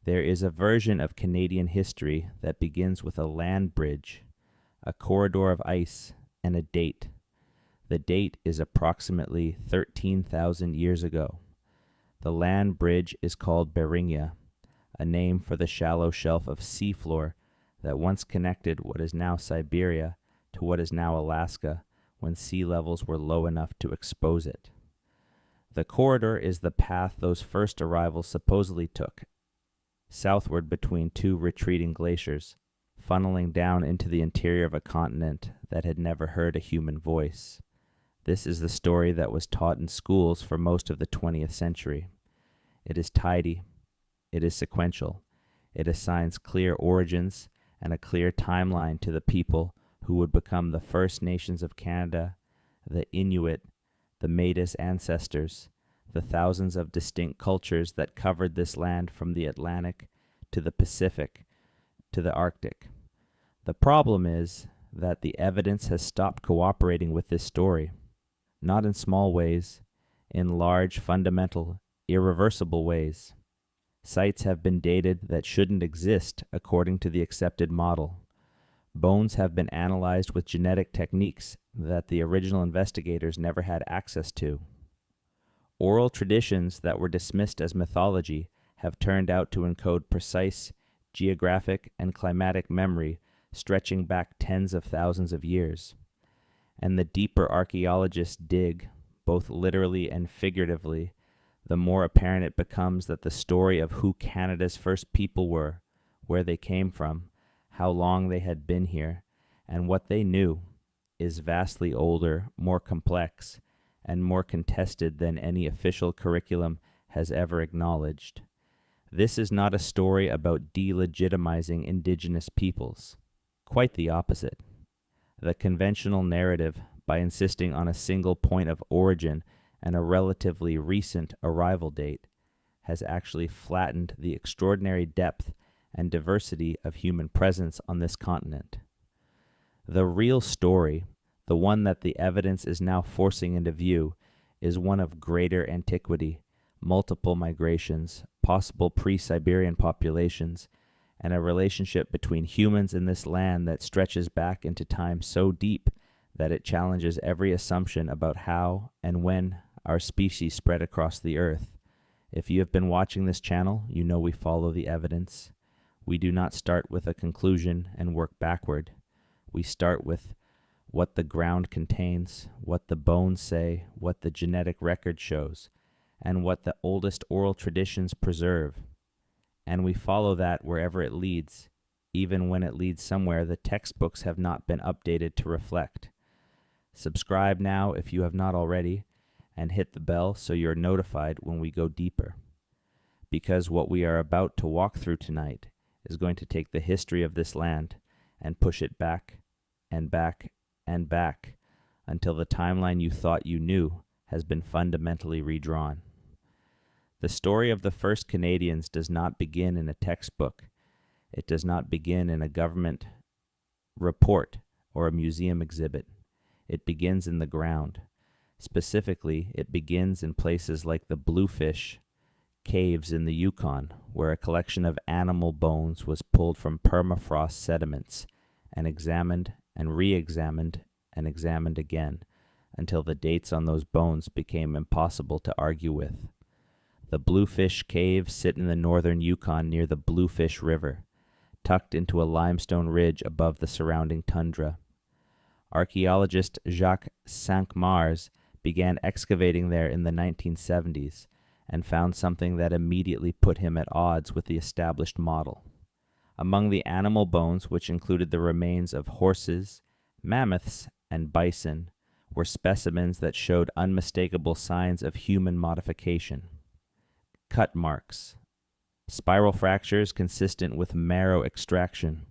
There is a version of Canadian history that begins with a land bridge, a corridor of ice, and a date. The date is approximately 13,000 years ago. The land bridge is called Beringia, a name for the shallow shelf of seafloor that once connected what is now Siberia to what is now Alaska when sea levels were low enough to expose it. The corridor is the path those first arrivals supposedly took, southward between two retreating glaciers, funneling down into the interior of a continent that had never heard a human voice. This is the story that was taught in schools for most of the 20th century. It is tidy. It is sequential. It assigns clear origins and a clear timeline to the people who would become the First Nations of Canada, the Inuit, the Métis ancestors, the thousands of distinct cultures that covered this land from the Atlantic to the Pacific to the Arctic. The problem is that the evidence has stopped cooperating with this story, not in small ways, in large, fundamental, irreversible ways. Sites have been dated that shouldn't exist according to the accepted model. Bones have been analyzed with genetic techniques that the original investigators never had access to. Oral traditions that were dismissed as mythology have turned out to encode precise geographic and climatic memory stretching back tens of thousands of years. And the deeper archaeologists dig, both literally and figuratively, the more apparent it becomes that the story of who Canada's first people were, where they came from, how long they had been here, and what they knew, is vastly older, more complex, and more contested than any official curriculum has ever acknowledged. This is not a story about delegitimizing Indigenous peoples. Quite the opposite. The conventional narrative, by insisting on a single point of origin and a relatively recent arrival date, has actually flattened the extraordinary depth and diversity of human presence on this continent. The real story, the one that the evidence is now forcing into view, is one of greater antiquity, multiple migrations, possible pre-Siberian populations, and a relationship between humans and this land that stretches back into time so deep that it challenges every assumption about how and when our species spread across the earth. If you have been watching this channel, you know we follow the evidence. We do not start with a conclusion and work backward. We start with what the ground contains, what the bones say, what the genetic record shows, and what the oldest oral traditions preserve. And we follow that wherever it leads, even when it leads somewhere the textbooks have not been updated to reflect. Subscribe now if you have not already, and hit the bell so you're notified when we go deeper. Because what we are about to walk through tonight is going to take the history of this land and push it back and back and back until the timeline you thought you knew has been fundamentally redrawn. The story of the first Canadians does not begin in a textbook. It does not begin in a government report or a museum exhibit. It begins in the ground. Specifically, it begins in places like the Bluefish caves in the Yukon, where a collection of animal bones was pulled from permafrost sediments and examined and re-examined and examined again until the dates on those bones became impossible to argue with. The Bluefish caves sit in the northern Yukon near the Bluefish River, tucked into a limestone ridge above the surrounding tundra. Archaeologist Jacques Cinq-Mars began excavating there in the 1970s and found something that immediately put him at odds with the established model. Among the animal bones, which included the remains of horses, mammoths, and bison, were specimens that showed unmistakable signs of human modification. Cut marks, spiral fractures consistent with marrow extraction,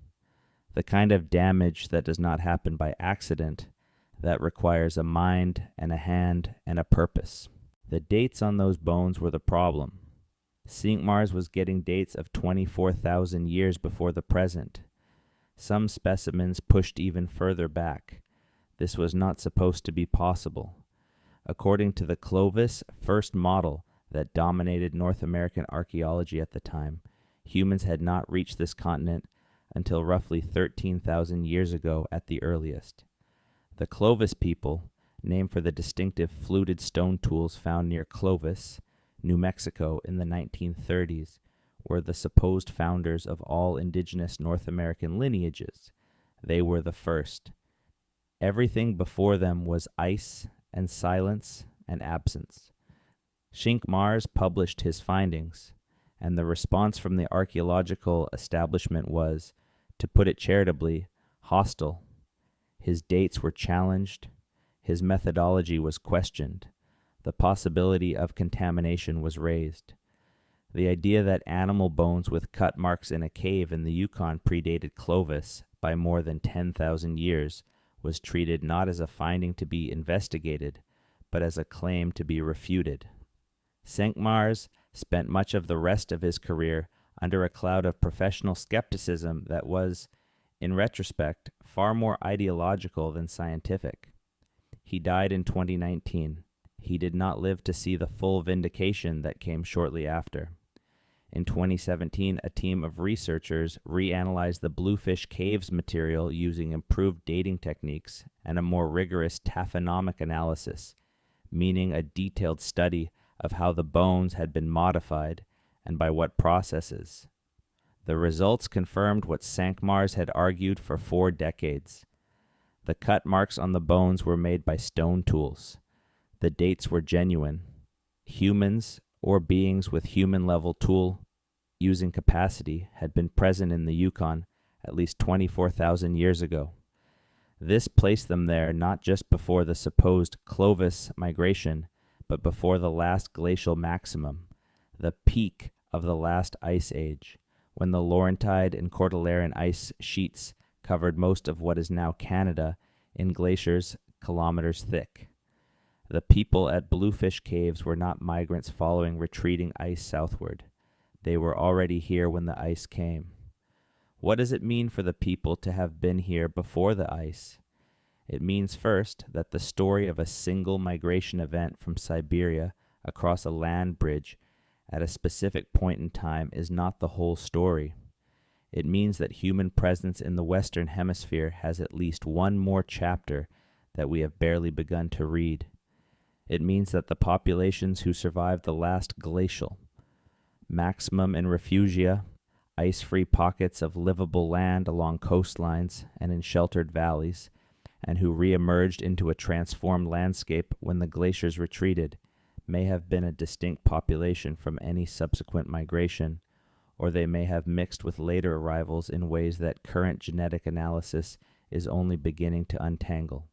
the kind of damage that does not happen by accident, that requires a mind and a hand and a purpose. The dates on those bones were the problem. Cinq-Mars was getting dates of 24,000 years before the present. Some specimens pushed even further back. This was not supposed to be possible. According to the Clovis first model that dominated North American archaeology at the time, humans had not reached this continent until roughly 13,000 years ago at the earliest. The Clovis people, named for the distinctive fluted stone tools found near Clovis, New Mexico in the 1930s, were the supposed founders of all indigenous North American lineages. They were the first. Everything before them was ice and silence and absence. Cinq-Mars published his findings, and the response from the archaeological establishment was, to put it charitably, hostile. His dates were challenged. His methodology was questioned. The possibility of contamination was raised. The idea that animal bones with cut marks in a cave in the Yukon predated Clovis by more than 10,000 years was treated not as a finding to be investigated, but as a claim to be refuted. Cinq-Mars spent much of the rest of his career under a cloud of professional skepticism that was, in retrospect, far more ideological than scientific. He died in 2019. He did not live to see the full vindication that came shortly after. In 2017, a team of researchers reanalyzed the Bluefish Caves material using improved dating techniques and a more rigorous taphonomic analysis, meaning a detailed study of how the bones had been modified and by what processes. The results confirmed what Cinq-Mars had argued for 4 decades. The cut marks on the bones were made by stone tools. The dates were genuine. Humans, or beings with human-level tool-using capacity, had been present in the Yukon at least 24,000 years ago. This placed them there not just before the supposed Clovis migration, but before the last glacial maximum, the peak of the last ice age, when the Laurentide and Cordilleran ice sheets covered most of what is now Canada in glaciers kilometers thick. The people at Bluefish Caves were not migrants following retreating ice southward. They were already here when the ice came. What does it mean for the people to have been here before the ice? It means first that the story of a single migration event from Siberia across a land bridge at a specific point in time is not the whole story. It means that human presence in the Western Hemisphere has at least one more chapter that we have barely begun to read. It means that the populations who survived the last glacial maximum in Refugia, ice-free pockets of livable land along coastlines and in sheltered valleys, and who re-emerged into a transformed landscape when the glaciers retreated, may have been a distinct population from any subsequent migration, or they may have mixed with later arrivals in ways that current genetic analysis is only beginning to untangle.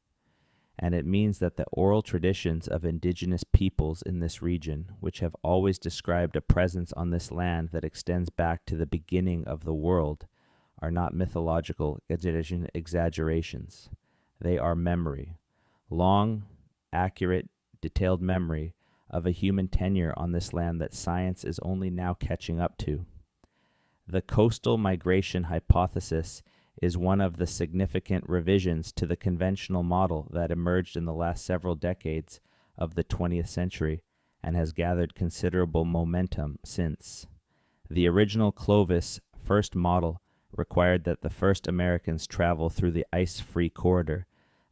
And it means that the oral traditions of indigenous peoples in this region, which have always described a presence on this land that extends back to the beginning of the world, are not mythological exaggerations. They are memory, long, accurate, detailed memory of a human tenure on this land that science is only now catching up to. The coastal migration hypothesis is one of the significant revisions to the conventional model that emerged in the last several decades of the 20th century and has gathered considerable momentum since. The original Clovis first model required that the first Americans travel through the ice-free corridor,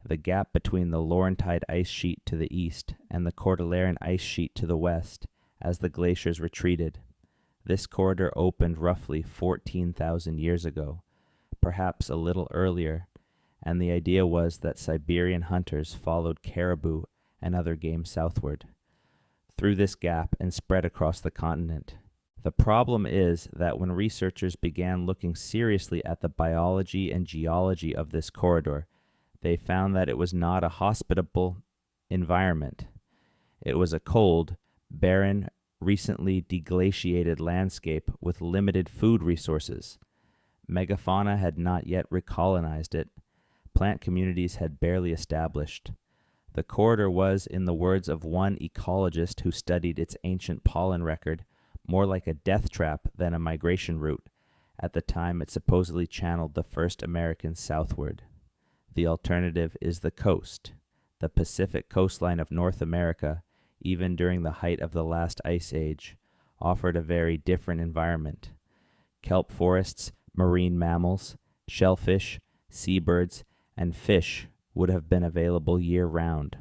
the gap between the Laurentide ice sheet to the east and the Cordilleran ice sheet to the west, as the glaciers retreated. This corridor opened roughly 14,000 years ago, perhaps a little earlier, and the idea was that Siberian hunters followed caribou and other game southward, through this gap and spread across the continent. The problem is that when researchers began looking seriously at the biology and geology of this corridor, they found that it was not a hospitable environment. It was a cold, barren, recently deglaciated landscape with limited food resources. Megafauna had not yet recolonized it. Plant communities had barely established. The corridor was, in the words of one ecologist who studied its ancient pollen record, more like a death trap than a migration route. At the time, it supposedly channeled the first Americans southward. The alternative is the coast. The Pacific coastline of North America, even during the height of the last ice age, offered a very different environment. kelp forests, marine mammals, shellfish, seabirds, and fish would have been available year-round.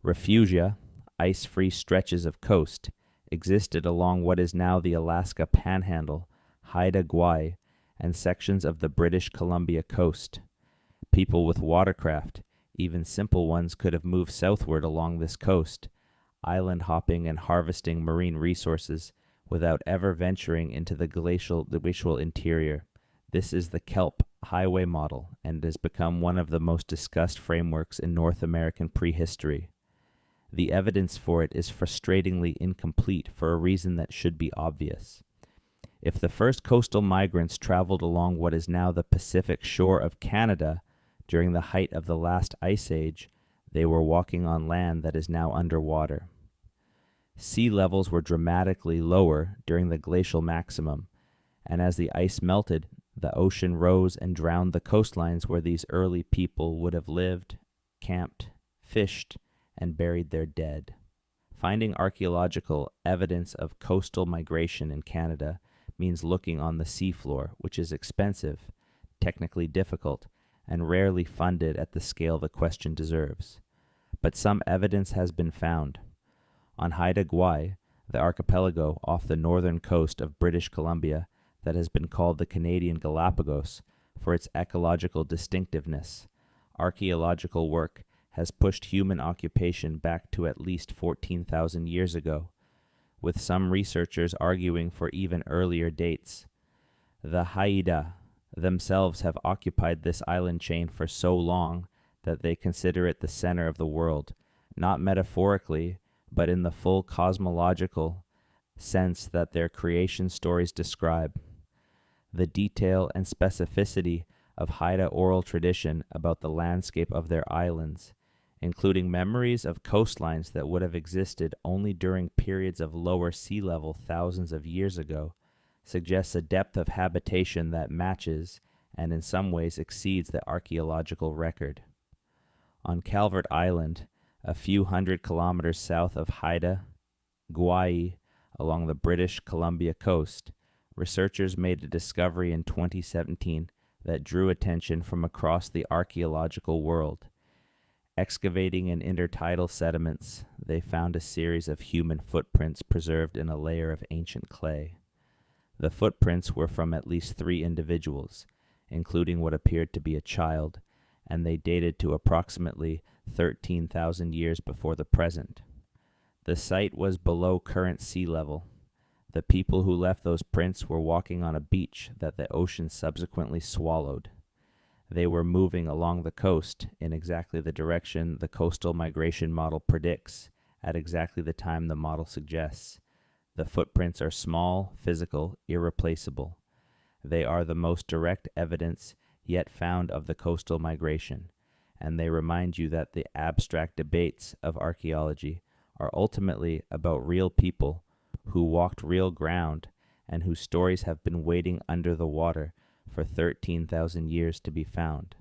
Refugia, ice-free stretches of coast, existed along what is now the Alaska Panhandle, Haida Gwaii, and sections of the British Columbia coast. People with watercraft, even simple ones, could have moved southward along this coast, island hopping and harvesting marine resources without ever venturing into the glacial interior. This is the kelp highway model and has become one of the most discussed frameworks in North American prehistory. The evidence for it is frustratingly incomplete for a reason that should be obvious. If the first coastal migrants traveled along what is now the Pacific shore of Canada during the height of the last ice age, they were walking on land that is now underwater. Sea levels were dramatically lower during the glacial maximum, and as the ice melted, the ocean rose and drowned the coastlines where these early people would have lived, camped, fished, and buried their dead. Finding archaeological evidence of coastal migration in Canada means looking on the seafloor, which is expensive, technically difficult, and rarely funded at the scale the question deserves. But some evidence has been found. On Haida Gwaii, the archipelago off the northern coast of British Columbia that has been called the Canadian Galapagos for its ecological distinctiveness, archaeological work has pushed human occupation back to at least 14,000 years ago, with some researchers arguing for even earlier dates. The Haida themselves have occupied this island chain for so long that they consider it the center of the world, not metaphorically, but in the full cosmological sense that their creation stories describe. The detail and specificity of Haida oral tradition about the landscape of their islands, including memories of coastlines that would have existed only during periods of lower sea level thousands of years ago, suggests a depth of habitation that matches and in some ways exceeds the archaeological record. On Calvert Island, a few hundred kilometers south of Haida Gwaii along the British Columbia coast, researchers made a discovery in 2017 that drew attention from across the archaeological world. Excavating in intertidal sediments, they found a series of human footprints preserved in a layer of ancient clay. The footprints were from at least 3 individuals, including what appeared to be a child, and they dated to approximately 13,000 years before the present. The site was below current sea level. The people who left those prints were walking on a beach that the ocean subsequently swallowed. They were moving along the coast in exactly the direction the coastal migration model predicts, at exactly the time the model suggests. The footprints are small, physical, irreplaceable. They are the most direct evidence yet found of the coastal migration, and they remind you that the abstract debates of archaeology are ultimately about real people who walked real ground and whose stories have been waiting under the water for 13,000 years to be found.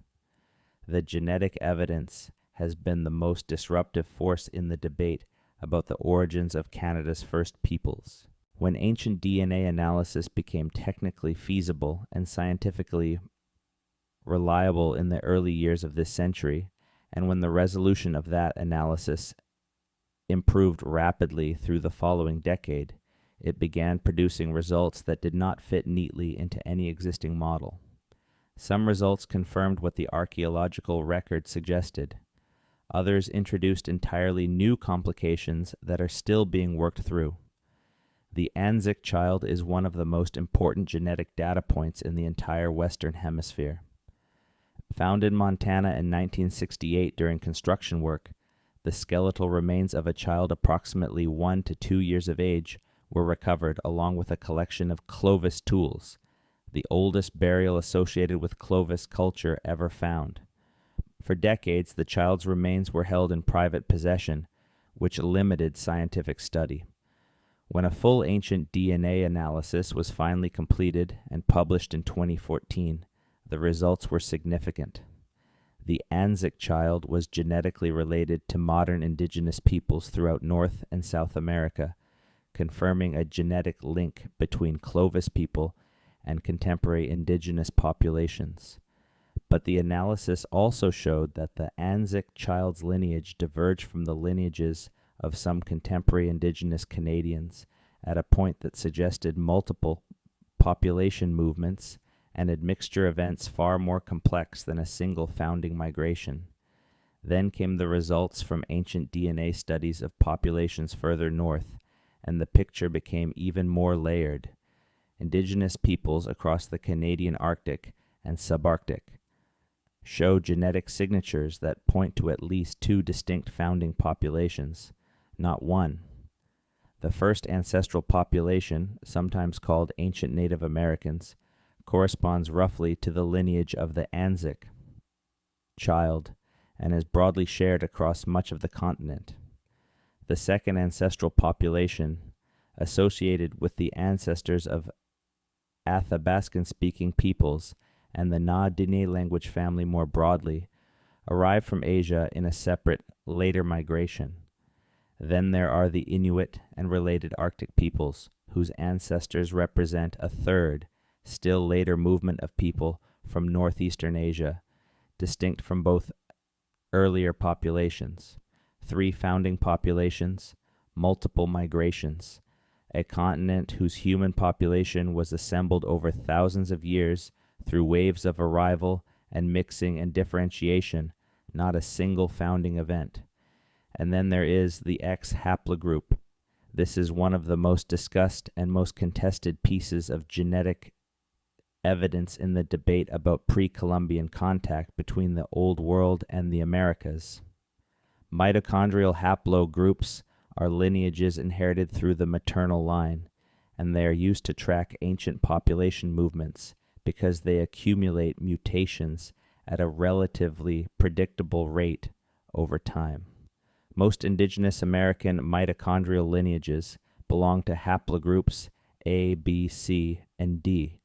The genetic evidence has been the most disruptive force in the debate about the origins of Canada's first peoples. When ancient DNA analysis became technically feasible and scientifically reliable in the early years of this century, and when the resolution of that analysis improved rapidly through the following decade, it began producing results that did not fit neatly into any existing model. Some results confirmed what the archaeological record suggested. Others introduced entirely new complications that are still being worked through. The Anzac child is one of the most important genetic data points in the entire Western Hemisphere. Found in Montana in 1968 during construction work, the skeletal remains of a child approximately 1 to 2 years of age were recovered along with a collection of Clovis tools, the oldest burial associated with Clovis culture ever found. For decades, the child's remains were held in private possession, which limited scientific study. When a full ancient DNA analysis was finally completed and published in 2014, the results were significant. The Anzac child was genetically related to modern indigenous peoples throughout North and South America, confirming a genetic link between Clovis people and contemporary indigenous populations. But the analysis also showed that the Anzac child's lineage diverged from the lineages of some contemporary indigenous Canadians at a point that suggested multiple population movements and admixture events far more complex than a single founding migration. Then came the results from ancient DNA studies of populations further north, and the picture became even more layered. Indigenous peoples across the Canadian Arctic and subarctic show genetic signatures that point to at least two distinct founding populations, not one. The first ancestral population, sometimes called ancient Native Americans, corresponds roughly to the lineage of the Anzac child and is broadly shared across much of the continent. The second ancestral population, associated with the ancestors of Athabascan-speaking peoples and the Na-Dene language family more broadly, arrived from Asia in a separate, later migration. Then there are the Inuit and related Arctic peoples, whose ancestors represent a third, still later movement of people from northeastern Asia, distinct from both earlier populations. 3 founding populations, multiple migrations, a continent whose human population was assembled over thousands of years through waves of arrival and mixing and differentiation, not a single founding event. And then there is the X haplogroup. This is one of the most discussed and most contested pieces of genetic evidence in the debate about pre-Columbian contact between the Old World and the Americas. Mitochondrial haplogroups are lineages inherited through the maternal line, and they are used to track ancient population movements because they accumulate mutations at a relatively predictable rate over time. Most indigenous American mitochondrial lineages belong to haplogroups A, B, C, and D,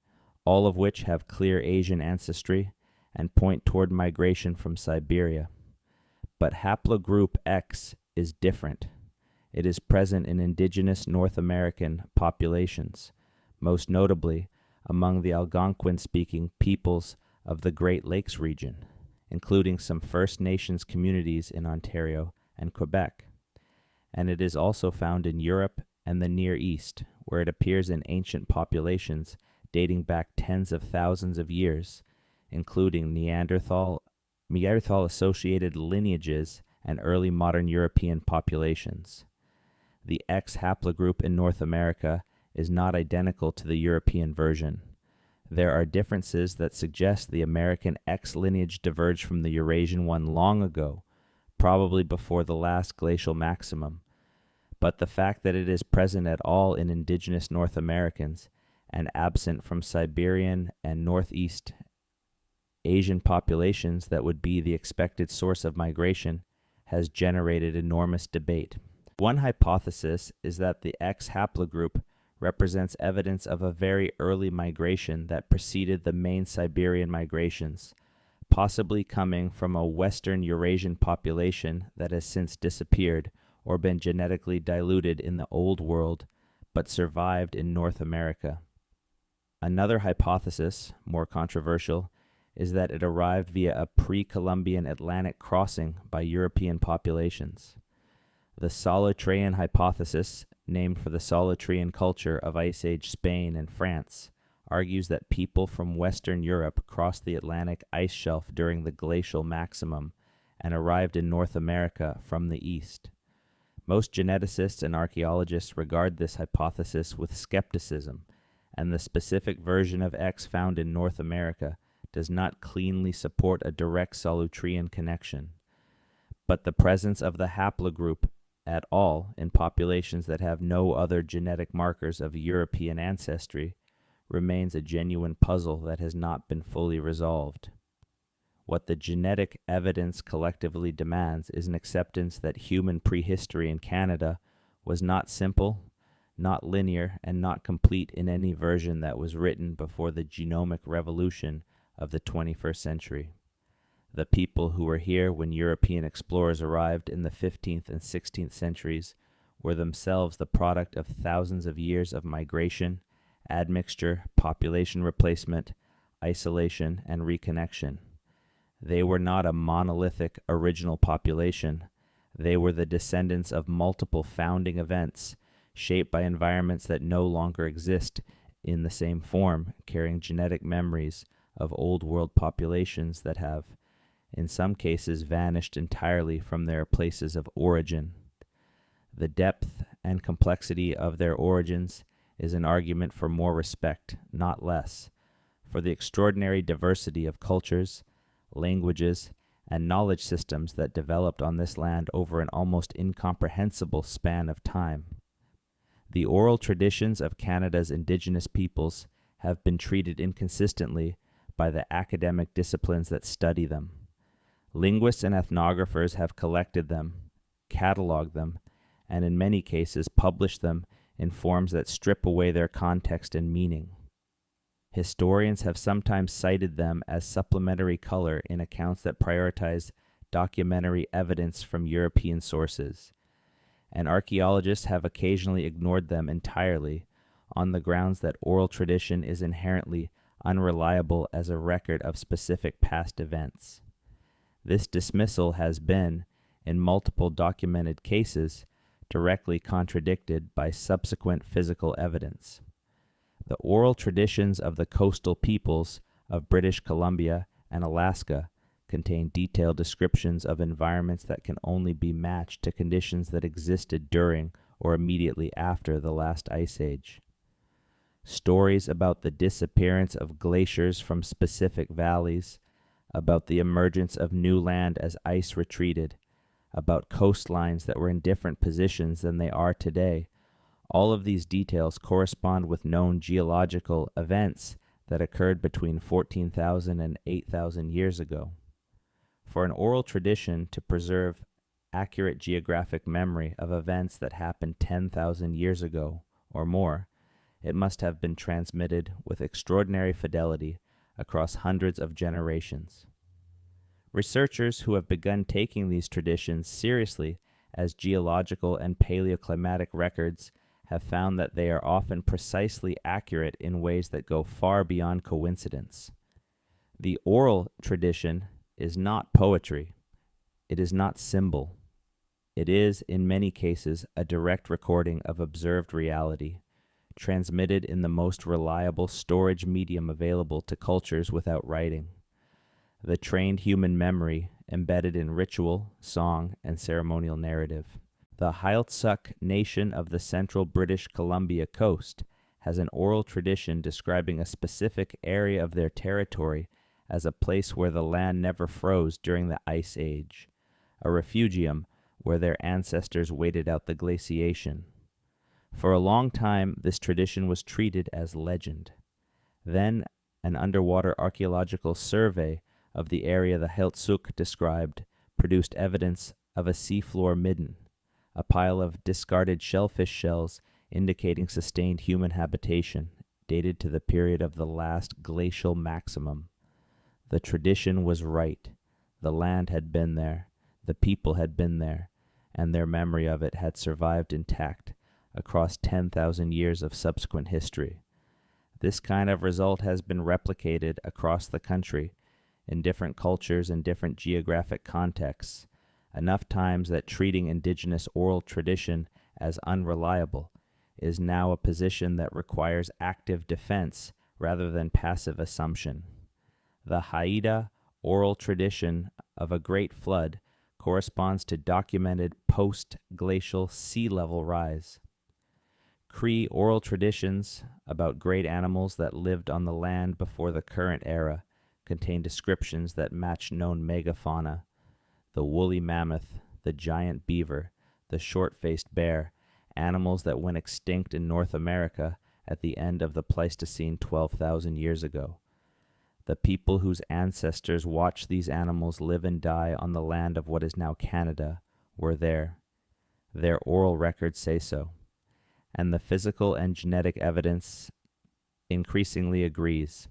all of which have clear Asian ancestry and point toward migration from Siberia. But haplogroup X is different. It is present in indigenous North American populations, most notably among the Algonquin-speaking peoples of the Great Lakes region, including some First Nations communities in Ontario and Quebec. And it is also found in Europe and the Near East, where it appears in ancient populations dating back tens of thousands of years, including Neanderthal-associated lineages and early modern European populations. The X haplogroup in North America is not identical to the European version. There are differences that suggest the American X lineage diverged from the Eurasian one long ago, probably before the last glacial maximum. But the fact that it is present at all in indigenous North Americans and absent from Siberian and Northeast Asian populations that would be the expected source of migration has generated enormous debate. One hypothesis is that the X haplogroup represents evidence of a very early migration that preceded the main Siberian migrations, possibly coming from a Western Eurasian population that has since disappeared or been genetically diluted in the Old World, but survived in North America. Another hypothesis, more controversial, is that it arrived via a pre-Columbian Atlantic crossing by European populations. The Solutrean hypothesis, named for the Solutrean culture of Ice Age Spain and France, argues that people from Western Europe crossed the Atlantic ice shelf during the glacial maximum and arrived in North America from the east. Most geneticists and archaeologists regard this hypothesis with skepticism, and the specific version of X found in North America does not cleanly support a direct Solutrean connection. But the presence of the haplogroup at all in populations that have no other genetic markers of European ancestry remains a genuine puzzle that has not been fully resolved. What the genetic evidence collectively demands is an acceptance that human prehistory in Canada was not simple, not linear, and not complete in any version that was written before the genomic revolution of the 21st century. The people who were here when European explorers arrived in the 15th and 16th centuries were themselves the product of thousands of years of migration admixture, population replacement, isolation, and reconnection. They were not a monolithic original population. They were the descendants of multiple founding events, shaped by environments that no longer exist in the same form, carrying genetic memories of old world populations that have, in some cases, vanished entirely from their places of origin. The depth and complexity of their origins is an argument for more respect, not less, for the extraordinary diversity of cultures, languages, and knowledge systems that developed on this land over an almost incomprehensible span of time. The oral traditions of Canada's Indigenous peoples have been treated inconsistently by the academic disciplines that study them. Linguists and ethnographers have collected them, cataloged them, and in many cases published them in forms that strip away their context and meaning. Historians have sometimes cited them as supplementary color in accounts that prioritize documentary evidence from European sources, and archaeologists have occasionally ignored them entirely on the grounds that oral tradition is inherently unreliable as a record of specific past events. This dismissal has been, in multiple documented cases, directly contradicted by subsequent physical evidence. The oral traditions of the coastal peoples of British Columbia and Alaska contain detailed descriptions of environments that can only be matched to conditions that existed during or immediately after the last ice age. Stories about the disappearance of glaciers from specific valleys, about the emergence of new land as ice retreated, about coastlines that were in different positions than they are today. All of these details correspond with known geological events that occurred between 14,000 and 8,000 years ago. For an oral tradition to preserve accurate geographic memory of events that happened 10,000 years ago or more, it must have been transmitted with extraordinary fidelity across hundreds of generations. Researchers who have begun taking these traditions seriously as geological and paleoclimatic records have found that they are often precisely accurate in ways that go far beyond coincidence. The oral tradition is not poetry. It is not symbol. It is, in many cases, a direct recording of observed reality, transmitted in the most reliable storage medium available to cultures without writing. The trained human memory embedded in ritual, song, and ceremonial narrative. The Beothuk nation of the central British Columbia coast has an oral tradition describing a specific area of their territory as a place where the land never froze during the Ice Age, a refugium where their ancestors waited out the glaciation. For a long time, this tradition was treated as legend. Then, an underwater archaeological survey of the area the Beothuk described produced evidence of a seafloor midden, a pile of discarded shellfish shells indicating sustained human habitation, dated to the period of the last glacial maximum. The tradition was right. The land had been there, the people had been there, and their memory of it had survived intact across 10,000 years of subsequent history. This kind of result has been replicated across the country in different cultures and different geographic contexts, enough times that treating Indigenous oral tradition as unreliable is now a position that requires active defense rather than passive assumption. The Haida oral tradition of a great flood corresponds to documented post-glacial sea level rise. Cree oral traditions about great animals that lived on the land before the current era contain descriptions that match known megafauna: the woolly mammoth, the giant beaver, the short-faced bear, animals that went extinct in North America at the end of the Pleistocene 12,000 years ago. The people whose ancestors watched these animals live and die on the land of what is now Canada were there. Their oral records say so, and the physical and genetic evidence increasingly agrees.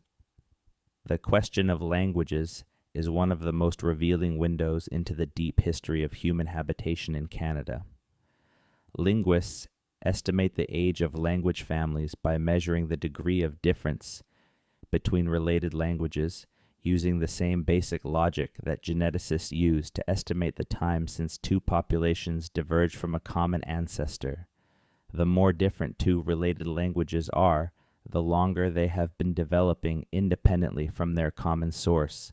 The question of languages is one of the most revealing windows into the deep history of human habitation in Canada. Linguists estimate the age of language families by measuring the degree of difference between related languages, using the same basic logic that geneticists use to estimate the time since two populations diverged from a common ancestor. The more different two related languages are, the longer they have been developing independently from their common source.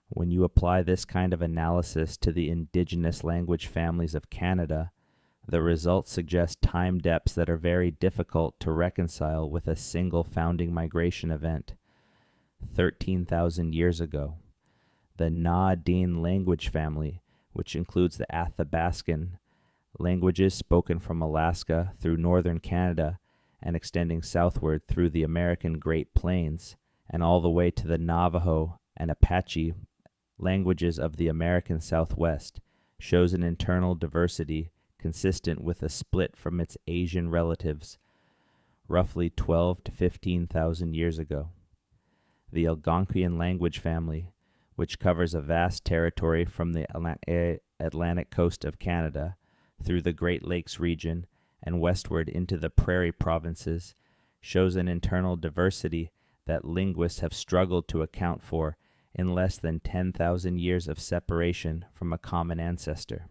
When you apply this kind of analysis to the indigenous language families of Canada, the results suggest time depths that are very difficult to reconcile with a single founding migration event, 13,000 years ago. The Na-Dene language family, which includes the Athabascan languages spoken from Alaska through northern Canada and extending southward through the American Great Plains and all the way to the Navajo and Apache languages of the American Southwest, shows an internal diversity consistent with a split from its Asian relatives roughly 12 to 15,000 years ago. The Algonquian language family, which covers a vast territory from the Atlantic coast of Canada through the Great Lakes region and westward into the prairie provinces, shows an internal diversity that linguists have struggled to account for in less than 10,000 years of separation from a common ancestor.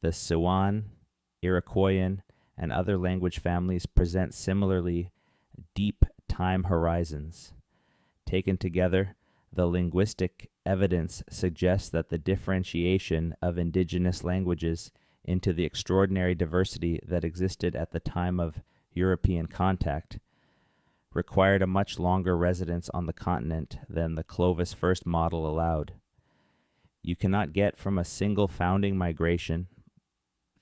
The Siouan, Iroquoian, and other language families present similarly deep time horizons. Taken together, the linguistic evidence suggests that the differentiation of indigenous languages into the extraordinary diversity that existed at the time of European contact required a much longer residence on the continent than the Clovis first model allowed. You cannot get from a single founding migration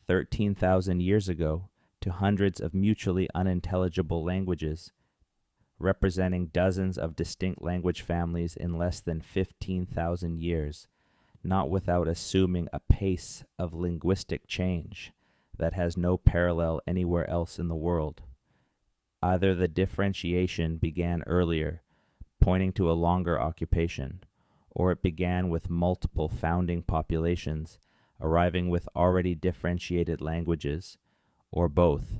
13,000 years ago to hundreds of mutually unintelligible languages, representing dozens of distinct language families in less than 15,000 years, not without assuming a pace of linguistic change that has no parallel anywhere else in the world. Either the differentiation began earlier, pointing to a longer occupation, or it began with multiple founding populations arriving with already differentiated languages, or both.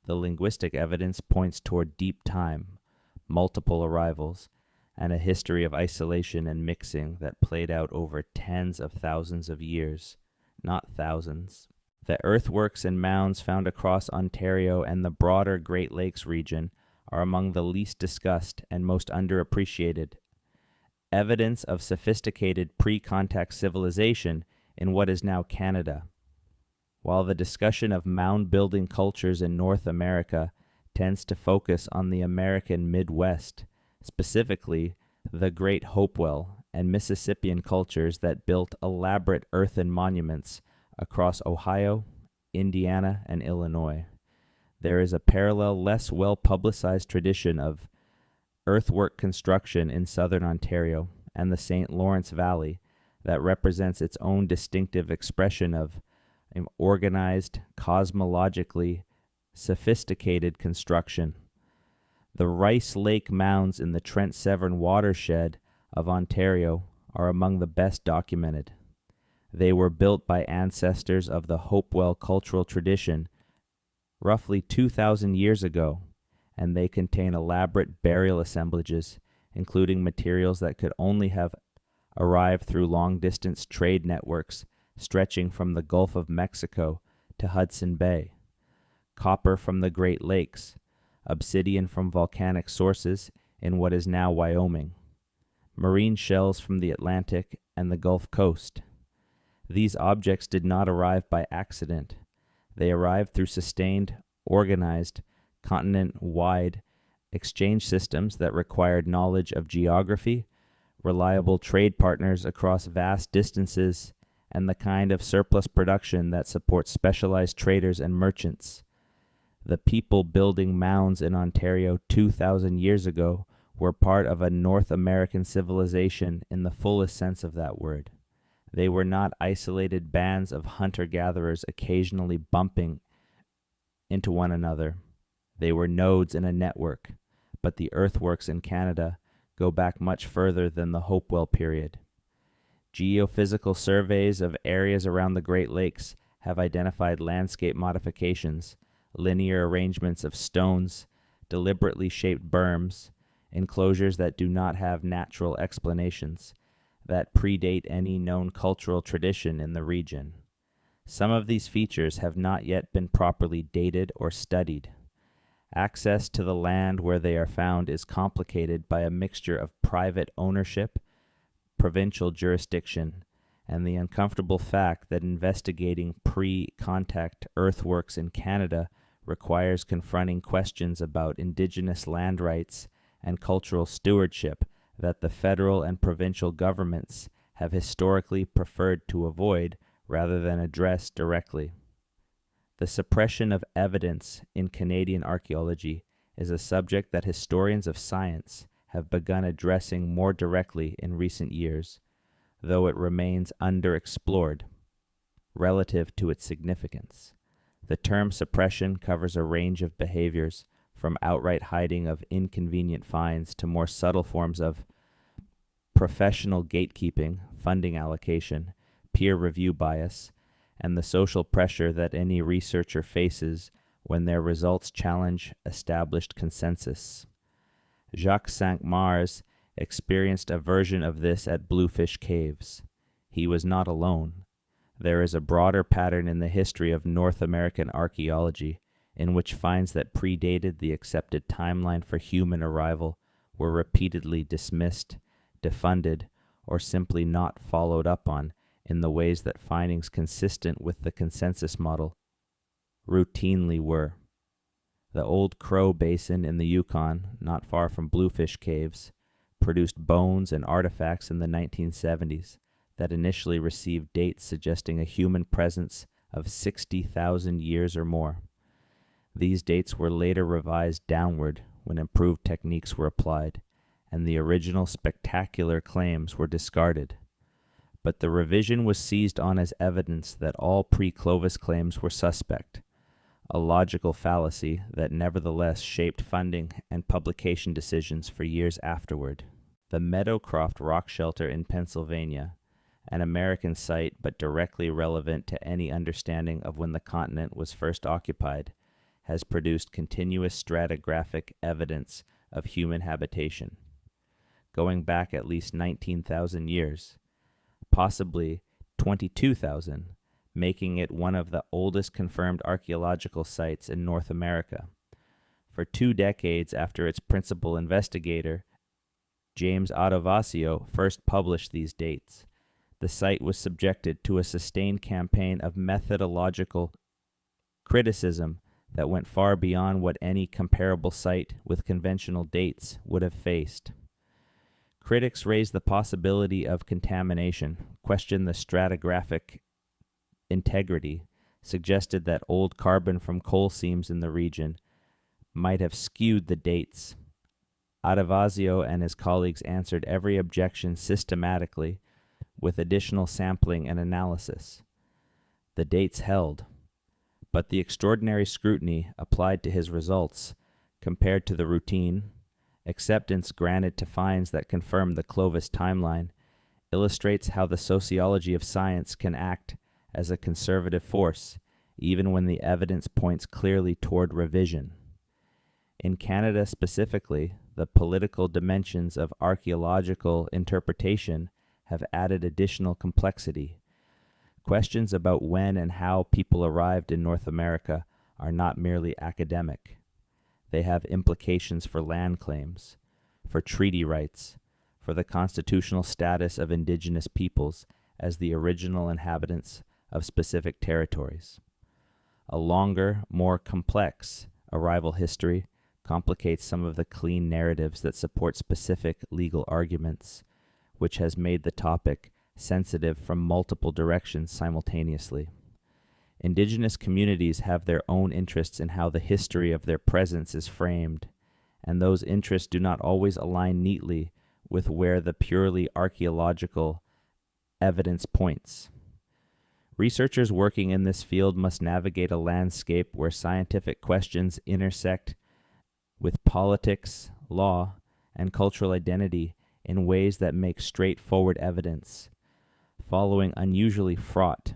The linguistic evidence points toward deep time, multiple arrivals, and a history of isolation and mixing that played out over tens of thousands of years, not thousands. The earthworks and mounds found across Ontario and the broader Great Lakes region are among the least discussed and most underappreciated. Evidence of sophisticated pre-contact civilization in what is now Canada. While the discussion of mound-building cultures in North America tends to focus on the American Midwest, specifically the Great Hopewell and Mississippian cultures that built elaborate earthen monuments across Ohio, Indiana, and Illinois. There is a parallel, less well-publicized tradition of earthwork construction in southern Ontario and the St. Lawrence Valley that represents its own distinctive expression of organized, cosmologically sophisticated construction. The Rice Lake mounds in the Trent Severn watershed of Ontario are among the best documented. They were built by ancestors of the Hopewell cultural tradition roughly 2,000 years ago, and they contain elaborate burial assemblages, including materials that could only have arrived through long-distance trade networks stretching from the Gulf of Mexico to Hudson Bay, copper from the Great Lakes, obsidian from volcanic sources in what is now Wyoming, marine shells from the Atlantic and the Gulf Coast. These objects did not arrive by accident. They arrived through sustained, organized, continent-wide exchange systems that required knowledge of geography, reliable trade partners across vast distances, and the kind of surplus production that supports specialized traders and merchants. The people building mounds in Ontario 2,000 years ago were part of a North American civilization in the fullest sense of that word. They were not isolated bands of hunter-gatherers occasionally bumping into one another. They were nodes in a network, but the earthworks in Canada go back much further than the Hopewell period. Geophysical surveys of areas around the Great Lakes have identified landscape modifications, linear arrangements of stones, deliberately shaped berms, enclosures that do not have natural explanations, that predate any known cultural tradition in the region. Some of these features have not yet been properly dated or studied. Access to the land where they are found is complicated by a mixture of private ownership, provincial jurisdiction, and the uncomfortable fact that investigating pre-contact earthworks in Canada requires confronting questions about Indigenous land rights and cultural stewardship that the federal and provincial governments have historically preferred to avoid rather than address directly. The suppression of evidence in Canadian archaeology is a subject that historians of science have begun addressing more directly in recent years, though it remains underexplored relative to its significance. The term suppression covers a range of behaviors, from outright hiding of inconvenient finds to more subtle forms of professional gatekeeping, funding allocation, peer review bias, and the social pressure that any researcher faces when their results challenge established consensus. Jacques Cinq-Mars experienced a version of this at Bluefish Caves. He was not alone. There is a broader pattern in the history of North American archaeology in which finds that predated the accepted timeline for human arrival were repeatedly dismissed, defunded, or simply not followed up on in the ways that findings consistent with the consensus model routinely were. The Old Crow Basin in the Yukon, not far from Bluefish Caves, produced bones and artifacts in the 1970s that initially received dates suggesting a human presence of 60,000 years or more. These dates were later revised downward when improved techniques were applied, and the original spectacular claims were discarded. But the revision was seized on as evidence that all pre-Clovis claims were suspect, a logical fallacy that nevertheless shaped funding and publication decisions for years afterward. The Meadowcroft Rock Shelter in Pennsylvania, an American site but directly relevant to any understanding of when the continent was first occupied, has produced continuous stratigraphic evidence of human habitation, going back at least 19,000 years, possibly 22,000, making it one of the oldest confirmed archaeological sites in North America. For 2 decades after its principal investigator, James Adovasio, first published these dates, the site was subjected to a sustained campaign of methodological criticism that went far beyond what any comparable site with conventional dates would have faced. Critics raised the possibility of contamination, questioned the stratigraphic integrity, suggested that old carbon from coal seams in the region might have skewed the dates. Adovasio and his colleagues answered every objection systematically with additional sampling and analysis. The dates held, but the extraordinary scrutiny applied to his results, compared to the routine acceptance granted to finds that confirm the Clovis timeline, illustrates how the sociology of science can act as a conservative force, even when the evidence points clearly toward revision. In Canada specifically, the political dimensions of archaeological interpretation have added additional complexity. Questions about when and how people arrived in North America are not merely academic. They have implications for land claims, for treaty rights, for the constitutional status of Indigenous peoples as the original inhabitants of specific territories. A longer, more complex arrival history complicates some of the clean narratives that support specific legal arguments, which has made the topic sensitive from multiple directions simultaneously. Indigenous communities have their own interests in how the history of their presence is framed, and those interests do not always align neatly with where the purely archaeological evidence points. Researchers working in this field must navigate a landscape where scientific questions intersect with politics, law, and cultural identity in ways that make straightforward evidence, following unusually fraught.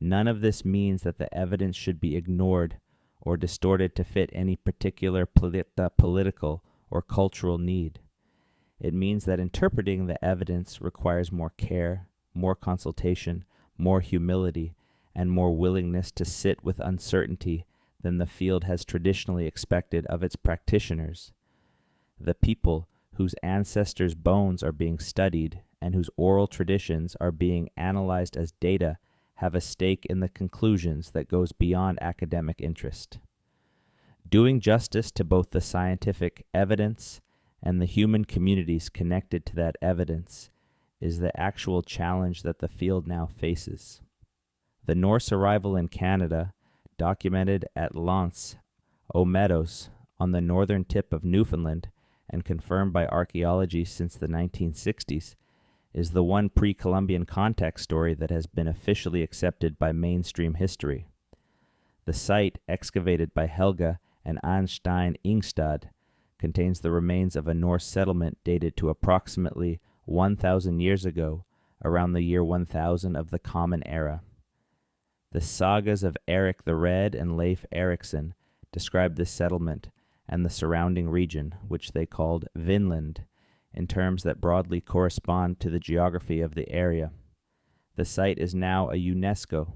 None of this means that the evidence should be ignored or distorted to fit any particular political or cultural need. It means that interpreting the evidence requires more care, more consultation, more humility, and more willingness to sit with uncertainty than the field has traditionally expected of its practitioners. The people whose ancestors' bones are being studied and whose oral traditions are being analyzed as data have a stake in the conclusions that goes beyond academic interest. Doing justice to both the scientific evidence and the human communities connected to that evidence is the actual challenge that the field now faces. The Norse arrival in Canada, documented at L'Anse aux Meadows on the northern tip of Newfoundland and confirmed by archaeology since the 1960s, is the one pre-Columbian contact story that has been officially accepted by mainstream history. The site, excavated by Helga and Arnstein Ingstad, contains the remains of a Norse settlement dated to approximately 1,000 years ago, around the year 1000 of the Common Era. The sagas of Eric the Red and Leif Erikson describe this settlement and the surrounding region, which they called Vinland, in terms that broadly correspond to the geography of the area. The site is now a UNESCO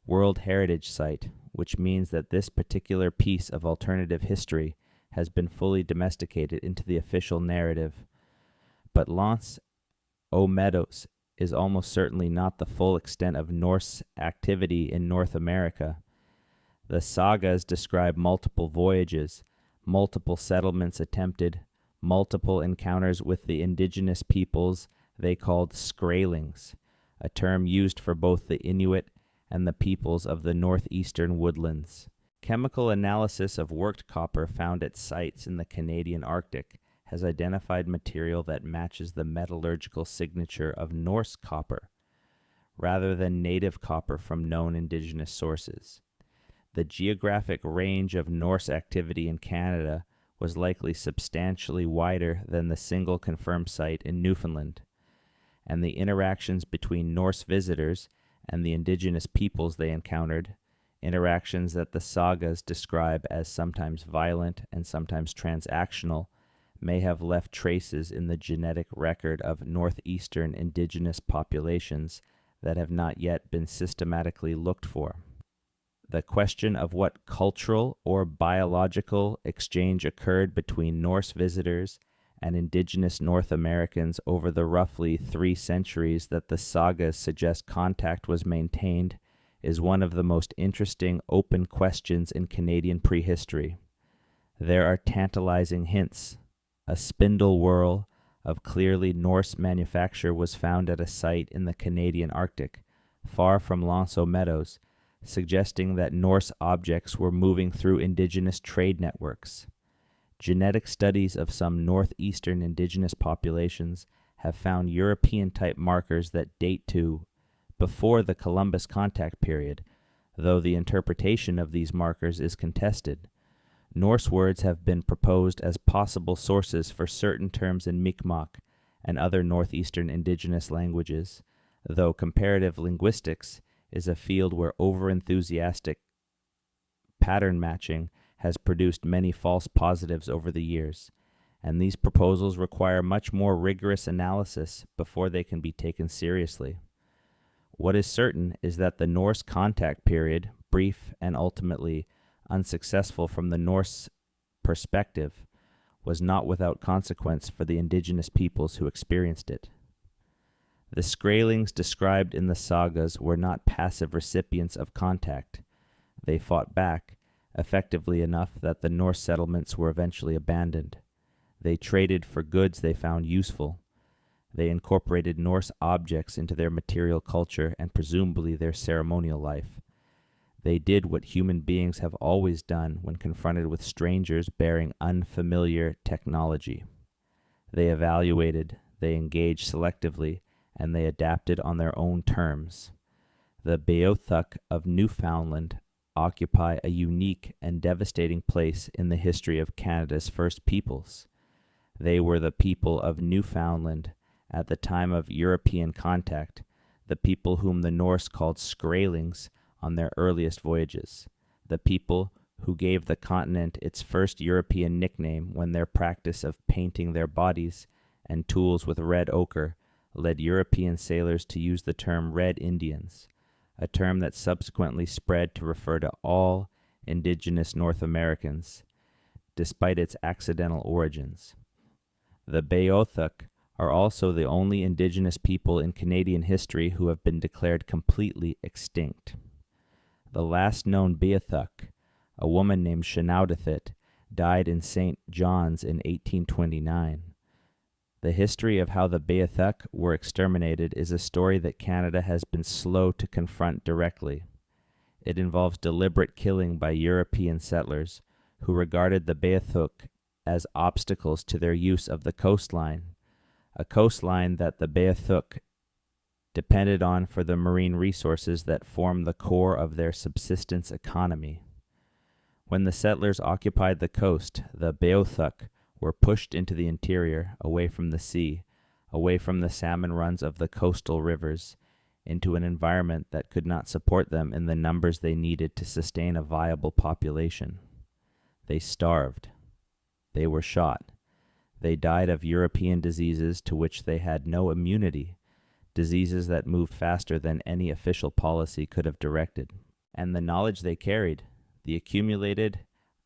World Heritage Site, which means that this particular piece of alternative history has been fully domesticated into the official narrative. But L'Anse aux Meadows is almost certainly not the full extent of Norse activity in North America. The sagas describe multiple voyages, multiple settlements attempted, multiple encounters with the indigenous peoples they called Skraelings, a term used for both the Inuit and the peoples of the northeastern woodlands. Chemical analysis of worked copper found at sites in the Canadian Arctic has identified material that matches the metallurgical signature of Norse copper, rather than native copper from known indigenous sources. The geographic range of Norse activity in Canada was likely substantially wider than the single confirmed site in Newfoundland, and the interactions between Norse visitors and the indigenous peoples they encountered, interactions that the sagas describe as sometimes violent and sometimes transactional, may have left traces in the genetic record of northeastern indigenous populations that have not yet been systematically looked for. The question of what cultural or biological exchange occurred between Norse visitors and indigenous North Americans over the roughly 3 centuries that the sagas suggest contact was maintained is one of the most interesting open questions in Canadian prehistory. There are tantalizing hints. A spindle whorl of clearly Norse manufacture was found at a site in the Canadian Arctic, far from L'Anse aux Meadows, suggesting that Norse objects were moving through indigenous trade networks. Genetic studies of some northeastern indigenous populations have found European-type markers that date to before the Columbus contact period, though the interpretation of these markers is contested. Norse words have been proposed as possible sources for certain terms in Mi'kmaq and other northeastern indigenous languages, though comparative linguistics is a field where overenthusiastic pattern matching has produced many false positives over the years, and these proposals require much more rigorous analysis before they can be taken seriously. What is certain is that the Norse contact period, brief and ultimately unsuccessful from the Norse perspective, was not without consequence for the indigenous peoples who experienced it. The Skraelings described in the sagas were not passive recipients of contact. They fought back, effectively enough that the Norse settlements were eventually abandoned. They traded for goods they found useful. They incorporated Norse objects into their material culture and presumably their ceremonial life. They did what human beings have always done when confronted with strangers bearing unfamiliar technology. They evaluated, they engaged selectively, and they adapted on their own terms. The Beothuk of Newfoundland occupy a unique and devastating place in the history of Canada's first peoples. They were the people of Newfoundland at the time of European contact, the people whom the Norse called Skraelings on their earliest voyages, the people who gave the continent its first European nickname when their practice of painting their bodies and tools with red ochre led European sailors to use the term Red Indians, a term that subsequently spread to refer to all indigenous North Americans, despite its accidental origins. The Beothuk are also the only indigenous people in Canadian history who have been declared completely extinct. The last known Beothuk, a woman named Shenawdathit, died in St. John's in 1829. The history of how the Beothuk were exterminated is a story that Canada has been slow to confront directly. It involves deliberate killing by European settlers who regarded the Beothuk as obstacles to their use of the coastline, a coastline that the Beothuk depended on for the marine resources that form the core of their subsistence economy. When the settlers occupied the coast, the Beothuk were pushed into the interior, away from the sea, away from the salmon runs of the coastal rivers, into an environment that could not support them in the numbers they needed to sustain a viable population. They starved. They were shot. They died of European diseases to which they had no immunity, diseases that moved faster than any official policy could have directed. And the knowledge they carried, the accumulated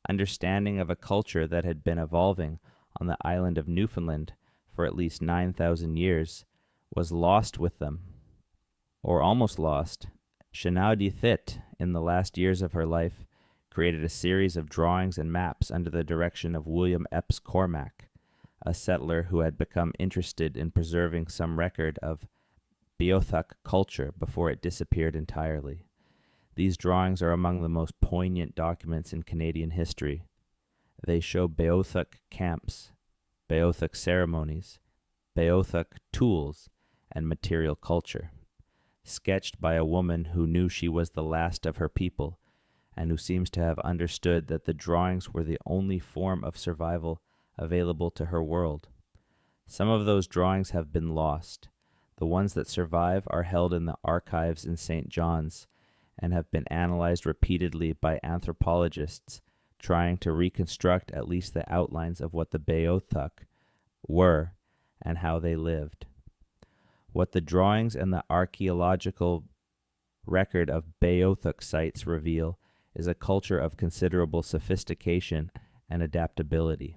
understanding of a culture that had been evolving on the island of Newfoundland for at least 9,000 years, was lost with them, or almost lost. Shenawdathit, in the last years of her life, created a series of drawings and maps under the direction of William Epps Cormack, a settler who had become interested in preserving some record of Beothuk culture before it disappeared entirely. These drawings are among the most poignant documents in Canadian history. They show Beothuk camps, Beothuk ceremonies, Beothuk tools, and material culture, sketched by a woman who knew she was the last of her people, and who seems to have understood that the drawings were the only form of survival available to her world. Some of those drawings have been lost. The ones that survive are held in the archives in St. John's, and have been analyzed repeatedly by anthropologists trying to reconstruct at least the outlines of what the Beothuk were and how they lived. What the drawings and the archaeological record of Beothuk sites reveal is a culture of considerable sophistication and adaptability.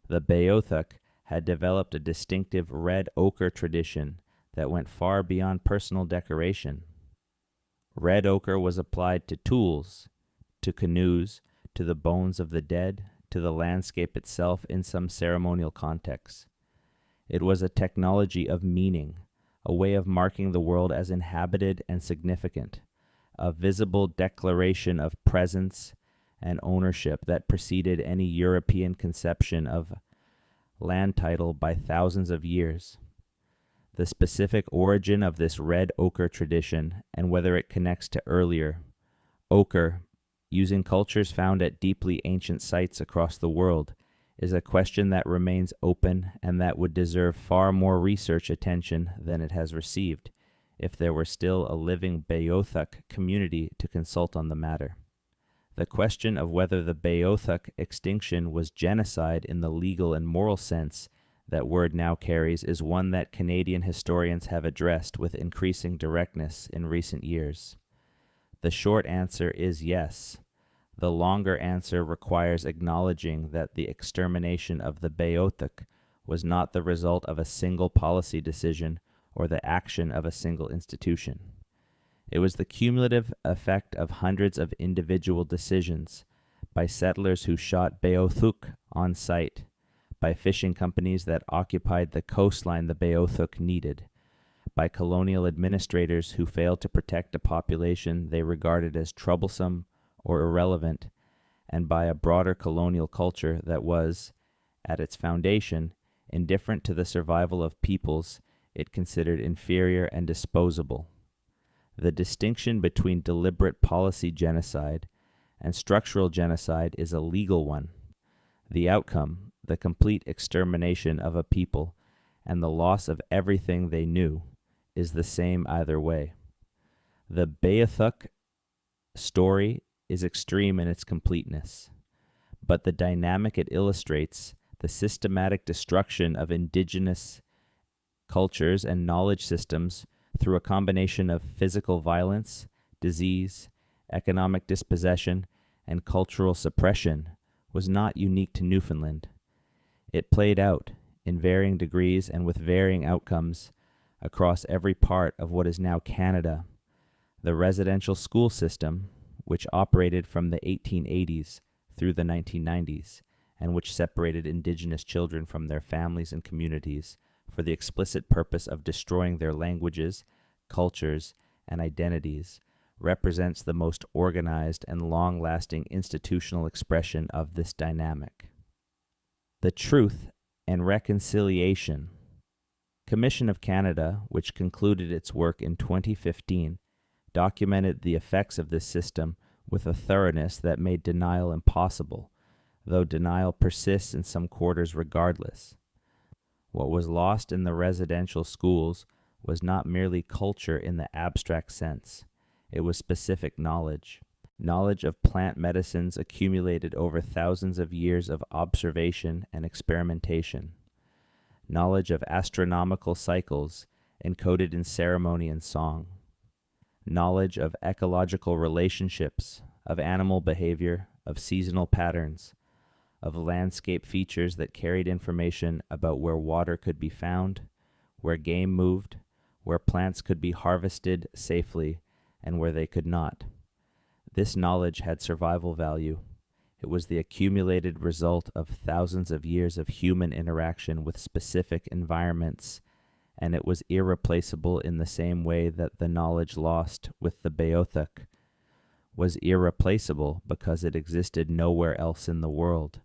The Beothuk had developed a distinctive red ochre tradition that went far beyond personal decoration. Red ochre was applied to tools, to canoes, to the bones of the dead, to the landscape itself in some ceremonial contexts. It was a technology of meaning, a way of marking the world as inhabited and significant, a visible declaration of presence and ownership that preceded any European conception of land title by thousands of years. The specific origin of this red ochre tradition and whether it connects to earlier ochre, using cultures found at deeply ancient sites across the world, is a question that remains open and that would deserve far more research attention than it has received if there were still a living Beothuk community to consult on the matter. The question of whether the Beothuk extinction was genocide in the legal and moral sense that word now carries is one that Canadian historians have addressed with increasing directness in recent years. The short answer is yes. The longer answer requires acknowledging that the extermination of the Beothuk was not the result of a single policy decision or the action of a single institution. It was the cumulative effect of hundreds of individual decisions by settlers who shot Beothuk on site, by fishing companies that occupied the coastline the Beothuk needed, by colonial administrators who failed to protect a population they regarded as troublesome or irrelevant, and by a broader colonial culture that was, at its foundation, indifferent to the survival of peoples it considered inferior and disposable. The distinction between deliberate policy genocide and structural genocide is a legal one. The outcome, the complete extermination of a people and the loss of everything they knew, is the same either way. The Beothuk story is extreme in its completeness, but the dynamic it illustrates, the systematic destruction of indigenous cultures and knowledge systems through a combination of physical violence, disease, economic dispossession, and cultural suppression, was not unique to Newfoundland. It played out, in varying degrees and with varying outcomes, across every part of what is now Canada. The residential school system, which operated from the 1880s through the 1990s, and which separated Indigenous children from their families and communities for the explicit purpose of destroying their languages, cultures, and identities, represents the most organized and long-lasting institutional expression of this dynamic. The Truth and Reconciliation Commission of Canada, which concluded its work in 2015, documented the effects of this system with a thoroughness that made denial impossible, though denial persists in some quarters regardless. What was lost in the residential schools was not merely culture in the abstract sense. It was specific knowledge of plant medicines accumulated over thousands of years of observation and experimentation, knowledge of astronomical cycles encoded in ceremony and song, knowledge of ecological relationships, of animal behavior, of seasonal patterns, of landscape features that carried information about where water could be found, where game moved, where plants could be harvested safely, and where they could not. This knowledge had survival value. It was the accumulated result of thousands of years of human interaction with specific environments, and it was irreplaceable in the same way that the knowledge lost with the Beothuk was irreplaceable because it existed nowhere else in the world.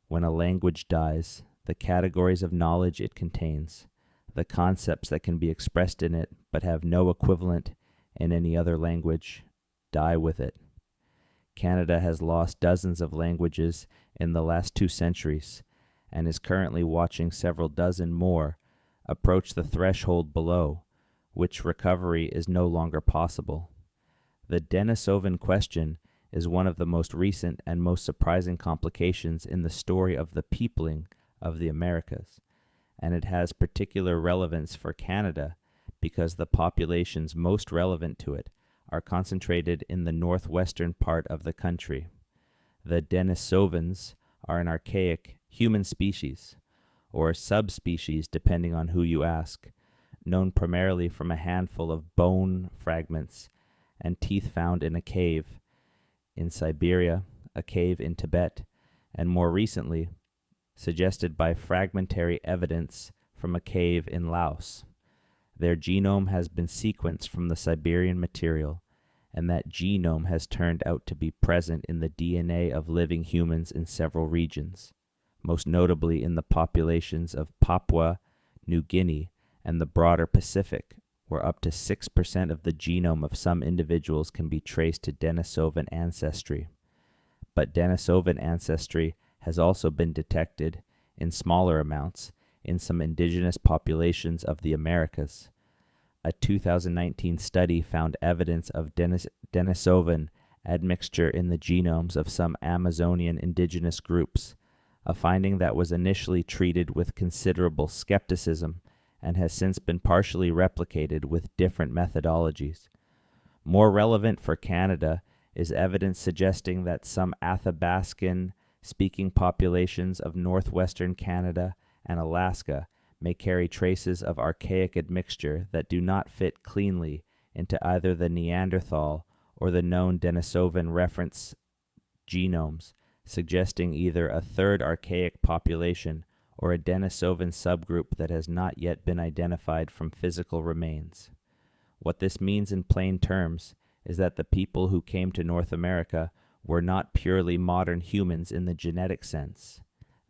When a language dies, the categories of knowledge it contains, the concepts that can be expressed in it but have no equivalent in any other language, die with it. Canada has lost dozens of languages in the last 2 centuries and is currently watching several dozen more approach the threshold below, which recovery is no longer possible. The Denisovan question is one of the most recent and most surprising complications in the story of the peopling of the Americas, and it has particular relevance for Canada because the populations most relevant to it are concentrated in the northwestern part of the country. The Denisovans are an archaic human species, or subspecies depending on who you ask, known primarily from a handful of bone fragments and teeth found in a cave in Siberia, a cave in Tibet, and more recently, suggested by fragmentary evidence from a cave in Laos. Their genome has been sequenced from the Siberian material, and that genome has turned out to be present in the DNA of living humans in several regions, most notably in the populations of Papua New Guinea and the broader Pacific, where up to 6% of the genome of some individuals can be traced to Denisovan ancestry. But Denisovan ancestry has also been detected, in smaller amounts, in some indigenous populations of the Americas. A 2019 study found evidence of Denisovan admixture in the genomes of some Amazonian indigenous groups, a finding that was initially treated with considerable skepticism and has since been partially replicated with different methodologies. More relevant for Canada is evidence suggesting that some Athabascan-speaking populations of northwestern Canada and Alaska may carry traces of archaic admixture that do not fit cleanly into either the Neanderthal or the known Denisovan reference genomes, suggesting either a third archaic population or a Denisovan subgroup that has not yet been identified from physical remains. What this means in plain terms is that the people who came to North America were not purely modern humans in the genetic sense.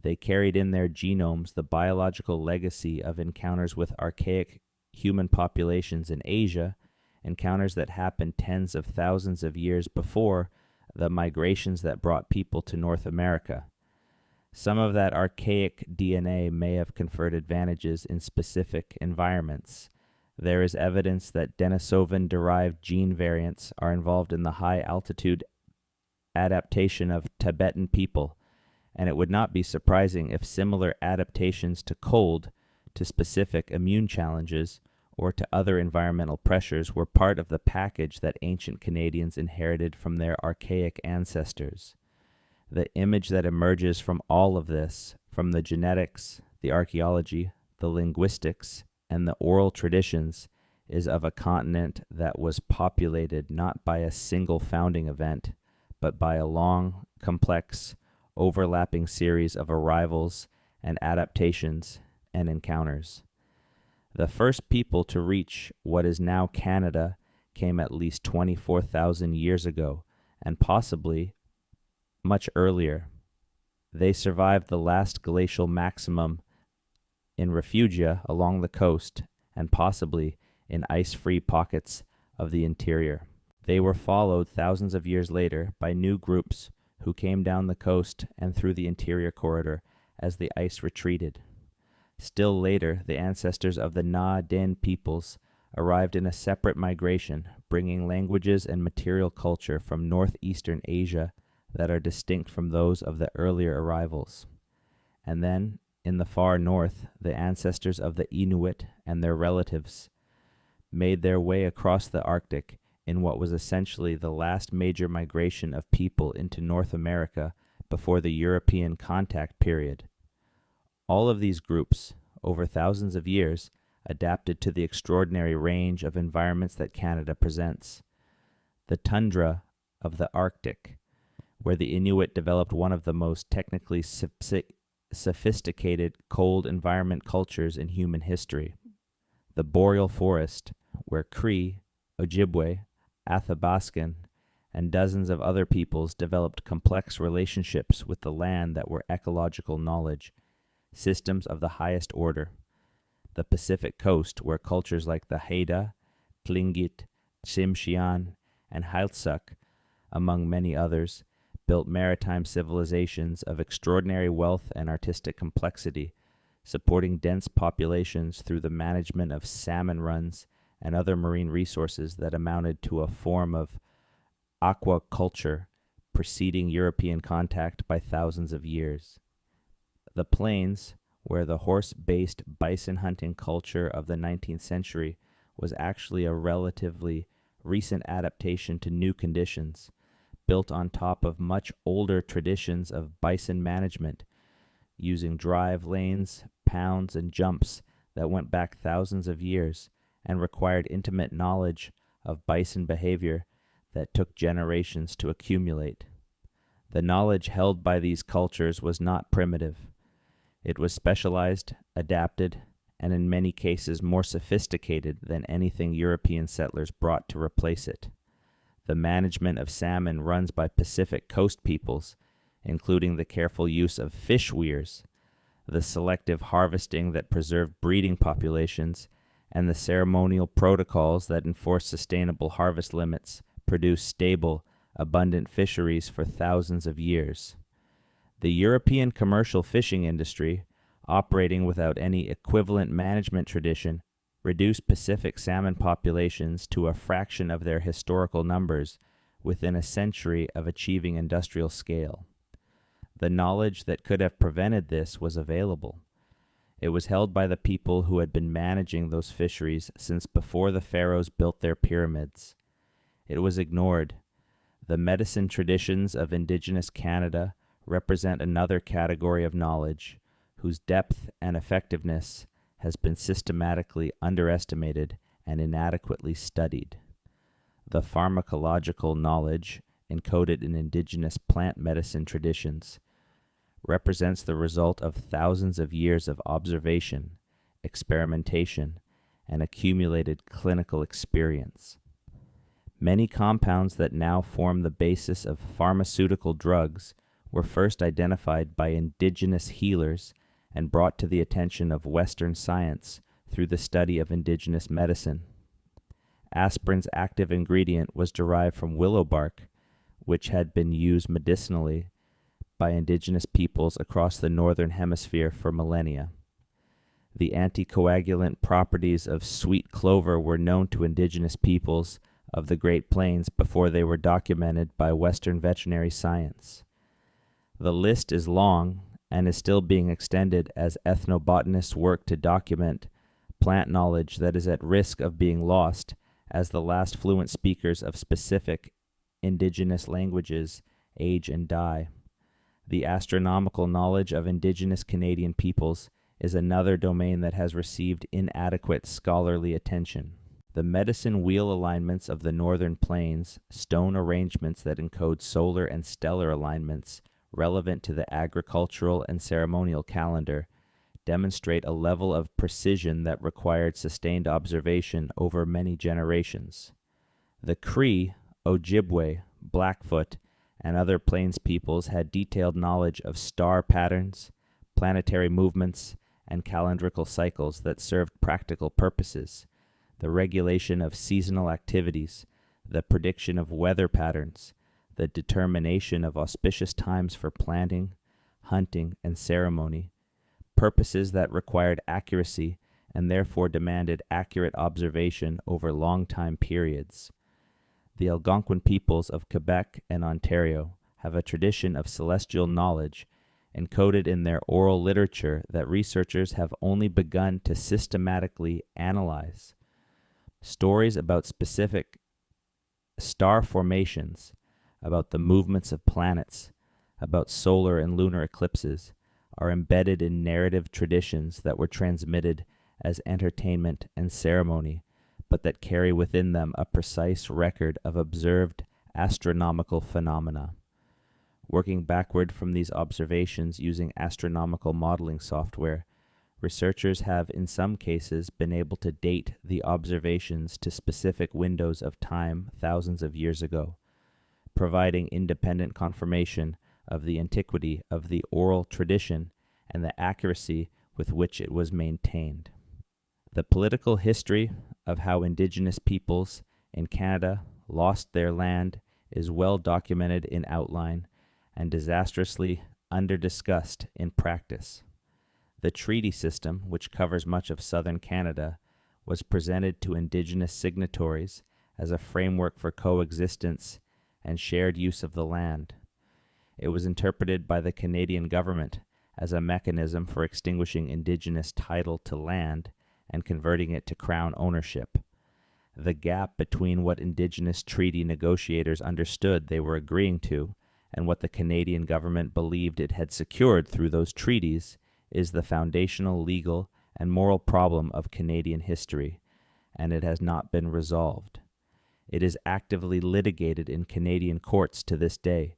They carried in their genomes the biological legacy of encounters with archaic human populations in Asia, encounters that happened tens of thousands of years before the migrations that brought people to North America. Some of that archaic DNA may have conferred advantages in specific environments. There is evidence that Denisovan-derived gene variants are involved in the high-altitude adaptation of Tibetan people, and it would not be surprising if similar adaptations to cold, to specific immune challenges, or to other environmental pressures were part of the package that ancient Canadians inherited from their archaic ancestors. The image that emerges from all of this, from the genetics, the archaeology, the linguistics, and the oral traditions, is of a continent that was populated not by a single founding event, but by a long, complex, overlapping series of arrivals and adaptations and encounters. The first people to reach what is now Canada came at least 24,000 years ago, and possibly much earlier. They survived the last glacial maximum in Refugia along the coast, and possibly in ice-free pockets of the interior. They were followed thousands of years later by new groups who came down the coast and through the interior corridor as the ice retreated. Still later, the ancestors of the Na-Den peoples arrived in a separate migration, bringing languages and material culture from northeastern Asia that are distinct from those of the earlier arrivals. And then, in the far north, the ancestors of the Inuit and their relatives made their way across the Arctic in what was essentially the last major migration of people into North America before the European contact period. All of these groups, over thousands of years, adapted to the extraordinary range of environments that Canada presents. The tundra of the Arctic, where the Inuit developed one of the most technically sophisticated cold environment cultures in human history. The boreal forest, where Cree, Ojibwe, Athabascan, and dozens of other peoples developed complex relationships with the land that were ecological knowledge, systems of the highest order. The Pacific coast, where cultures like the Haida, Tlingit, Tsimshian, and Heiltsuk, among many others, built maritime civilizations of extraordinary wealth and artistic complexity, supporting dense populations through the management of salmon runs and other marine resources that amounted to a form of aquaculture preceding European contact by thousands of years. The plains, where the horse-based bison hunting culture of the 19th century was actually a relatively recent adaptation to new conditions, built on top of much older traditions of bison management, using drive lanes, pounds, and jumps that went back thousands of years and required intimate knowledge of bison behavior that took generations to accumulate. The knowledge held by these cultures was not primitive. It was specialized, adapted, and in many cases more sophisticated than anything European settlers brought to replace it. The management of salmon runs by Pacific coast peoples, including the careful use of fish weirs, the selective harvesting that preserved breeding populations, and the ceremonial protocols that enforce sustainable harvest limits, produce stable, abundant fisheries for thousands of years. The European commercial fishing industry, operating without any equivalent management tradition, reduced Pacific salmon populations to a fraction of their historical numbers within a century of achieving industrial scale. The knowledge that could have prevented this was available. It was held by the people who had been managing those fisheries since before the pharaohs built their pyramids. It was ignored. The medicine traditions of Indigenous Canada represent another category of knowledge whose depth and effectiveness has been systematically underestimated and inadequately studied. The pharmacological knowledge encoded in Indigenous plant medicine traditions represents the result of thousands of years of observation, experimentation, and accumulated clinical experience. Many compounds that now form the basis of pharmaceutical drugs were first identified by indigenous healers and brought to the attention of Western science through the study of indigenous medicine. Aspirin's active ingredient was derived from willow bark, which had been used medicinally by indigenous peoples across the northern hemisphere for millennia. The anticoagulant properties of sweet clover were known to indigenous peoples of the Great Plains before they were documented by Western veterinary science. The list is long and is still being extended as ethnobotanists work to document plant knowledge that is at risk of being lost as the last fluent speakers of specific indigenous languages age and die. The astronomical knowledge of Indigenous Canadian peoples is another domain that has received inadequate scholarly attention. The medicine wheel alignments of the Northern Plains, stone arrangements that encode solar and stellar alignments relevant to the agricultural and ceremonial calendar, demonstrate a level of precision that required sustained observation over many generations. The Cree, Ojibwe, Blackfoot, and other Plains peoples had detailed knowledge of star patterns, planetary movements, and calendrical cycles that served practical purposes, the regulation of seasonal activities, the prediction of weather patterns, the determination of auspicious times for planting, hunting, and ceremony, purposes that required accuracy and therefore demanded accurate observation over long time periods. The Algonquin peoples of Quebec and Ontario have a tradition of celestial knowledge encoded in their oral literature that researchers have only begun to systematically analyze. Stories about specific star formations, about the movements of planets, about solar and lunar eclipses, are embedded in narrative traditions that were transmitted as entertainment and ceremony, but that carry within them a precise record of observed astronomical phenomena. Working backward from these observations using astronomical modeling software, researchers have in some cases been able to date the observations to specific windows of time thousands of years ago, providing independent confirmation of the antiquity of the oral tradition and the accuracy with which it was maintained. The political history of how Indigenous peoples in Canada lost their land is well documented in outline and disastrously under-discussed in practice. The treaty system, which covers much of southern Canada, was presented to Indigenous signatories as a framework for coexistence and shared use of the land. It was interpreted by the Canadian government as a mechanism for extinguishing Indigenous title to land and converting it to Crown ownership. The gap between what Indigenous treaty negotiators understood they were agreeing to and what the Canadian government believed it had secured through those treaties is the foundational legal and moral problem of Canadian history, and it has not been resolved. It is actively litigated in Canadian courts to this day,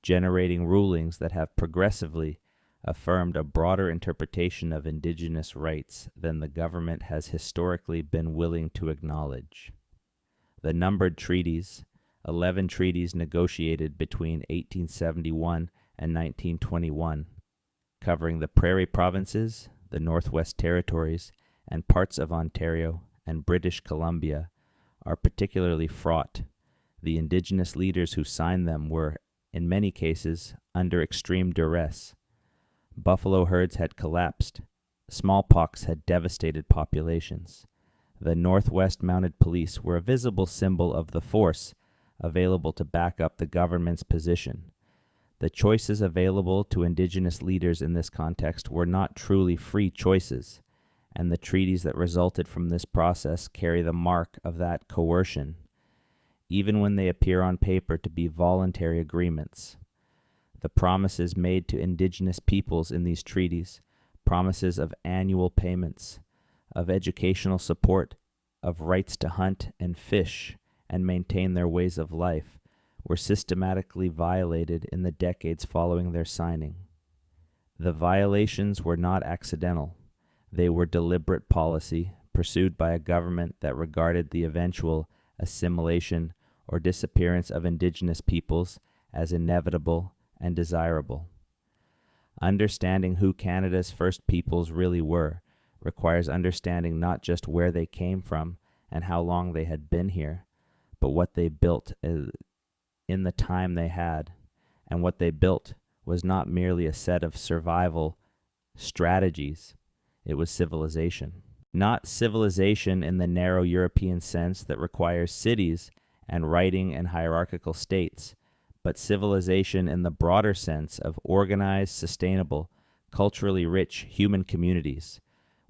generating rulings that have progressively affirmed a broader interpretation of Indigenous rights than the government has historically been willing to acknowledge. The numbered treaties, 11 treaties negotiated between 1871 and 1921, covering the Prairie Provinces, the Northwest Territories, and parts of Ontario and British Columbia, are particularly fraught. The Indigenous leaders who signed them were, in many cases, under extreme duress. Buffalo herds had collapsed. Smallpox had devastated populations. The Northwest Mounted Police were a visible symbol of the force available to back up the government's position. The choices available to Indigenous leaders in this context were not truly free choices, and the treaties that resulted from this process carry the mark of that coercion, even when they appear on paper to be voluntary agreements. The promises made to Indigenous peoples in these treaties, promises of annual payments, of educational support, of rights to hunt and fish and maintain their ways of life, were systematically violated in the decades following their signing. The violations were not accidental. They were deliberate policy pursued by a government that regarded the eventual assimilation or disappearance of Indigenous peoples as inevitable and desirable. Understanding who Canada's first peoples really were requires understanding not just where they came from and how long they had been here, but what they built in the time they had. And what they built was not merely a set of survival strategies, it was civilization. Not civilization in the narrow European sense that requires cities and writing and hierarchical states, but civilization in the broader sense of organized, sustainable, culturally rich human communities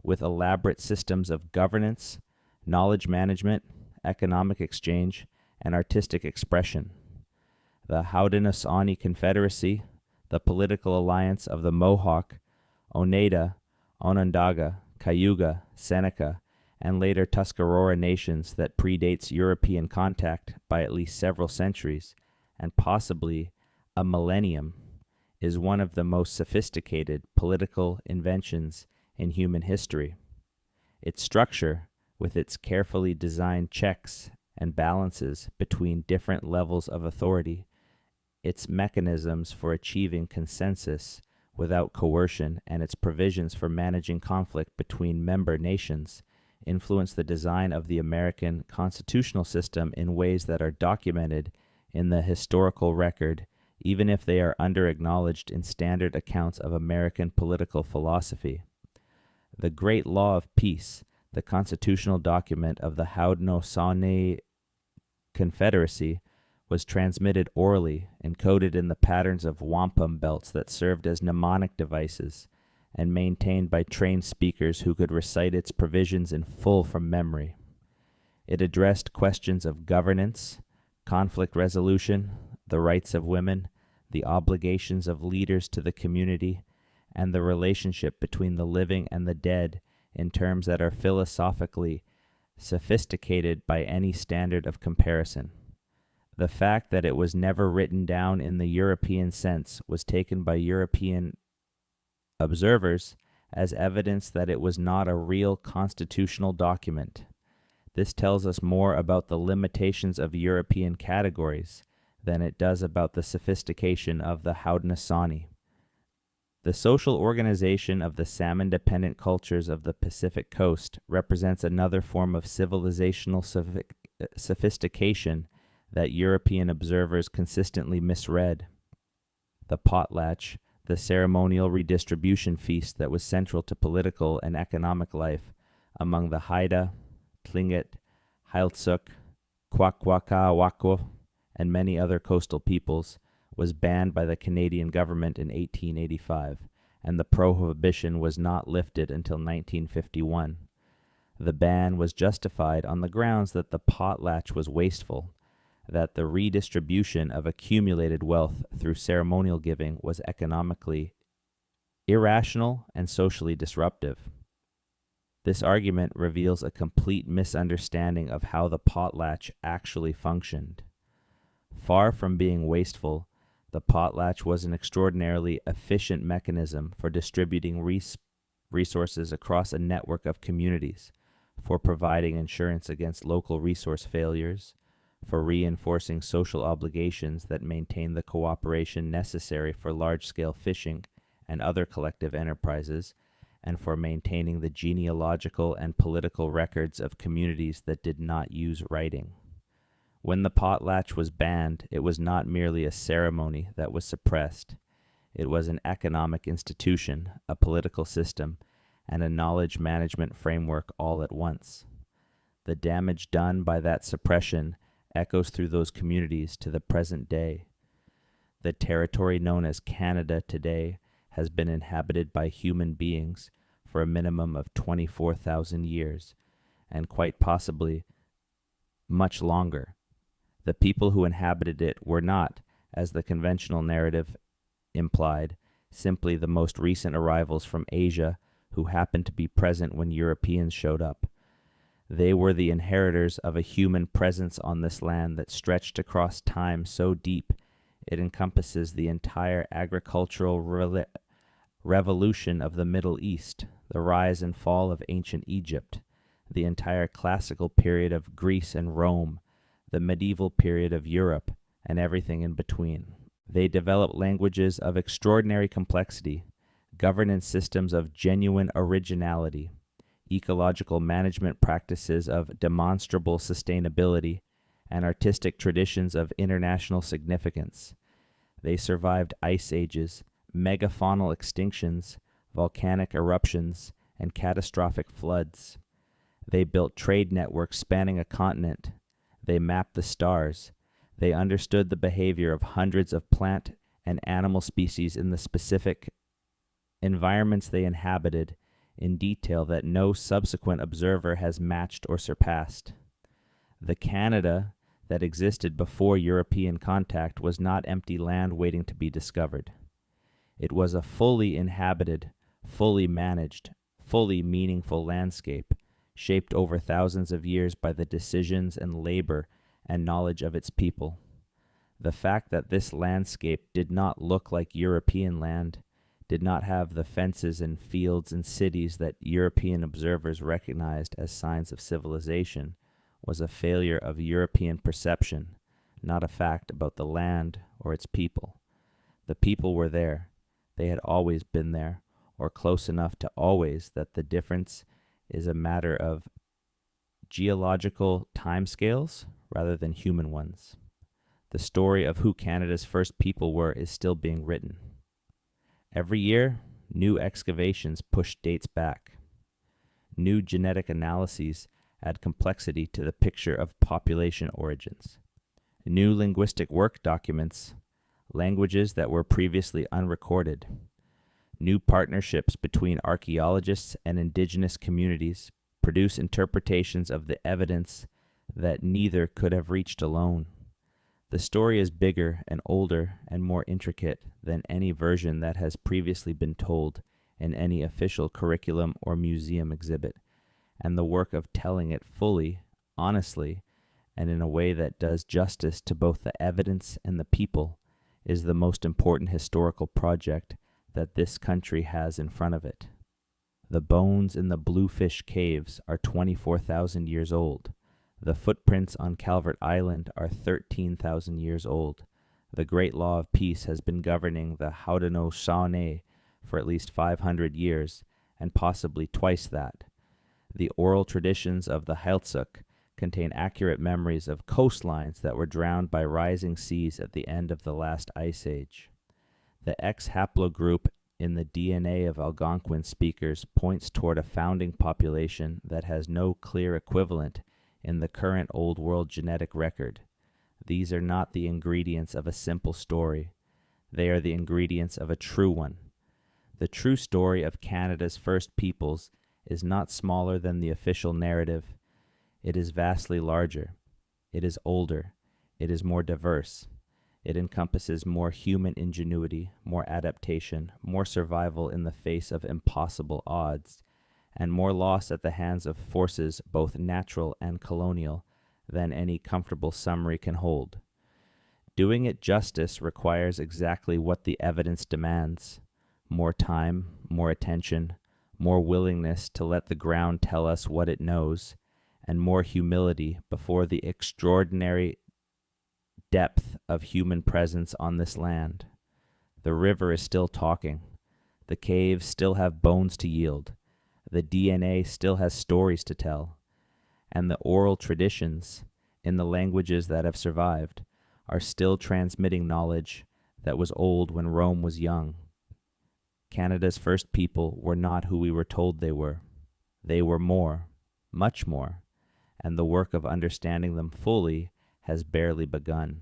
with elaborate systems of governance, knowledge management, economic exchange, and artistic expression. The Haudenosaunee Confederacy, the political alliance of the Mohawk, Oneida, Onondaga, Cayuga, Seneca, and later Tuscarora nations that predates European contact by at least several centuries, and possibly a millennium, is one of the most sophisticated political inventions in human history. Its structure, with its carefully designed checks and balances between different levels of authority, its mechanisms for achieving consensus without coercion, and its provisions for managing conflict between member nations, influenced the design of the American constitutional system in ways that are documented in the historical record, even if they are under-acknowledged in standard accounts of American political philosophy. The Great Law of Peace, the constitutional document of the Haudenosaunee Confederacy, was transmitted orally, encoded in the patterns of wampum belts that served as mnemonic devices, and maintained by trained speakers who could recite its provisions in full from memory. It addressed questions of governance, conflict resolution, the rights of women, the obligations of leaders to the community, and the relationship between the living and the dead in terms that are philosophically sophisticated by any standard of comparison. The fact that it was never written down in the European sense was taken by European observers as evidence that it was not a real constitutional document. This tells us more about the limitations of European categories than it does about the sophistication of the Haudenosaunee. The social organization of the salmon-dependent cultures of the Pacific coast represents another form of civilizational sophistication that European observers consistently misread. The potlatch, the ceremonial redistribution feast that was central to political and economic life among the Haida, Tlingit, Heiltsuk, Kwakwaka'wakw, and many other coastal peoples, was banned by the Canadian government in 1885, and the prohibition was not lifted until 1951. The ban was justified on the grounds that the potlatch was wasteful, that the redistribution of accumulated wealth through ceremonial giving was economically irrational and socially disruptive. This argument reveals a complete misunderstanding of how the potlatch actually functioned. Far from being wasteful, the potlatch was an extraordinarily efficient mechanism for distributing resources across a network of communities, for providing insurance against local resource failures, for reinforcing social obligations that maintain the cooperation necessary for large-scale fishing and other collective enterprises, and for maintaining the genealogical and political records of communities that did not use writing. When the potlatch was banned, it was not merely a ceremony that was suppressed. It was an economic institution, a political system, and a knowledge management framework all at once. The damage done by that suppression echoes through those communities to the present day. The territory known as Canada today has been inhabited by human beings for a minimum of 24,000 years, and quite possibly much longer. The people who inhabited it were not, as the conventional narrative implied, simply the most recent arrivals from Asia who happened to be present when Europeans showed up. They were the inheritors of a human presence on this land that stretched across time so deep it encompasses the entire agricultural revolution of the Middle East, the rise and fall of ancient Egypt, the entire classical period of Greece and Rome, the medieval period of Europe, and everything in between. They developed languages of extraordinary complexity, governance systems of genuine originality, ecological management practices of demonstrable sustainability, and artistic traditions of international significance. They survived ice ages, megafaunal extinctions, volcanic eruptions, and catastrophic floods. They built trade networks spanning a continent. They mapped the stars. They understood the behavior of hundreds of plant and animal species in the specific environments they inhabited in detail that no subsequent observer has matched or surpassed. The Canada that existed before European contact was not empty land waiting to be discovered. It was a fully inhabited, fully managed, fully meaningful landscape, shaped over thousands of years by the decisions and labor and knowledge of its people. The fact that this landscape did not look like European land, did not have the fences and fields and cities that European observers recognized as signs of civilization, was a failure of European perception, not a fact about the land or its people. The people were there. They had always been there, or close enough to always that the difference is a matter of geological timescales rather than human ones. The story of who Canada's first people were is still being written. Every year, new excavations push dates back. New genetic analyses add complexity to the picture of population origins. New linguistic work documents languages that were previously unrecorded. New partnerships between archaeologists and indigenous communities produce interpretations of the evidence that neither could have reached alone. The story is bigger and older and more intricate than any version that has previously been told in any official curriculum or museum exhibit, and the work of telling it fully, honestly, and in a way that does justice to both the evidence and the people is the most important historical project that this country has in front of it. The bones in the Bluefish Caves are 24,000 years old. The footprints on Calvert Island are 13,000 years old. The Great Law of Peace has been governing the Haudenosaunee for at least 500 years, and possibly twice that. The oral traditions of the Beothuk contain accurate memories of coastlines that were drowned by rising seas at the end of the last ice age. The X haplogroup in the DNA of Algonquin speakers points toward a founding population that has no clear equivalent in the current Old World genetic record. These are not the ingredients of a simple story. They are the ingredients of a true one. The true story of Canada's first peoples is not smaller than the official narrative. It is vastly larger. It is older. It is more diverse. It encompasses more human ingenuity, more adaptation, more survival in the face of impossible odds, and more loss at the hands of forces both natural and colonial than any comfortable summary can hold. Doing it justice requires exactly what the evidence demands: more time, more attention, more willingness to let the ground tell us what it knows, and more humility before the extraordinary depth of human presence on this land. The river is still talking. The caves still have bones to yield. The DNA still has stories to tell. And the oral traditions, in the languages that have survived, are still transmitting knowledge that was old when Rome was young. Canada's first people were not who we were told they were. They were more, much more, and the work of understanding them fully has barely begun.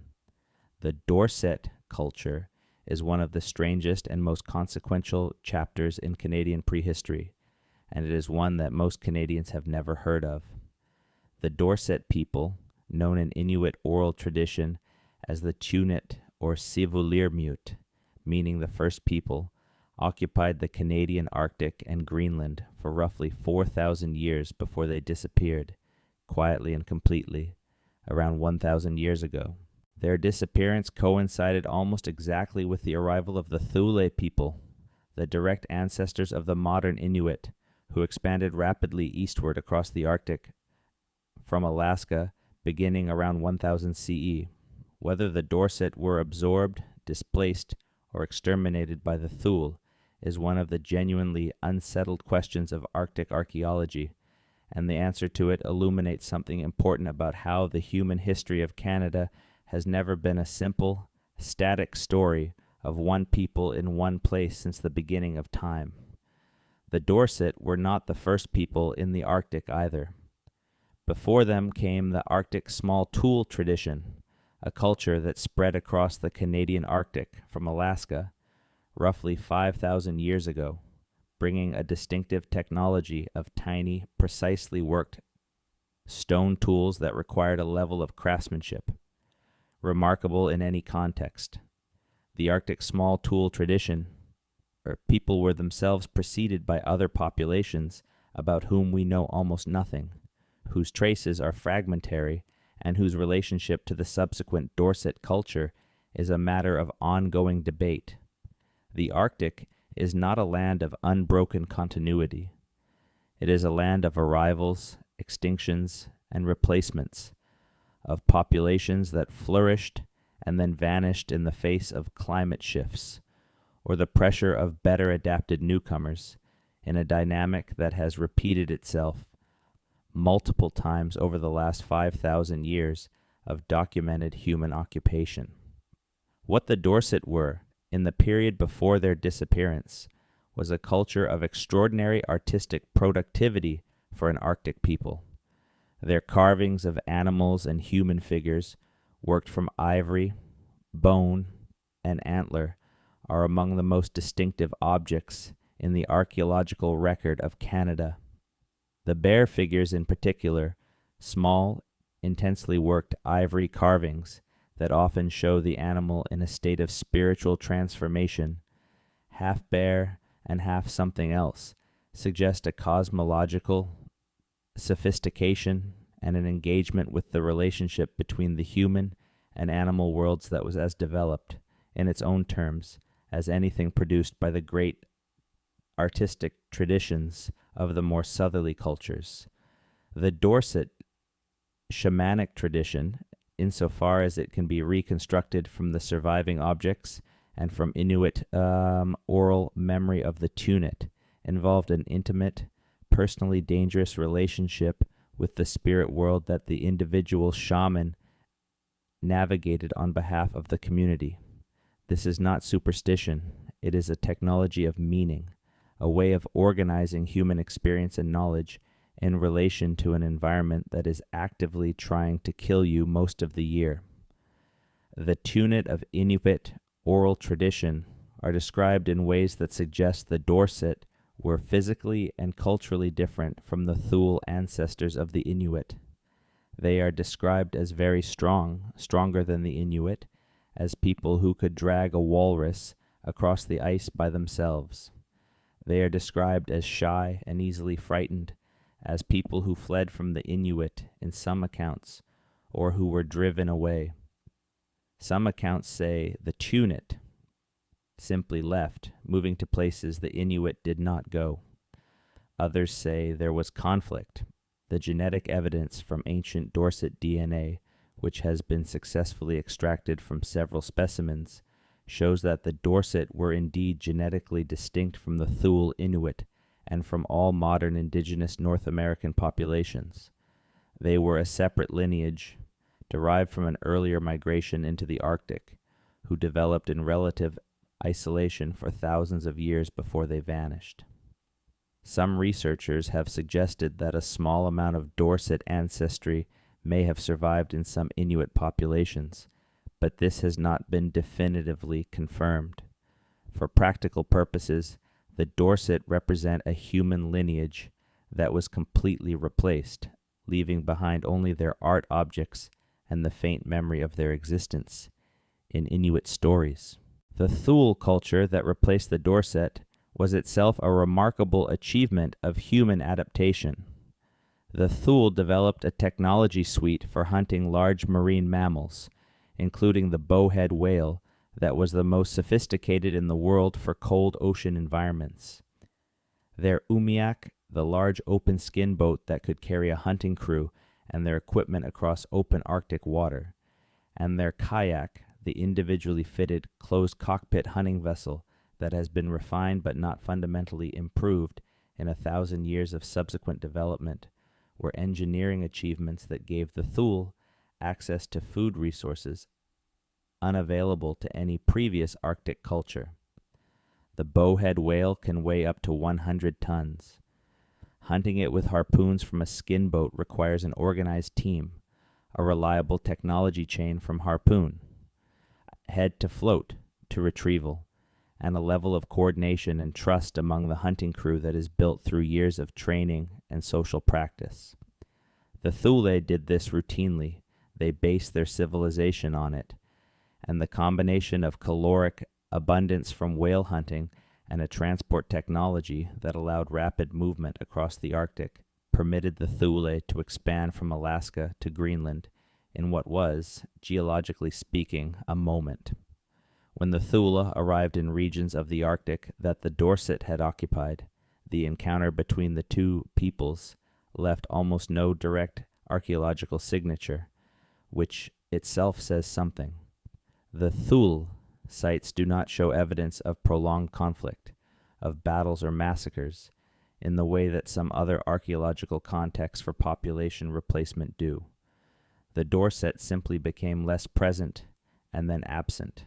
The Dorset culture is one of the strangest and most consequential chapters in Canadian prehistory, and it is one that most Canadians have never heard of. The Dorset people, known in Inuit oral tradition as the Tunit or Sivulirmut, meaning the first people, occupied the Canadian Arctic and Greenland for roughly 4,000 years before they disappeared, quietly and completely, around 1,000 years ago. Their disappearance coincided almost exactly with the arrival of the Thule people, the direct ancestors of the modern Inuit, who expanded rapidly eastward across the Arctic from Alaska beginning around 1000 CE. Whether the Dorset were absorbed, displaced, or exterminated by the Thule is one of the genuinely unsettled questions of Arctic archaeology, and the answer to it illuminates something important about how the human history of Canada has never been a simple, static story of one people in one place since the beginning of time. The Dorset were not the first people in the Arctic either. Before them came the Arctic small tool tradition, a culture that spread across the Canadian Arctic from Alaska roughly 5,000 years ago, bringing a distinctive technology of tiny, precisely worked stone tools that required a level of craftsmanship, remarkable in any context. The Arctic small tool tradition, or people were themselves preceded by other populations about whom we know almost nothing, whose traces are fragmentary, and whose relationship to the subsequent Dorset culture is a matter of ongoing debate. The Arctic is not a land of unbroken continuity. It is a land of arrivals, extinctions, and replacements, of populations that flourished and then vanished in the face of climate shifts, or the pressure of better adapted newcomers, in a dynamic that has repeated itself multiple times over the last 5,000 years of documented human occupation. What the Dorset were, in the period before their disappearance, was a culture of extraordinary artistic productivity for an Arctic people. Their carvings of animals and human figures, worked from ivory, bone, and antler, are among the most distinctive objects in the archaeological record of Canada. The bear figures in particular, small, intensely worked ivory carvings that often show the animal in a state of spiritual transformation, half bear and half something else, suggest a cosmological sophistication and an engagement with the relationship between the human and animal worlds that was as developed, in its own terms, as anything produced by the great artistic traditions of the more southerly cultures. The Dorset shamanic tradition, insofar as it can be reconstructed from the surviving objects and from Inuit oral memory of the Tunit, involved an intimate, personally dangerous relationship with the spirit world that the individual shaman navigated on behalf of the community. This is not superstition, it is a technology of meaning, a way of organizing human experience and knowledge in relation to an environment that is actively trying to kill you most of the year. The Tunit of Inuit oral tradition are described in ways that suggest the Dorset were physically and culturally different from the Thule ancestors of the Inuit. They are described as very strong, stronger than the Inuit, as people who could drag a walrus across the ice by themselves. They are described as shy and easily frightened, as people who fled from the Inuit in some accounts, or who were driven away. Some accounts say the Tunit simply left, moving to places the Inuit did not go. Others say there was conflict. The genetic evidence from ancient Dorset DNA, which has been successfully extracted from several specimens, shows that the Dorset were indeed genetically distinct from the Thule Inuit and from all modern indigenous North American populations. They were a separate lineage, derived from an earlier migration into the Arctic, who developed in relative isolation for thousands of years before they vanished. Some researchers have suggested that a small amount of Dorset ancestry may have survived in some Inuit populations, but this has not been definitively confirmed. For practical purposes, the Dorset represent a human lineage that was completely replaced, leaving behind only their art objects and the faint memory of their existence in Inuit stories. The Thule culture that replaced the Dorset was itself a remarkable achievement of human adaptation. The Thule developed a technology suite for hunting large marine mammals, including the bowhead whale that was the most sophisticated in the world for cold ocean environments. Their umiak, the large open skin boat that could carry a hunting crew and their equipment across open Arctic water, and their kayak, the individually fitted closed cockpit hunting vessel that has been refined but not fundamentally improved in 1,000 years of subsequent development, were engineering achievements that gave the Thule access to food resources unavailable to any previous Arctic culture. The bowhead whale can weigh up to 100 tons. Hunting it with harpoons from a skin boat requires an organized team, a reliable technology chain from harpoon, head to float to retrieval, and a level of coordination and trust among the hunting crew that is built through years of training and social practice. The Thule did this routinely. They based their civilization on it, and the combination of caloric abundance from whale hunting and a transport technology that allowed rapid movement across the Arctic permitted the Thule to expand from Alaska to Greenland in what was, geologically speaking, a moment. When the Thule arrived in regions of the Arctic that the Dorset had occupied, the encounter between the two peoples left almost no direct archaeological signature, which itself says something. The Thule sites do not show evidence of prolonged conflict, of battles or massacres, in the way that some other archaeological contexts for population replacement do. The Dorset simply became less present and then absent.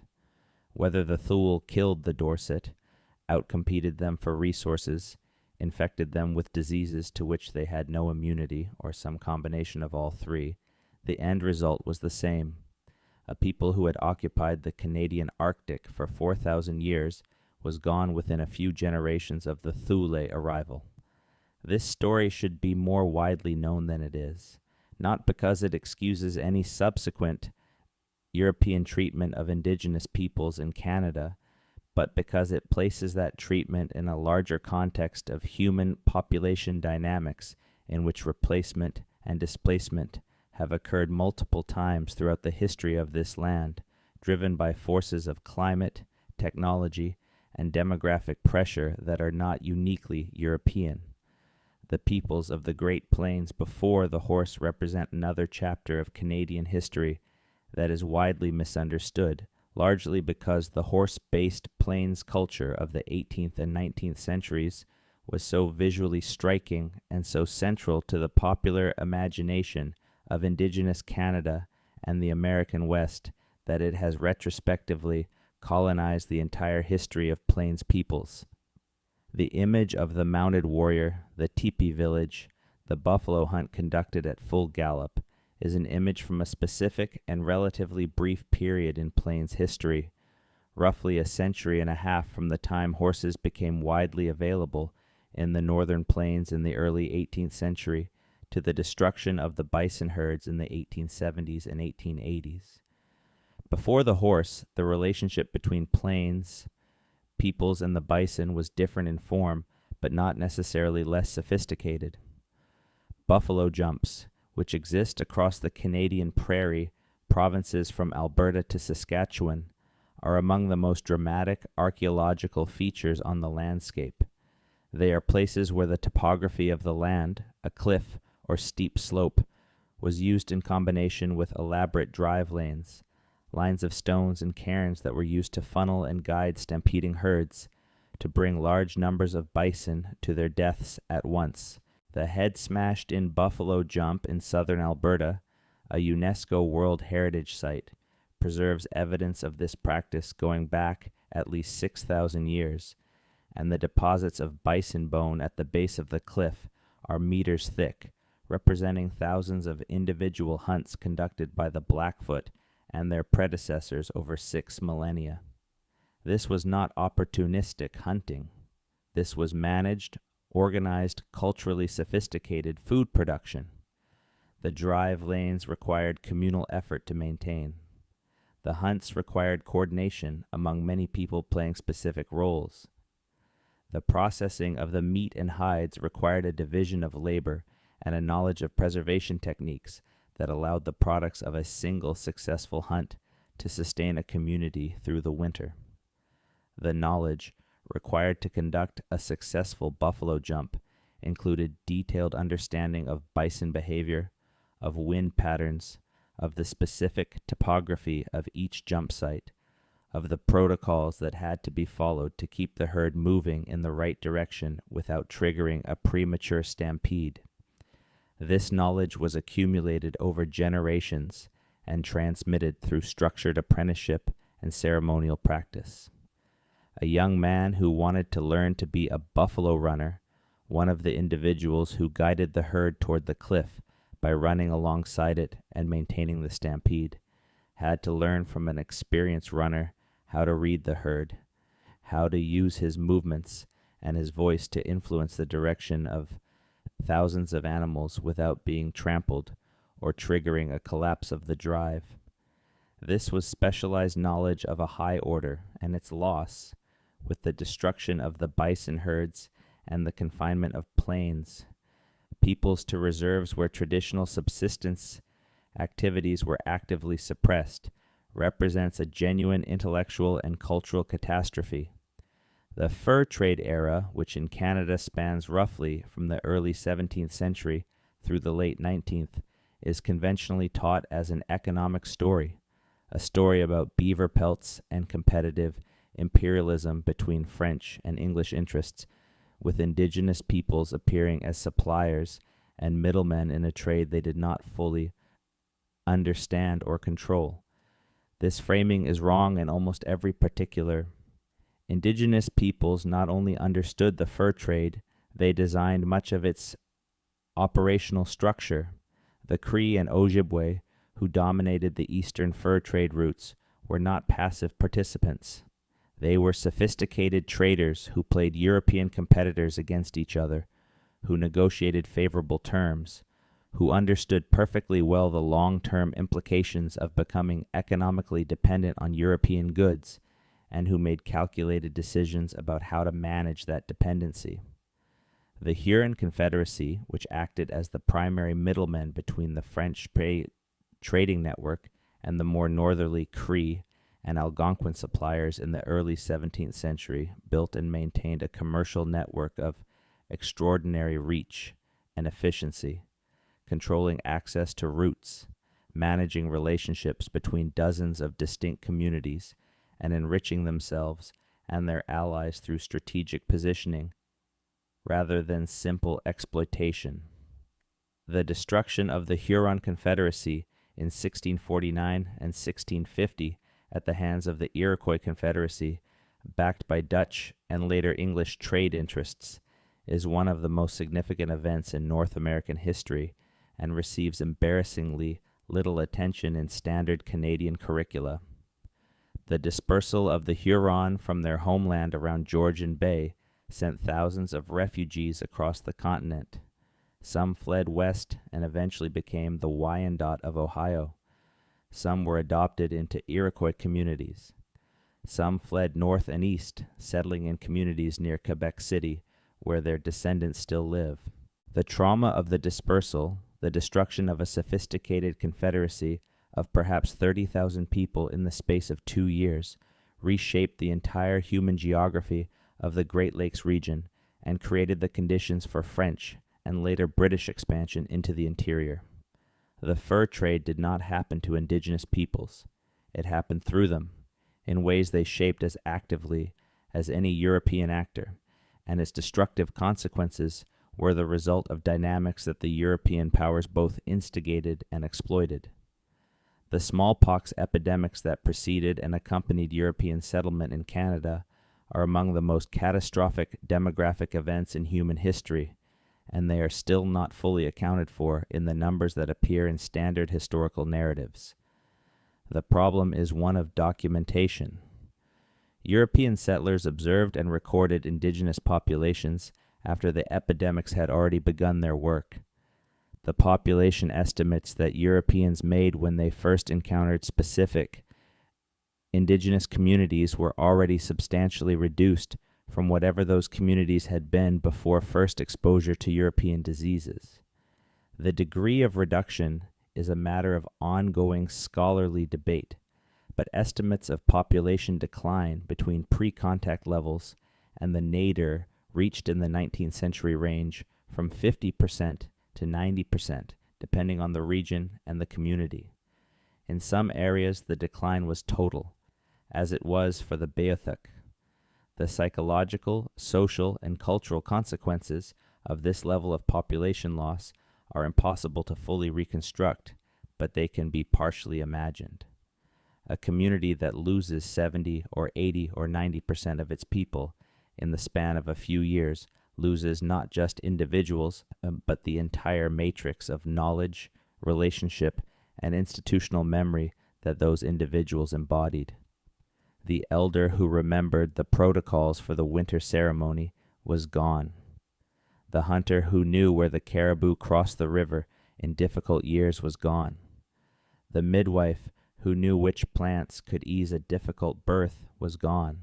Whether the Thule killed the Dorset, outcompeted them for resources, infected them with diseases to which they had no immunity, or some combination of all three, the end result was the same. A people who had occupied the Canadian Arctic for 4,000 years was gone within a few generations of the Thule arrival. This story should be more widely known than it is, not because it excuses any subsequent European treatment of Indigenous peoples in Canada, but because it places that treatment in a larger context of human population dynamics in which replacement and displacement have occurred multiple times throughout the history of this land, driven by forces of climate, technology, and demographic pressure that are not uniquely European. The peoples of the Great Plains before the horse represent another chapter of Canadian history that is widely misunderstood, largely because the horse-based plains culture of the 18th and 19th centuries was so visually striking and so central to the popular imagination of Indigenous Canada and the American West that it has retrospectively colonized the entire history of plains peoples. The image of the mounted warrior, the teepee village, the buffalo hunt conducted at full gallop, is an image from a specific and relatively brief period in plains history, roughly a century and a half from the time horses became widely available in the northern plains in the early 18th century to the destruction of the bison herds in the 1870s and 1880s. Before the horse, the relationship between plains peoples and the bison was different in form, but not necessarily less sophisticated. Buffalo jumps, which exist across the Canadian prairie provinces from Alberta to Saskatchewan, are among the most dramatic archaeological features on the landscape. They are places where the topography of the land, a cliff or steep slope, was used in combination with elaborate drive lanes, lines of stones and cairns that were used to funnel and guide stampeding herds, to bring large numbers of bison to their deaths at once. The head-smashed-in buffalo jump in southern Alberta, a UNESCO World Heritage Site, preserves evidence of this practice going back at least 6,000 years, and the deposits of bison bone at the base of the cliff are meters thick, representing thousands of individual hunts conducted by the Blackfoot and their predecessors over 6 millennia. This was not opportunistic hunting. This was managed, organized, culturally sophisticated food production. The drive lanes required communal effort to maintain. The hunts required coordination among many people playing specific roles. The processing of the meat and hides required a division of labor and a knowledge of preservation techniques that allowed the products of a single successful hunt to sustain a community through the winter. The knowledge required to conduct a successful buffalo jump included detailed understanding of bison behavior, of wind patterns, of the specific topography of each jump site, of the protocols that had to be followed to keep the herd moving in the right direction without triggering a premature stampede. This knowledge was accumulated over generations and transmitted through structured apprenticeship and ceremonial practice. A young man who wanted to learn to be a buffalo runner one of the individuals who guided the herd toward the cliff by running alongside it and maintaining the stampede, had to learn from an experienced runner how to read the herd, how to use his movements and his voice to influence the direction of thousands of animals without being trampled or triggering a collapse of the drive. This was specialized knowledge of a high order, and its loss, with the destruction of the bison herds and the confinement of plains, peoples to reserves where traditional subsistence activities were actively suppressed, represents a genuine intellectual and cultural catastrophe. The fur trade era, which in Canada spans roughly from the early 17th century through the late 19th, is conventionally taught as an economic story, a story about beaver pelts and competitive imperialism between French and English interests, with indigenous peoples appearing as suppliers and middlemen in a trade they did not fully understand or control. This framing is wrong in almost every particular. Indigenous peoples not only understood the fur trade, they designed much of its operational structure. The Cree and Ojibwe, who dominated the eastern fur trade routes, were not passive participants. They were sophisticated traders who played European competitors against each other, who negotiated favorable terms, who understood perfectly well the long-term implications of becoming economically dependent on European goods, and who made calculated decisions about how to manage that dependency. The Huron Confederacy, which acted as the primary middleman between the French trading network and the more northerly Cree and Algonquin suppliers in the early 17th century, built and maintained a commercial network of extraordinary reach and efficiency, controlling access to routes, managing relationships between dozens of distinct communities, and enriching themselves and their allies through strategic positioning rather than simple exploitation. The destruction of the Huron Confederacy in 1649 and 1650 at the hands of the Iroquois Confederacy, backed by Dutch and later English trade interests, is one of the most significant events in North American history and receives embarrassingly little attention in standard Canadian curricula. The dispersal of the Huron from their homeland around Georgian Bay sent thousands of refugees across the continent. Some fled west and eventually became the Wyandot of Ohio. Some were adopted into Iroquois communities. Some fled north and east, settling in communities near Quebec City, where their descendants still live. The trauma of the dispersal, the destruction of a sophisticated confederacy of perhaps 30,000 people in the space of 2 years, reshaped the entire human geography of the Great Lakes region and created the conditions for French and later British expansion into the interior. The fur trade did not happen to indigenous peoples. It happened through them, in ways they shaped as actively as any European actor, and its destructive consequences were the result of dynamics that the European powers both instigated and exploited. The smallpox epidemics that preceded and accompanied European settlement in Canada are among the most catastrophic demographic events in human history, and they are still not fully accounted for in the numbers that appear in standard historical narratives. The problem is one of documentation. European settlers observed and recorded indigenous populations after the epidemics had already begun their work. The population estimates that Europeans made when they first encountered specific indigenous communities were already substantially reduced from whatever those communities had been before first exposure to European diseases. The degree of reduction is a matter of ongoing scholarly debate, but estimates of population decline between pre-contact levels and the nadir reached in the 19th century range from 50% to 90%, depending on the region and the community. In some areas, the decline was total, as it was for the Beothuk. The psychological, social, and cultural consequences of this level of population loss are impossible to fully reconstruct, but they can be partially imagined. A community that loses 70 or 80 or 90% of its people in the span of a few years loses not just individuals, but the entire matrix of knowledge, relationship, and institutional memory that those individuals embodied. The elder who remembered the protocols for the winter ceremony was gone. The hunter who knew where the caribou crossed the river in difficult years was gone. The midwife who knew which plants could ease a difficult birth was gone.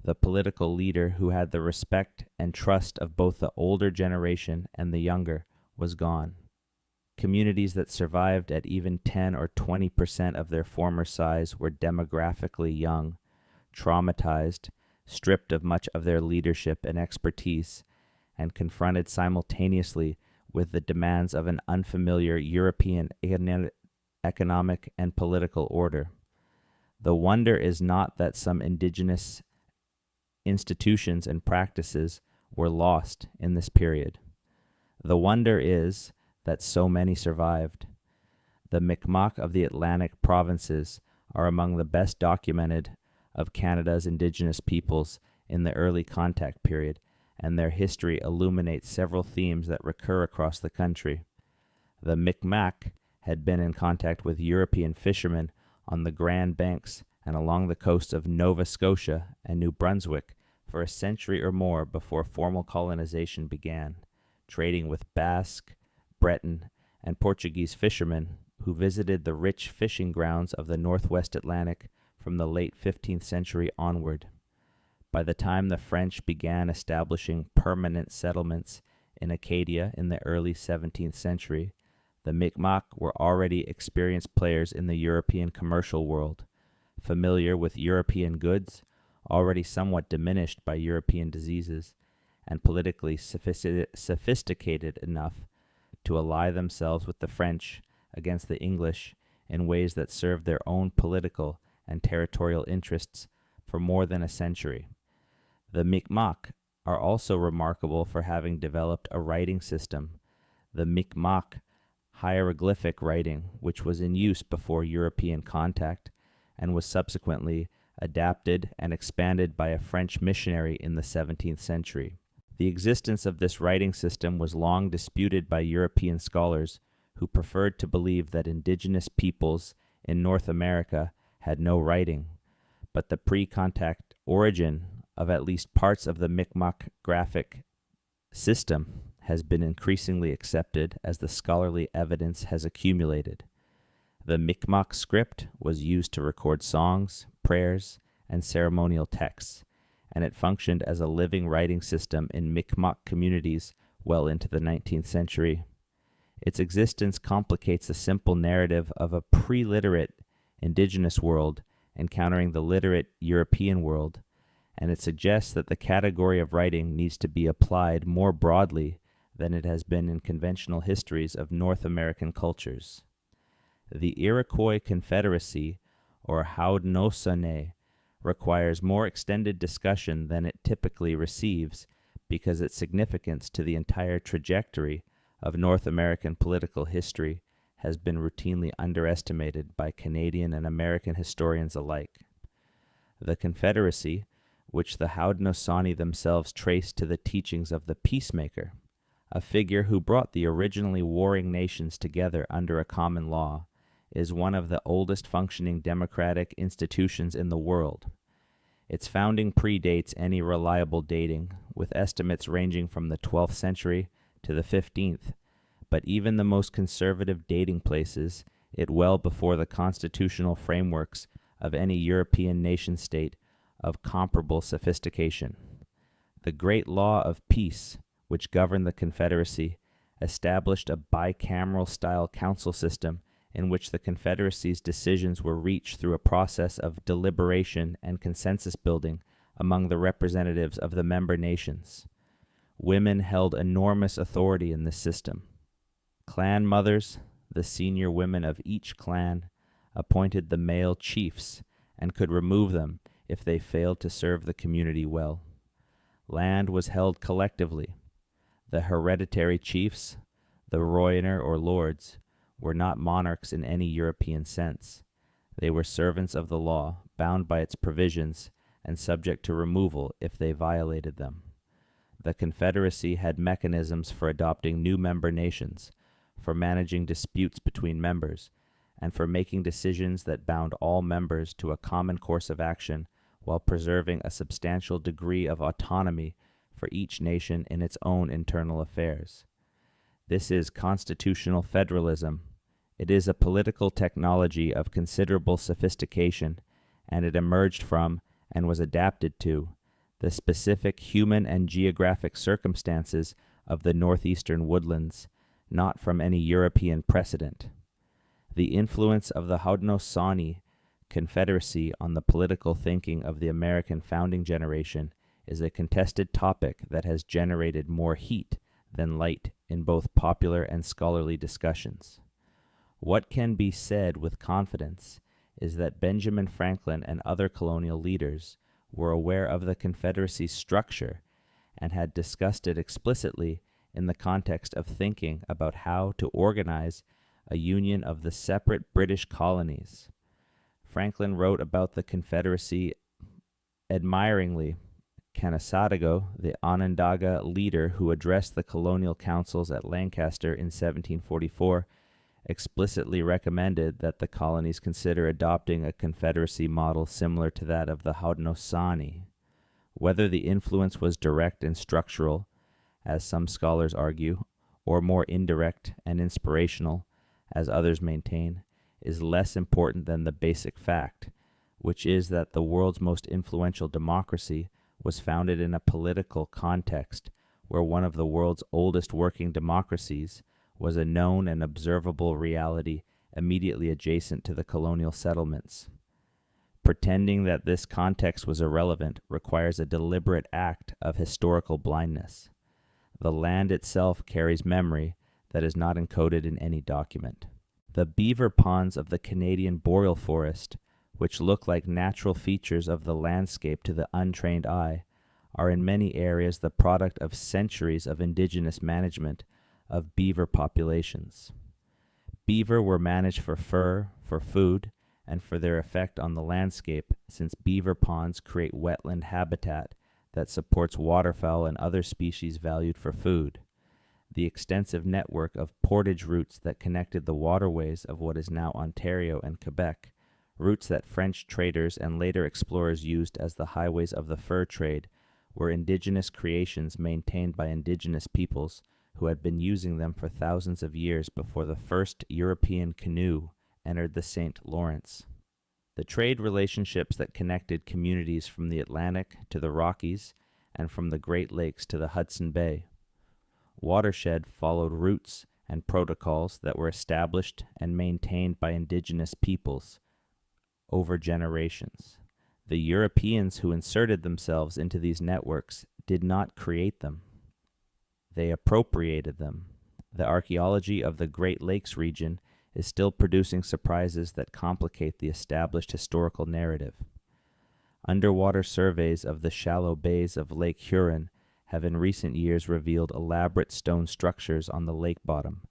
The political leader who had the respect and trust of both the older generation and the younger was gone. Communities that survived at even 10 or 20% of their former size were demographically young, traumatized, stripped of much of their leadership and expertise, and confronted simultaneously with the demands of an unfamiliar European economic and political order. The wonder is not that some indigenous institutions and practices were lost in this period. The wonder is that so many survived. The Mi'kmaq of the Atlantic provinces are among the best documented of Canada's indigenous peoples in the early contact period, and their history illuminates several themes that recur across the country. The Mi'kmaq had been in contact with European fishermen on the Grand Banks and along the coasts of Nova Scotia and New Brunswick for a century or more before formal colonization began, trading with Basque, Breton, and Portuguese fishermen who visited the rich fishing grounds of the Northwest Atlantic from the late 15th century onward. By the time the French began establishing permanent settlements in Acadia in the early 17th century, the Mi'kmaq were already experienced players in the European commercial world, familiar with European goods, already somewhat diminished by European diseases, and politically sophisticated enough to ally themselves with the French against the English in ways that served their own political and territorial interests for more than a century. The Mi'kmaq are also remarkable for having developed a writing system, the Mi'kmaq hieroglyphic writing, which was in use before European contact and was subsequently adapted and expanded by a French missionary in the 17th century. The existence of this writing system was long disputed by European scholars who preferred to believe that indigenous peoples in North America had no writing, but the pre-contact origin of at least parts of the Mi'kmaq graphic system has been increasingly accepted as the scholarly evidence has accumulated. The Mi'kmaq script was used to record songs, prayers, and ceremonial texts, and it functioned as a living writing system in Mi'kmaq communities well into the 19th century. Its existence complicates the simple narrative of a pre-literate indigenous world encountering the literate European world, and it suggests that the category of writing needs to be applied more broadly than it has been in conventional histories of North American cultures. The Iroquois Confederacy, or Haudenosaunee, requires more extended discussion than it typically receives because its significance to the entire trajectory of North American political history has been routinely underestimated by Canadian and American historians alike. The Confederacy, which the Haudenosaunee themselves trace to the teachings of the Peacemaker, a figure who brought the originally warring nations together under a common law, is one of the oldest functioning democratic institutions in the world. Its founding predates any reliable dating, with estimates ranging from the 12th century to the 15th, but even the most conservative dating places it well before the constitutional frameworks of any European nation-state of comparable sophistication. The Great Law of Peace, which governed the Confederacy, established a bicameral-style council system in which the Confederacy's decisions were reached through a process of deliberation and consensus building among the representatives of the member nations. Women held enormous authority in this system. Clan mothers, the senior women of each clan, appointed the male chiefs and could remove them if they failed to serve the community well. Land was held collectively. The hereditary chiefs, the roiner or lords, were not monarchs in any European sense. They were servants of the law, bound by its provisions, and subject to removal if they violated them. the Confederacy had mechanisms for adopting new member nations, for managing disputes between members, and for making decisions that bound all members to a common course of action while preserving a substantial degree of autonomy for each nation in its own internal affairs. This is constitutional federalism. It is a political technology of considerable sophistication, and it emerged from, and was adapted to, the specific human and geographic circumstances of the northeastern woodlands, not from any European precedent. The influence of the Haudenosaunee Confederacy on the political thinking of the American founding generation is a contested topic that has generated more heat than light in both popular and scholarly discussions. What can be said with confidence is that Benjamin Franklin and other colonial leaders were aware of the Confederacy's structure and had discussed it explicitly in the context of thinking about how to organize a union of the separate British colonies. Franklin wrote about the Confederacy admiringly. Canasadago, the Onondaga leader who addressed the colonial councils at Lancaster in 1744, explicitly recommended that the colonies consider adopting a confederacy model similar to that of the Haudenosaunee. Whether the influence was direct and structural, as some scholars argue, or more indirect and inspirational, as others maintain, is less important than the basic fact, which is that the world's most influential democracy was founded in a political context where one of the world's oldest working democracies was a known and observable reality immediately adjacent to the colonial settlements. Pretending that this context was irrelevant requires a deliberate act of historical blindness. The land itself carries memory that is not encoded in any document. The beaver ponds of the Canadian boreal forest, which look like natural features of the landscape to the untrained eye, are in many areas the product of centuries of indigenous management of beaver populations. Beaver were managed for fur, for food, and for their effect on the landscape, since beaver ponds create wetland habitat that supports waterfowl and other species valued for food. The extensive network of portage routes that connected the waterways of what is now Ontario and Quebec, routes that French traders and later explorers used as the highways of the fur trade, were indigenous creations maintained by indigenous peoples who had been using them for thousands of years before the first European canoe entered the St. Lawrence. The trade relationships that connected communities from the Atlantic to the Rockies and from the Great Lakes to the Hudson Bay. Watershed followed routes and protocols that were established and maintained by indigenous peoples over generations. The Europeans who inserted themselves into these networks did not create them. They appropriated them. The archaeology of the Great Lakes region is still producing surprises that complicate the established historical narrative. Underwater surveys of the shallow bays of Lake Huron have in recent years revealed elaborate stone structures on the lake bottom,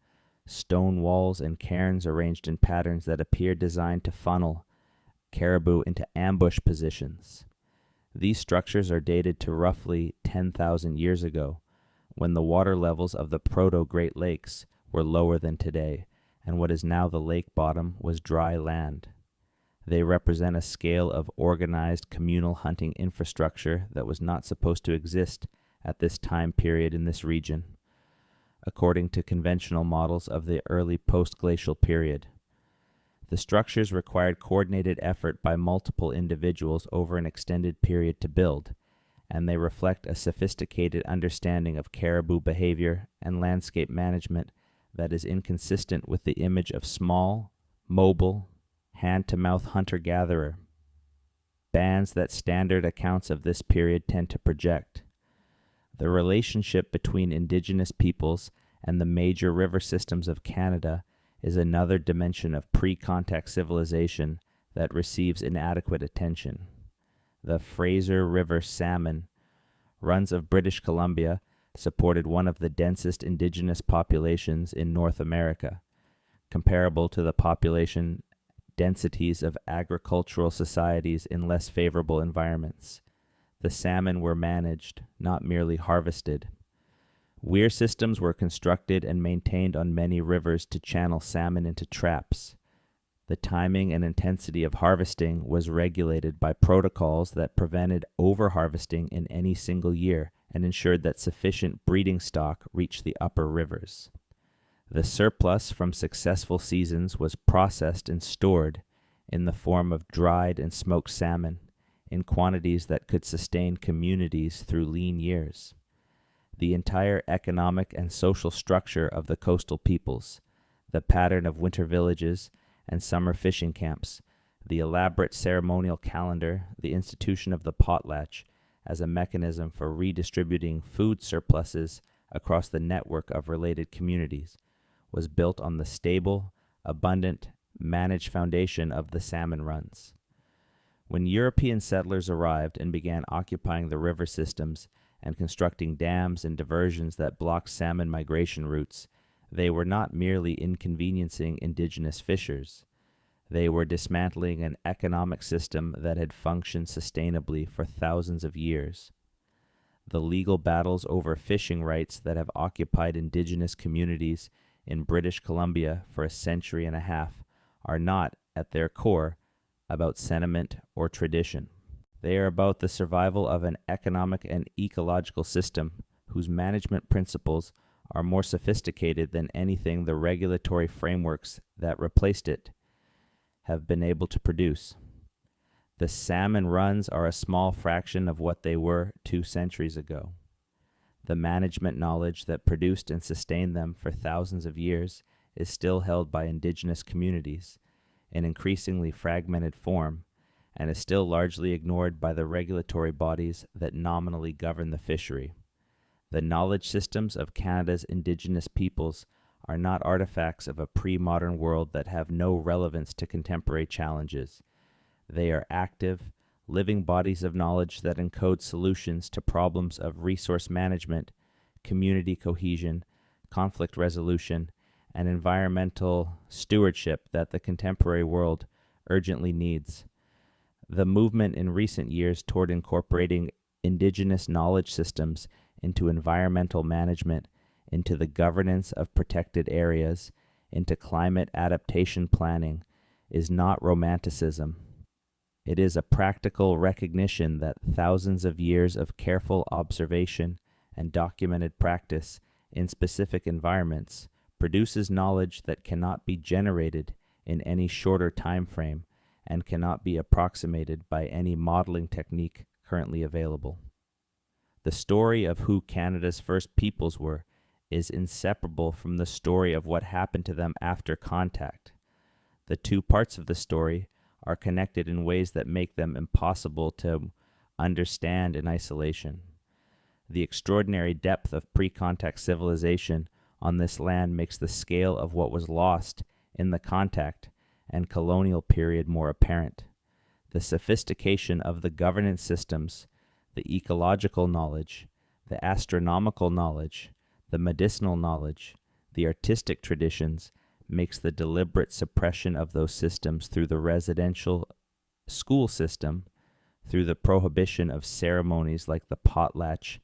stone walls and cairns arranged in patterns that appear designed to funnel caribou into ambush positions. These structures are dated to roughly 10,000 years ago, when the water levels of the proto-Great Lakes were lower than today, and what is now the lake bottom was dry land. They represent a scale of organized communal hunting infrastructure that was not supposed to exist at this time period in this region, according to conventional models of the early post-glacial period. The structures required coordinated effort by multiple individuals over an extended period to build, and they reflect a sophisticated understanding of caribou behavior and landscape management that is inconsistent with the image of small, mobile, hand-to-mouth hunter-gatherer. Bands that standard accounts of this period tend to project. The relationship between indigenous peoples and the major river systems of Canada is another dimension of pre-contact civilization that receives inadequate attention. The Fraser River salmon runs of British Columbia supported one of the densest indigenous populations in North America, comparable to the population densities of agricultural societies in less favorable environments. The salmon were managed, not merely harvested. Weir systems were constructed and maintained on many rivers to channel salmon into traps. The timing and intensity of harvesting was regulated by protocols that prevented overharvesting in any single year and ensured that sufficient breeding stock reached the upper rivers. The surplus from successful seasons was processed and stored in the form of dried and smoked salmon in quantities that could sustain communities through lean years. The entire economic and social structure of the coastal peoples, the pattern of winter villages and summer fishing camps, the elaborate ceremonial calendar, the institution of the potlatch as a mechanism for redistributing food surpluses across the network of related communities, was built on the stable, abundant, managed foundation of the salmon runs. When European settlers arrived and began occupying the river systems and constructing dams and diversions that blocked salmon migration routes, they were not merely inconveniencing indigenous fishers. They were dismantling an economic system that had functioned sustainably for thousands of years. The legal battles over fishing rights that have occupied indigenous communities in British Columbia for a century and a half are not, at their core, about sentiment or tradition. They are about the survival of an economic and ecological system whose management principles are more sophisticated than anything the regulatory frameworks that replaced it have been able to produce. The salmon runs are a small fraction of what they were 2 centuries ago. The management knowledge that produced and sustained them for thousands of years is still held by indigenous communities in increasingly fragmented form, and is still largely ignored by the regulatory bodies that nominally govern the fishery. The knowledge systems of Canada's Indigenous peoples are not artifacts of a pre-modern world that have no relevance to contemporary challenges. They are active, living bodies of knowledge that encode solutions to problems of resource management, community cohesion, conflict resolution, and environmental stewardship that the contemporary world urgently needs. The movement in recent years toward incorporating indigenous knowledge systems into environmental management, into the governance of protected areas, into climate adaptation planning, is not romanticism. It is a practical recognition that thousands of years of careful observation and documented practice in specific environments produces knowledge that cannot be generated in any shorter time frame and cannot be approximated by any modeling technique currently available. The story of who Canada's first peoples were is inseparable from the story of what happened to them after contact. The two parts of the story are connected in ways that make them impossible to understand in isolation. The extraordinary depth of pre-contact civilization on this land makes the scale of what was lost in the contact and colonial period more apparent. The sophistication of the governance systems, the ecological knowledge, the astronomical knowledge, the medicinal knowledge, the artistic traditions, makes the deliberate suppression of those systems through the residential school system, through the prohibition of ceremonies like the potlatch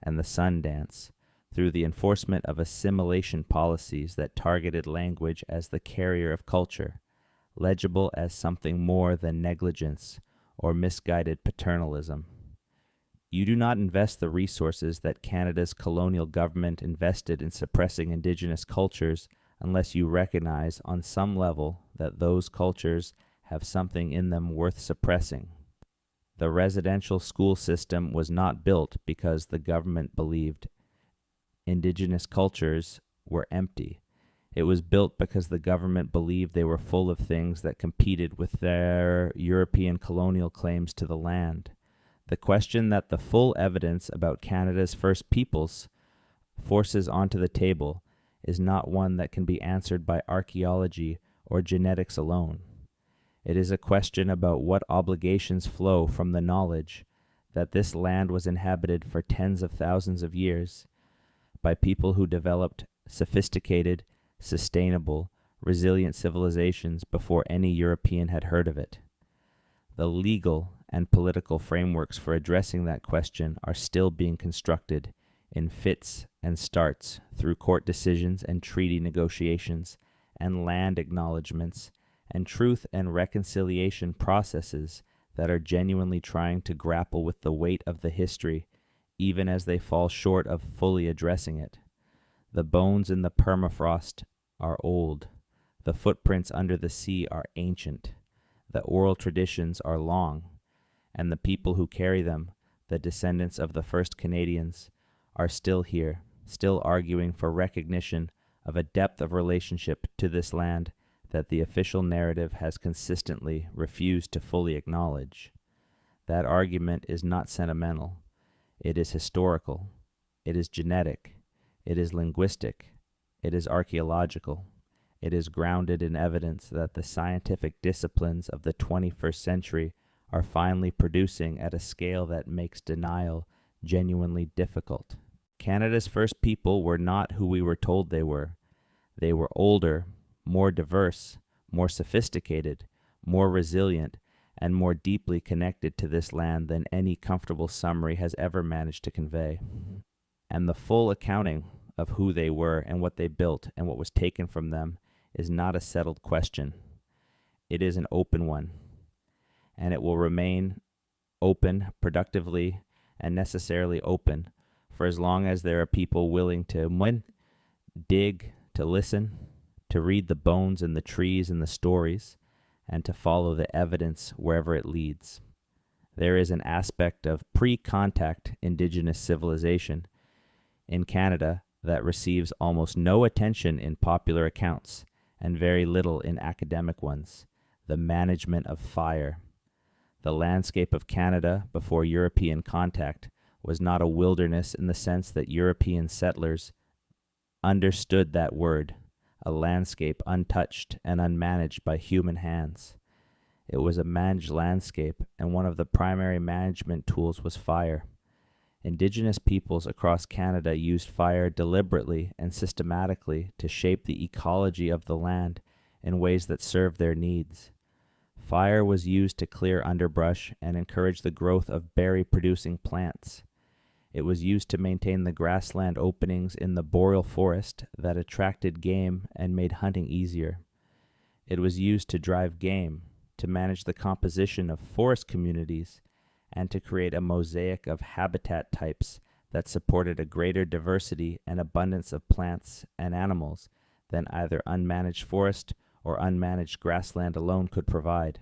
and the sun dance, through the enforcement of assimilation policies that targeted language as the carrier of culture, legible as something more than negligence or misguided paternalism. You do not invest the resources that Canada's colonial government invested in suppressing Indigenous cultures unless you recognize on some level that those cultures have something in them worth suppressing. The residential school system was not built because the government believed Indigenous cultures were empty. It was built because the government believed they were full of things that competed with their European colonial claims to the land. The question that the full evidence about Canada's first peoples forces onto the table is not one that can be answered by archaeology or genetics alone. It is a question about what obligations flow from the knowledge that this land was inhabited for tens of thousands of years by people who developed sophisticated, sustainable, resilient civilizations before any European had heard of it. The legal and political frameworks for addressing that question are still being constructed in fits and starts through court decisions and treaty negotiations and land acknowledgements and truth and reconciliation processes that are genuinely trying to grapple with the weight of the history, even as they fall short of fully addressing it. The bones in the permafrost are old. The footprints under the sea are ancient. The oral traditions are long. And the people who carry them, the descendants of the first Canadians, are still here, still arguing for recognition of a depth of relationship to this land that the official narrative has consistently refused to fully acknowledge. That argument is not sentimental. It is historical. It is genetic. It is linguistic. It is archaeological. It is grounded in evidence that the scientific disciplines of the 21st century are finally producing at a scale that makes denial genuinely difficult. Canada's first people were not who we were told they were. They were older, more diverse, more sophisticated, more resilient, and more deeply connected to this land than any comfortable summary has ever managed to convey. And the full accounting of who they were and what they built and what was taken from them is not a settled question. It is an open one. And it will remain open, productively, and necessarily open for as long as there are people willing to dig, to listen, to read the bones and the trees and the stories, and to follow the evidence wherever it leads. There is an aspect of pre-contact Indigenous civilization in Canada that receives almost no attention in popular accounts and very little in academic ones: the management of fire. The landscape of Canada before European contact was not a wilderness in the sense that European settlers understood that word, a landscape untouched and unmanaged by human hands. It was a managed landscape, and one of the primary management tools was fire. Indigenous peoples across Canada used fire deliberately and systematically to shape the ecology of the land in ways that served their needs. Fire was used to clear underbrush and encourage the growth of berry-producing plants. It was used to maintain the grassland openings in the boreal forest that attracted game and made hunting easier. It was used to drive game, to manage the composition of forest communities, and to create a mosaic of habitat types that supported a greater diversity and abundance of plants and animals than either unmanaged forest or unmanaged grassland alone could provide.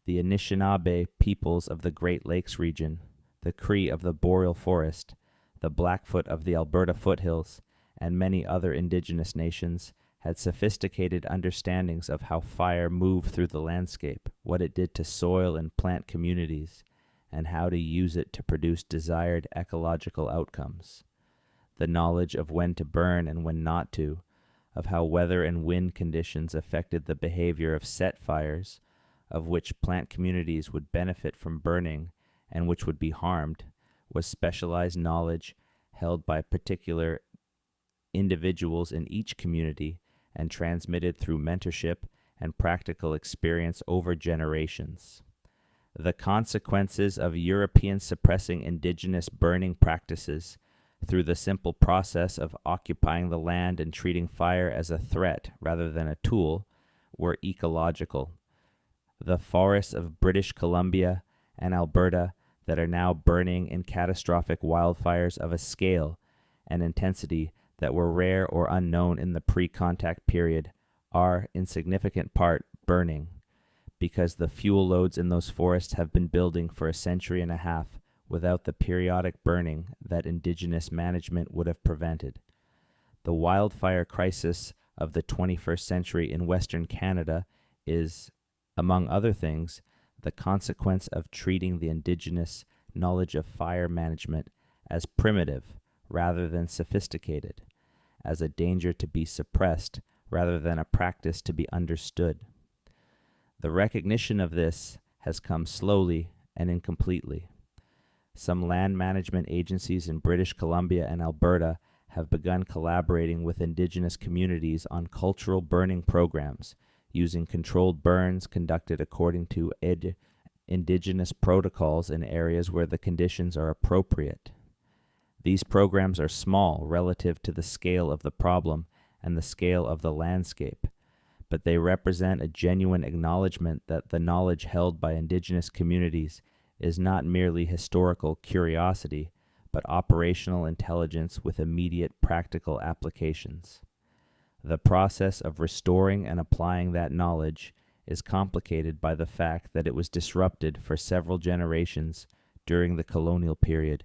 The Anishinaabe peoples of the Great Lakes region, the Cree of the Boreal Forest, the Blackfoot of the Alberta foothills, and many other indigenous nations had sophisticated understandings of how fire moved through the landscape, what it did to soil and plant communities, and how to use it to produce desired ecological outcomes. The knowledge of when to burn and when not to, of how weather and wind conditions affected the behavior of set fires, of which plant communities would benefit from burning and which would be harmed, was specialized knowledge held by particular individuals in each community and transmitted through mentorship and practical experience over generations. The consequences of European suppressing indigenous burning practices through the simple process of occupying the land and treating fire as a threat rather than a tool were ecological. The forests of British Columbia and Alberta that are now burning in catastrophic wildfires of a scale and intensity that were rare or unknown in the pre-contact period are, in significant part, burning, because the fuel loads in those forests have been building for a century and a half without the periodic burning that Indigenous management would have prevented. The wildfire crisis of the 21st century in Western Canada is, among other things, the consequence of treating the Indigenous knowledge of fire management as primitive rather than sophisticated, as a danger to be suppressed rather than a practice to be understood. The recognition of this has come slowly and incompletely. Some land management agencies in British Columbia and Alberta have begun collaborating with Indigenous communities on cultural burning programs, using controlled burns conducted according to indigenous protocols in areas where the conditions are appropriate. These programs are small relative to the scale of the problem and the scale of the landscape, but they represent a genuine acknowledgement that the knowledge held by indigenous communities is not merely historical curiosity, but operational intelligence with immediate practical applications. The process of restoring and applying that knowledge is complicated by the fact that it was disrupted for several generations during the colonial period,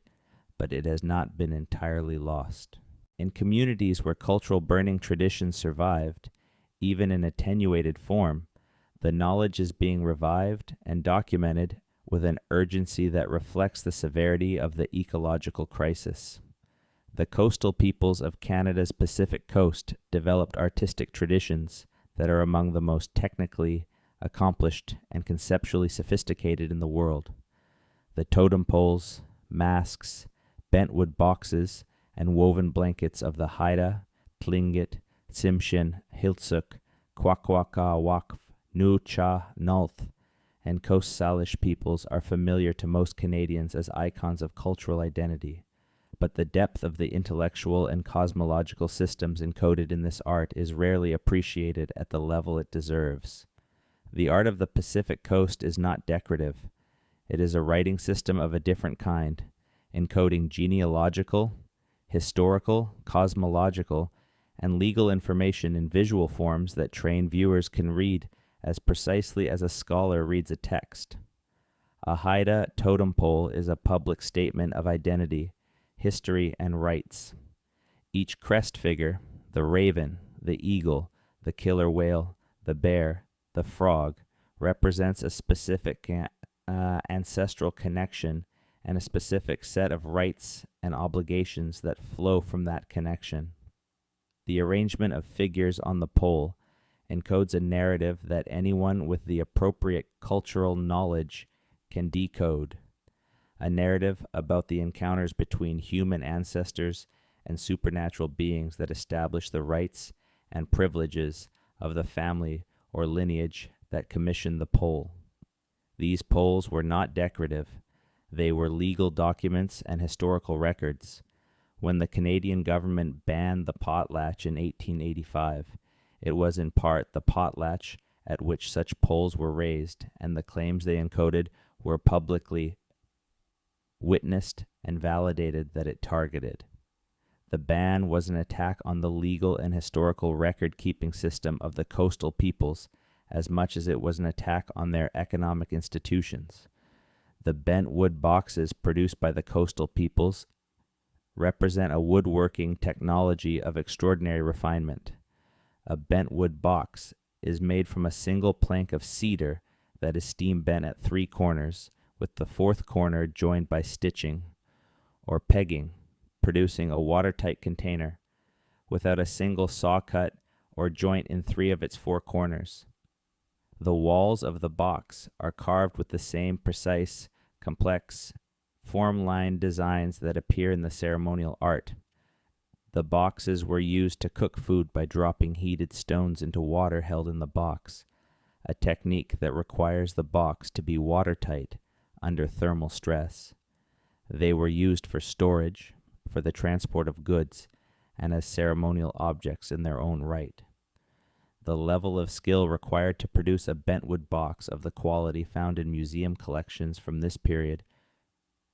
but it has not been entirely lost. In communities where cultural burning traditions survived, even in attenuated form, the knowledge is being revived and documented with an urgency that reflects the severity of the ecological crisis. The coastal peoples of Canada's Pacific coast developed artistic traditions that are among the most technically accomplished and conceptually sophisticated in the world. The totem poles, masks, bentwood boxes, and woven blankets of the Haida, Tlingit, Tsimshian, Hiltsuk, Kwakwaka, Wakf, Nu-Cha, Nulth, and Coast Salish peoples are familiar to most Canadians as icons of cultural identity, but the depth of the intellectual and cosmological systems encoded in this art is rarely appreciated at the level it deserves. The art of the Pacific coast is not decorative. It is a writing system of a different kind, encoding genealogical, historical, cosmological, and legal information in visual forms that trained viewers can read as precisely as a scholar reads a text. A Haida totem pole is a public statement of identity, history, and rights. Each crest figure, the raven, the eagle, the killer whale, the bear, the frog, represents a specific ancestral connection and a specific set of rights and obligations that flow from that connection. The arrangement of figures on the pole encodes a narrative that anyone with the appropriate cultural knowledge can decode, a narrative about the encounters between human ancestors and supernatural beings that establish the rights and privileges of the family or lineage that commissioned the pole. These poles were not decorative. They were legal documents and historical records. When the Canadian government banned the potlatch in 1885, it was in part the potlatch at which such poles were raised, and the claims they encoded were publicly witnessed and validated that it targeted. The ban was an attack on the legal and historical record-keeping system of the coastal peoples as much as it was an attack on their economic institutions. The bent wood boxes produced by the coastal peoples represent a woodworking technology of extraordinary refinement. A bent wood box is made from a single plank of cedar that is steam bent at 3 corners, with the 4th corner joined by stitching or pegging, producing a watertight container without a single saw cut or joint in 3 of its 4 corners. The walls of the box are carved with the same precise, complex, form-line designs that appear in the ceremonial art. The boxes were used to cook food by dropping heated stones into water held in the box, a technique that requires the box to be watertight under thermal stress. They were used for storage, for the transport of goods, and as ceremonial objects in their own right. The level of skill required to produce a bentwood box of the quality found in museum collections from this period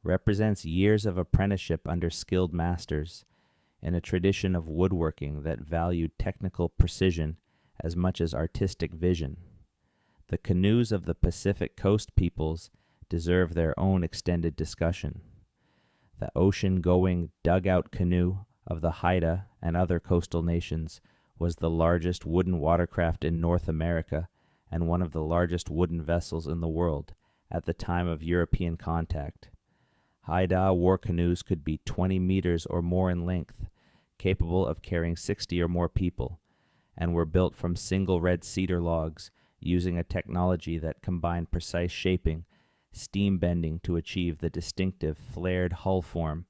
represents years of apprenticeship under skilled masters in a tradition of woodworking that valued technical precision as much as artistic vision. The canoes of the Pacific Coast peoples deserve their own extended discussion. The ocean-going dugout canoe of the Haida and other coastal nations was the largest wooden watercraft in North America and one of the largest wooden vessels in the world at the time of European contact. Haida war canoes could be 20 meters or more in length, capable of carrying 60 or more people, and were built from single red cedar logs using a technology that combined precise shaping, steam bending to achieve the distinctive flared hull form,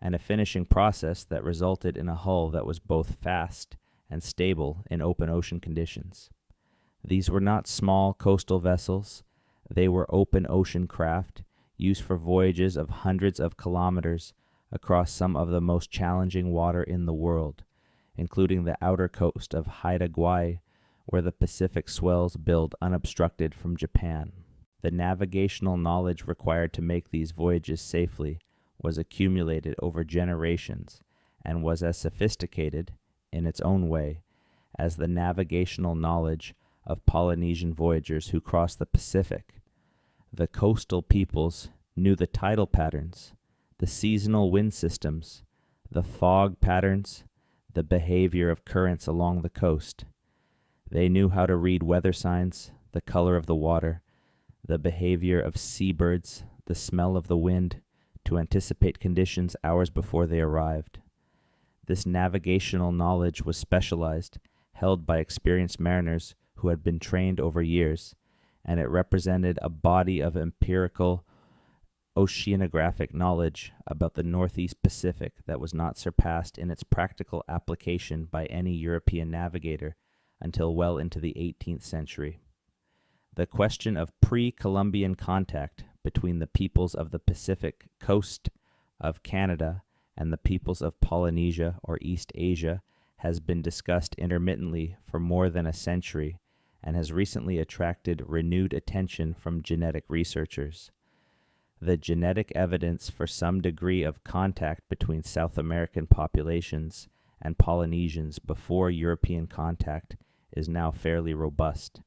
and a finishing process that resulted in a hull that was both fast and stable in open ocean conditions. These were not small coastal vessels. They were open ocean craft, used for voyages of hundreds of kilometers across some of the most challenging water in the world, including the outer coast of Haida Gwaii, where the Pacific swells build unobstructed from Japan. The navigational knowledge required to make these voyages safely was accumulated over generations and was as sophisticated, in its own way, as the navigational knowledge of Polynesian voyagers who crossed the Pacific. The coastal peoples knew the tidal patterns, the seasonal wind systems, the fog patterns, the behavior of currents along the coast. They knew how to read weather signs, the color of the water, the behavior of seabirds, the smell of the wind, to anticipate conditions hours before they arrived. This navigational knowledge was specialized, held by experienced mariners who had been trained over years, and it represented a body of empirical oceanographic knowledge about the Northeast Pacific that was not surpassed in its practical application by any European navigator until well into the 18th century. The question of pre-Columbian contact between the peoples of the Pacific coast of Canada and the peoples of Polynesia or East Asia has been discussed intermittently for more than a century and has recently attracted renewed attention from genetic researchers. The genetic evidence for some degree of contact between South American populations and Polynesians before European contact is now fairly robust,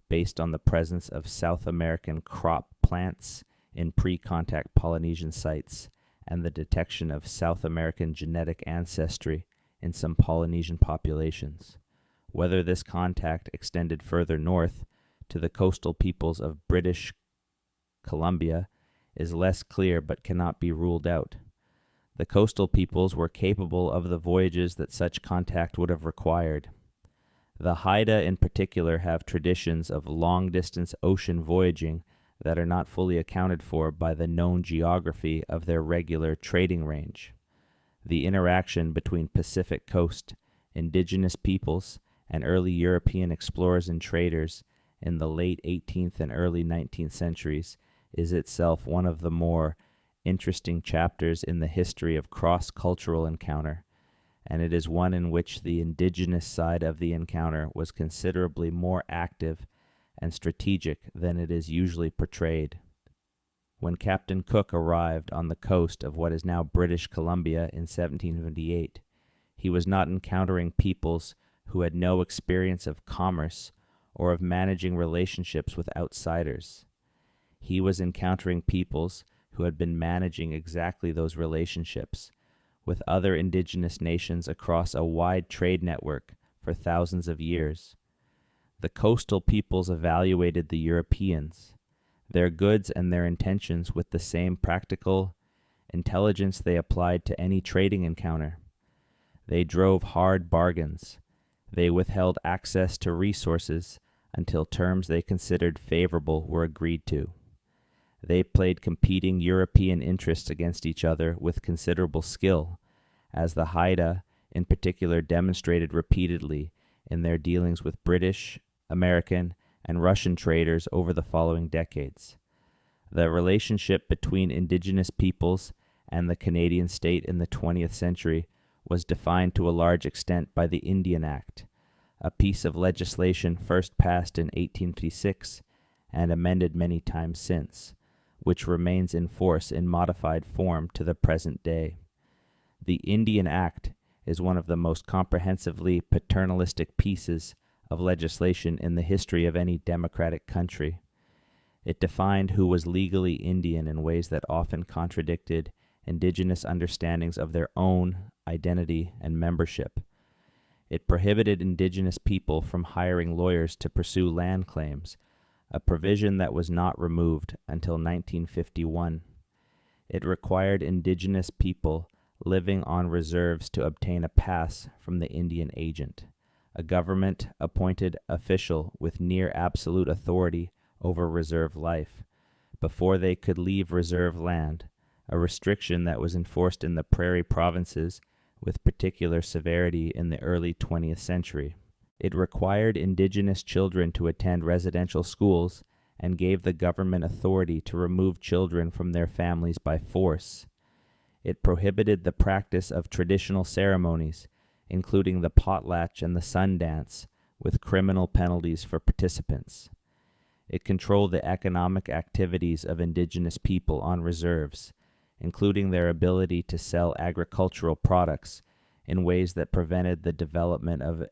based on the presence of South American crop plants in pre-contact Polynesian sites and the detection of South American genetic ancestry in some Polynesian populations. Whether this contact extended further north to the coastal peoples of British Columbia is less clear but cannot be ruled out. The coastal peoples were capable of the voyages that such contact would have required. The Haida in particular have traditions of long-distance ocean voyaging that are not fully accounted for by the known geography of their regular trading range. The interaction between Pacific Coast, indigenous peoples, and early European explorers and traders in the late 18th and early 19th centuries is itself one of the more interesting chapters in the history of cross-cultural encounter, and it is one in which the indigenous side of the encounter was considerably more active and strategic than it is usually portrayed. When Captain Cook arrived on the coast of what is now British Columbia in 1758, he was not encountering peoples who had no experience of commerce or of managing relationships with outsiders. He was encountering peoples who had been managing exactly those relationships with other indigenous nations across a wide trade network for thousands of years. The coastal peoples evaluated the Europeans, their goods and their intentions with the same practical intelligence they applied to any trading encounter. They drove hard bargains. They withheld access to resources until terms they considered favorable were agreed to. They played competing European interests against each other with considerable skill, as the Haida in particular demonstrated repeatedly in their dealings with British, American, and Russian traders over the following decades. The relationship between indigenous peoples and the Canadian state in the 20th century was defined to a large extent by the Indian Act, a piece of legislation first passed in 1856 and amended many times since, which remains in force in modified form to the present day. The Indian Act is one of the most comprehensively paternalistic pieces of legislation in the history of any democratic country. It defined who was legally Indian in ways that often contradicted indigenous understandings of their own identity and membership. It prohibited indigenous people from hiring lawyers to pursue land claims, a provision that was not removed until 1951. It required indigenous people living on reserves to obtain a pass from the Indian agent, a government-appointed official with near absolute authority over reserve life, before they could leave reserve land, a restriction that was enforced in the prairie provinces with particular severity in the early 20th century. It required indigenous children to attend residential schools and gave the government authority to remove children from their families by force. It prohibited the practice of traditional ceremonies, including the potlatch and the sun dance, with criminal penalties for participants. It controlled the economic activities of indigenous people on reserves, including their ability to sell agricultural products in ways that prevented the development of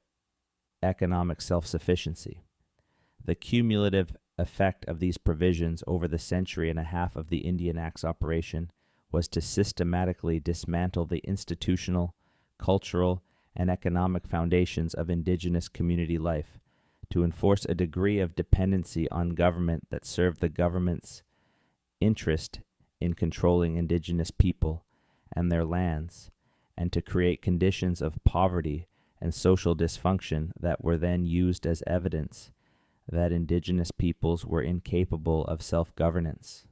economic self-sufficiency. The cumulative effect of these provisions over the century and a half of the Indian Acts operation was to systematically dismantle the institutional, cultural, and economic foundations of indigenous community life, to enforce a degree of dependency on government that served the government's interest in controlling indigenous people and their lands, and to create conditions of poverty and social dysfunction that were then used as evidence that indigenous peoples were incapable of self-governance.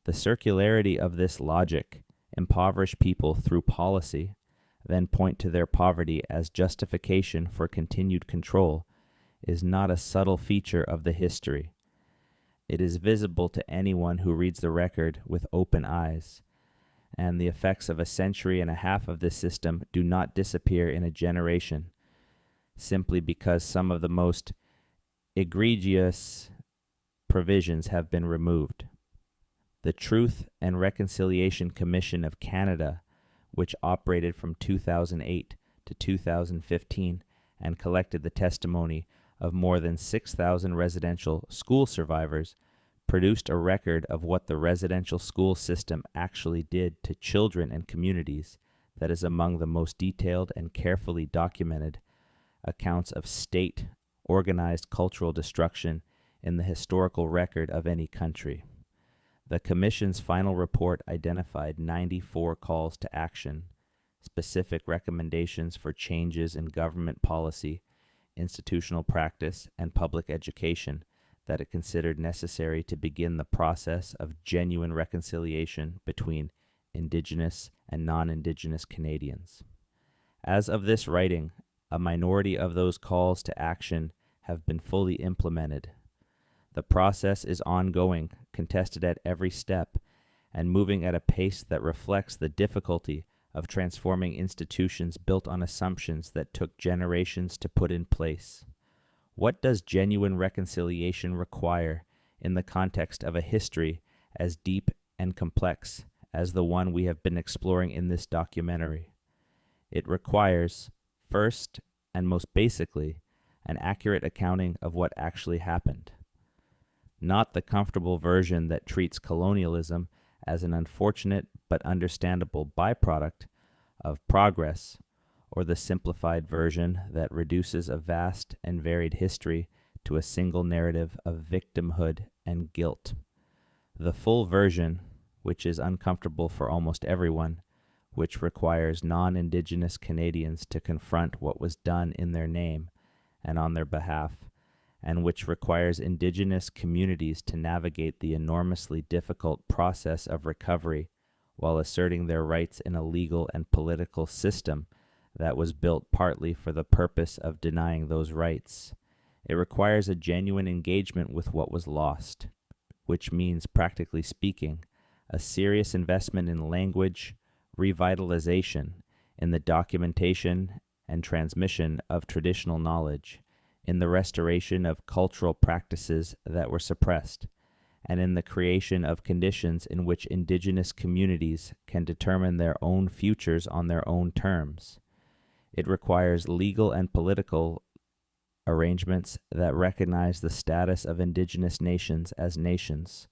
The circularity of this logic, impoverish people through policy, then point to their poverty as justification for continued control, is not a subtle feature of the history. It is visible to anyone who reads the record with open eyes, and the effects of a century and a half of this system do not disappear in a generation, simply because some of the most egregious provisions have been removed. The Truth and Reconciliation Commission of Canada, which operated from 2008 to 2015 and collected the testimony of more than 6,000 residential school survivors, produced a record of what the residential school system actually did to children and communities that is among the most detailed and carefully documented accounts of state-organized cultural destruction in the historical record of any country. The Commission's final report identified 94 calls to action, specific recommendations for changes in government policy, institutional practice, and public education that it considered necessary to begin the process of genuine reconciliation between Indigenous and non-Indigenous Canadians. As of this writing, a minority of those calls to action have been fully implemented. The process is ongoing, contested at every step, and moving at a pace that reflects the difficulty of transforming institutions built on assumptions that took generations to put in place. What does genuine reconciliation require in the context of a history as deep and complex as the one we have been exploring in this documentary? It requires, first and most basically, an accurate accounting of what actually happened. Not the comfortable version that treats colonialism as an unfortunate but understandable byproduct of progress, or the simplified version that reduces a vast and varied history to a single narrative of victimhood and guilt. The full version, which is uncomfortable for almost everyone, which requires non-Indigenous Canadians to confront what was done in their name and on their behalf, and which requires Indigenous communities to navigate the enormously difficult process of recovery while asserting their rights in a legal and political system that was built partly for the purpose of denying those rights. It requires a genuine engagement with what was lost, which means, practically speaking, a serious investment in language revitalization, in the documentation and transmission of traditional knowledge, in the restoration of cultural practices that were suppressed, and in the creation of conditions in which Indigenous communities can determine their own futures on their own terms. It requires legal and political arrangements that recognize the status of Indigenous nations as nations,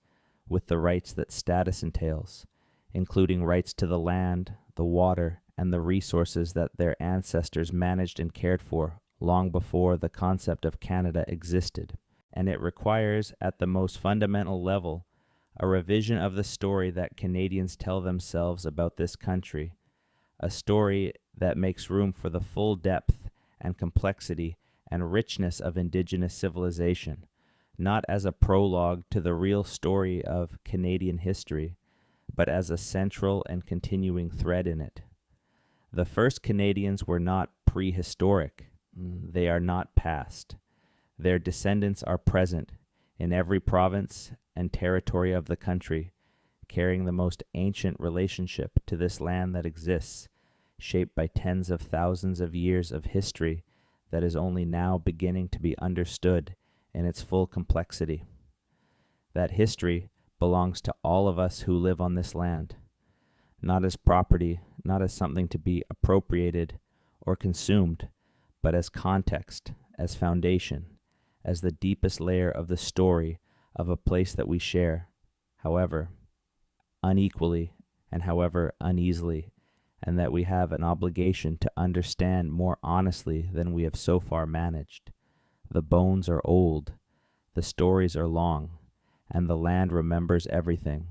with the rights that status entails, including rights to the land, the water, and the resources that their ancestors managed and cared for long before the concept of Canada existed. And it requires, at the most fundamental level, a revision of the story that Canadians tell themselves about this country, a story that makes room for the full depth and complexity and richness of Indigenous civilization, not as a prologue to the real story of Canadian history, but as a central and continuing thread in it. The first Canadians were not prehistoric. They are not past. Their descendants are present, in every province and territory of the country, carrying the most ancient relationship to this land that exists, shaped by tens of thousands of years of history that is only now beginning to be understood in its full complexity. That history belongs to all of us who live on this land, not as property, not as something to be appropriated or consumed, but as context, as foundation, as the deepest layer of the story of a place that we share, however unequally and however uneasily, and that we have an obligation to understand more honestly than we have so far managed. The bones are old, the stories are long, and the land remembers everything.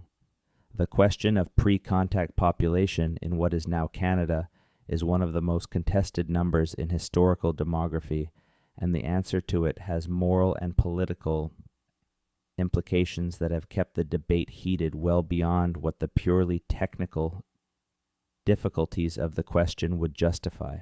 The question of pre-contact population in what is now Canada is one of the most contested numbers in historical demography, and the answer to it has moral and political implications that have kept the debate heated well beyond what the purely technical difficulties of the question would justify.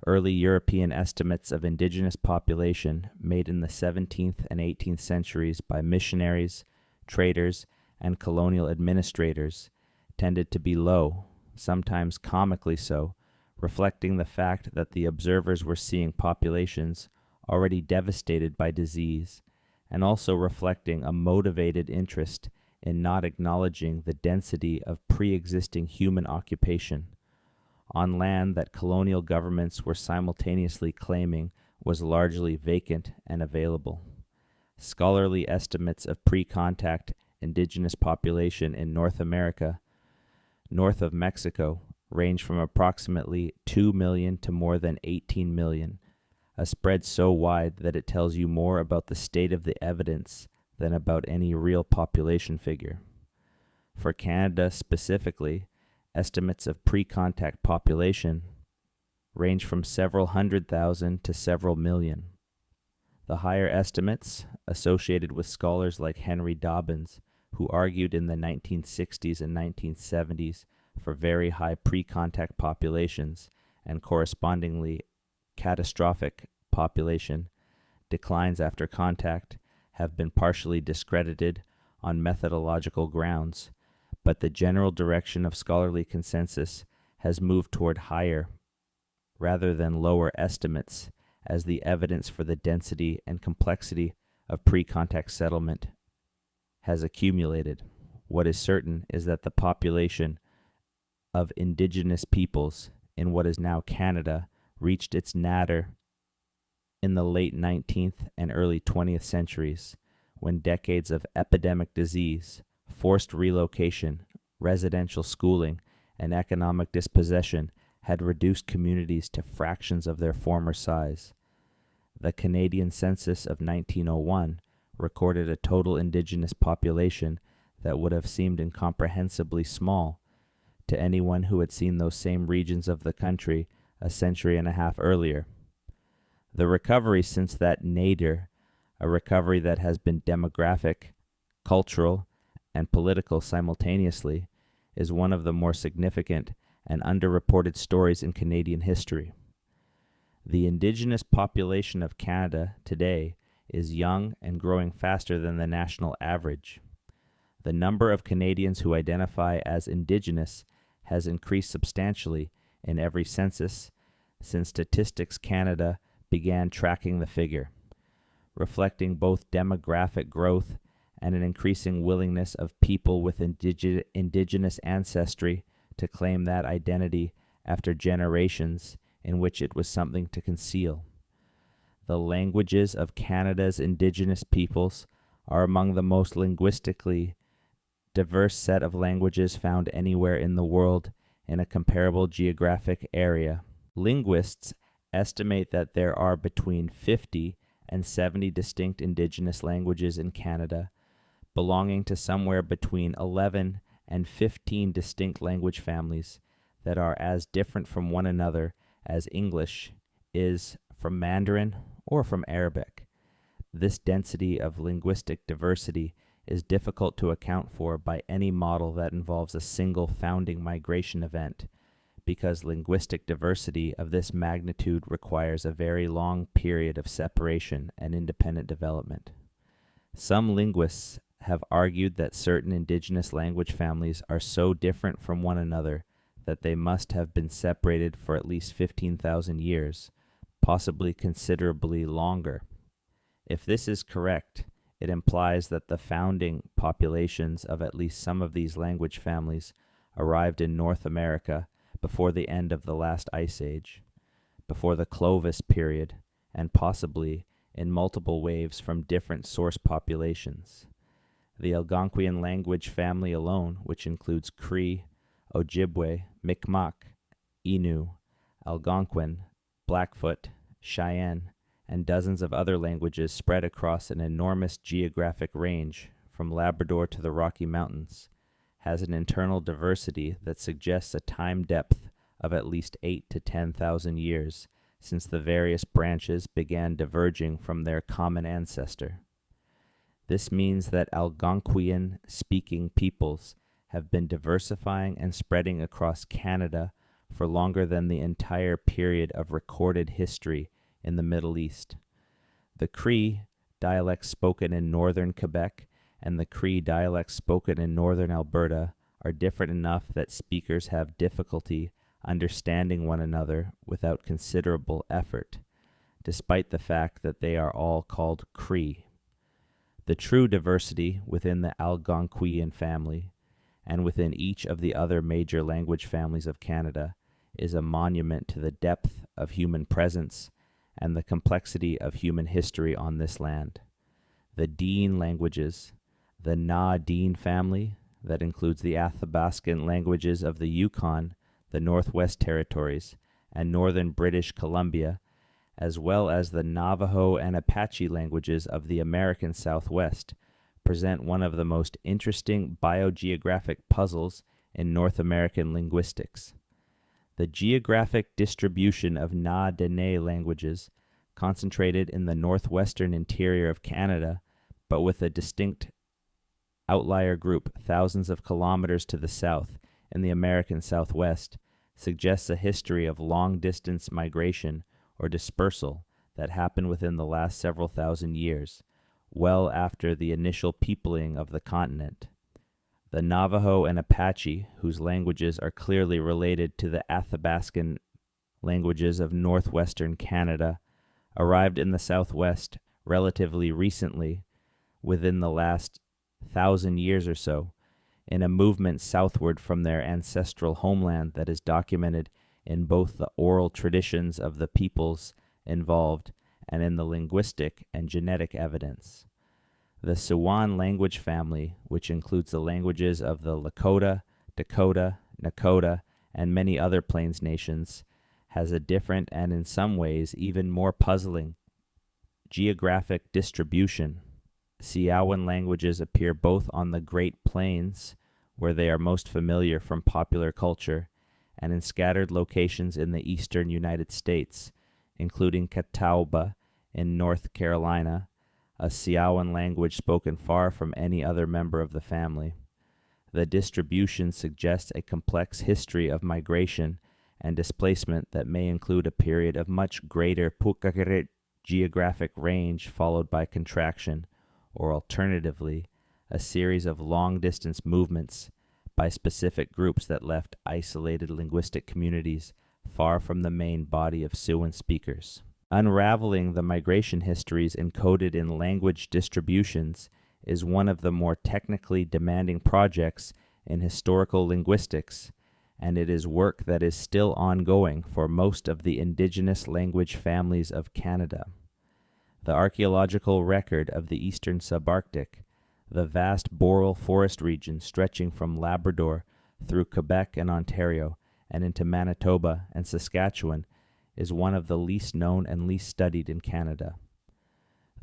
Early European estimates of indigenous population made in the 17th and 18th centuries by missionaries, traders, and colonial administrators tended to be low, sometimes comically so, reflecting the fact that the observers were seeing populations already devastated by disease, and also reflecting a motivated interest in not acknowledging the density of pre-existing human occupation on land that colonial governments were simultaneously claiming was largely vacant and available. Scholarly estimates of pre-contact indigenous population in North America, north of Mexico, range from approximately 2 million to more than 18 million, a spread so wide that it tells you more about the state of the evidence than about any real population figure. For Canada specifically, estimates of pre-contact population range from several 100,000 to several million. The higher estimates, associated with scholars like Henry Dobbins, who argued in the 1960s and 1970s for very high pre-contact populations and correspondingly catastrophic population declines after contact, have been partially discredited on methodological grounds, but the general direction of scholarly consensus has moved toward higher rather than lower estimates as the evidence for the density and complexity of pre-contact settlement has accumulated. What is certain is that the population of indigenous peoples in what is now Canada reached its nadir in the late 19th and early 20th centuries, when decades of epidemic disease, forced relocation, residential schooling, and economic dispossession had reduced communities to fractions of their former size. The Canadian census of 1901 recorded a total indigenous population that would have seemed incomprehensibly small to anyone who had seen those same regions of the country a century and a half earlier. The recovery since that nadir, a recovery that has been demographic, cultural, and political simultaneously, is one of the more significant and underreported stories in Canadian history. The indigenous population of Canada today is young and growing faster than the national average. The number of Canadians who identify as Indigenous has increased substantially in every census since Statistics Canada began tracking the figure, reflecting both demographic growth and an increasing willingness of people with Indigenous ancestry to claim that identity after generations in which it was something to conceal. The languages of Canada's Indigenous peoples are among the most linguistically diverse set of languages found anywhere in the world in a comparable geographic area. Linguists estimate that there are between 50 and 70 distinct Indigenous languages in Canada, belonging to somewhere between 11 and 15 distinct language families that are as different from one another as English is from Mandarin or from Arabic. This density of linguistic diversity is difficult to account for by any model that involves a single founding migration event, because linguistic diversity of this magnitude requires a very long period of separation and independent development. Some linguists have argued that certain indigenous language families are so different from one another that they must have been separated for at least 15,000 years, possibly considerably longer. If this is correct, it implies that the founding populations of at least some of these language families arrived in North America before the end of the last ice age, before the Clovis period, and possibly in multiple waves from different source populations. The Algonquian language family alone, which includes Cree, Ojibwe, Mi'kmaq, Innu, Algonquin, Blackfoot, Cheyenne, and dozens of other languages spread across an enormous geographic range from Labrador to the Rocky Mountains, has an internal diversity that suggests a time depth of at least 8 to 10,000 years since the various branches began diverging from their common ancestor. This means that Algonquian-speaking peoples have been diversifying and spreading across Canada for longer than the entire period of recorded history in the Middle East. The Cree dialects spoken in northern Quebec and the Cree dialects spoken in northern Alberta are different enough that speakers have difficulty understanding one another without considerable effort, despite the fact that they are all called Cree. The true diversity within the Algonquian family and within each of the other major language families of Canada is a monument to the depth of human presence and the complexity of human history on this land. The Dean languages, the Na-Dean family, that includes the Athabascan languages of the Yukon, the Northwest Territories, and northern British Columbia, as well as the Navajo and Apache languages of the American Southwest, present one of the most interesting biogeographic puzzles in North American linguistics. The geographic distribution of Na-Dene languages, concentrated in the northwestern interior of Canada, but with a distinct outlier group thousands of kilometers to the south in the American Southwest, suggests a history of long-distance migration or dispersal that happened within the last several thousand years, well after the initial peopling of the continent. The Navajo and Apache, whose languages are clearly related to the Athabascan languages of northwestern Canada, arrived in the Southwest relatively recently, within the last 1,000 years or so, in a movement southward from their ancestral homeland that is documented in both the oral traditions of the peoples involved and in the linguistic and genetic evidence. The Siouan language family, which includes the languages of the Lakota, Dakota, Nakota, and many other Plains nations, has a different and in some ways even more puzzling geographic distribution. Siouan languages appear both on the Great Plains, where they are most familiar from popular culture, and in scattered locations in the eastern United States, including Catawba in North Carolina, a Siouan language spoken far from any other member of the family. The distribution suggests a complex history of migration and displacement that may include a period of much greater geographic range followed by contraction, or alternatively, a series of long-distance movements by specific groups that left isolated linguistic communities far from the main body of Siouan speakers. Unraveling the migration histories encoded in language distributions is one of the more technically demanding projects in historical linguistics, and it is work that is still ongoing for most of the indigenous language families of Canada. The archaeological record of the eastern subarctic, the vast boreal forest region stretching from Labrador through Quebec and Ontario and into Manitoba and Saskatchewan, is one of the least known and least studied in Canada.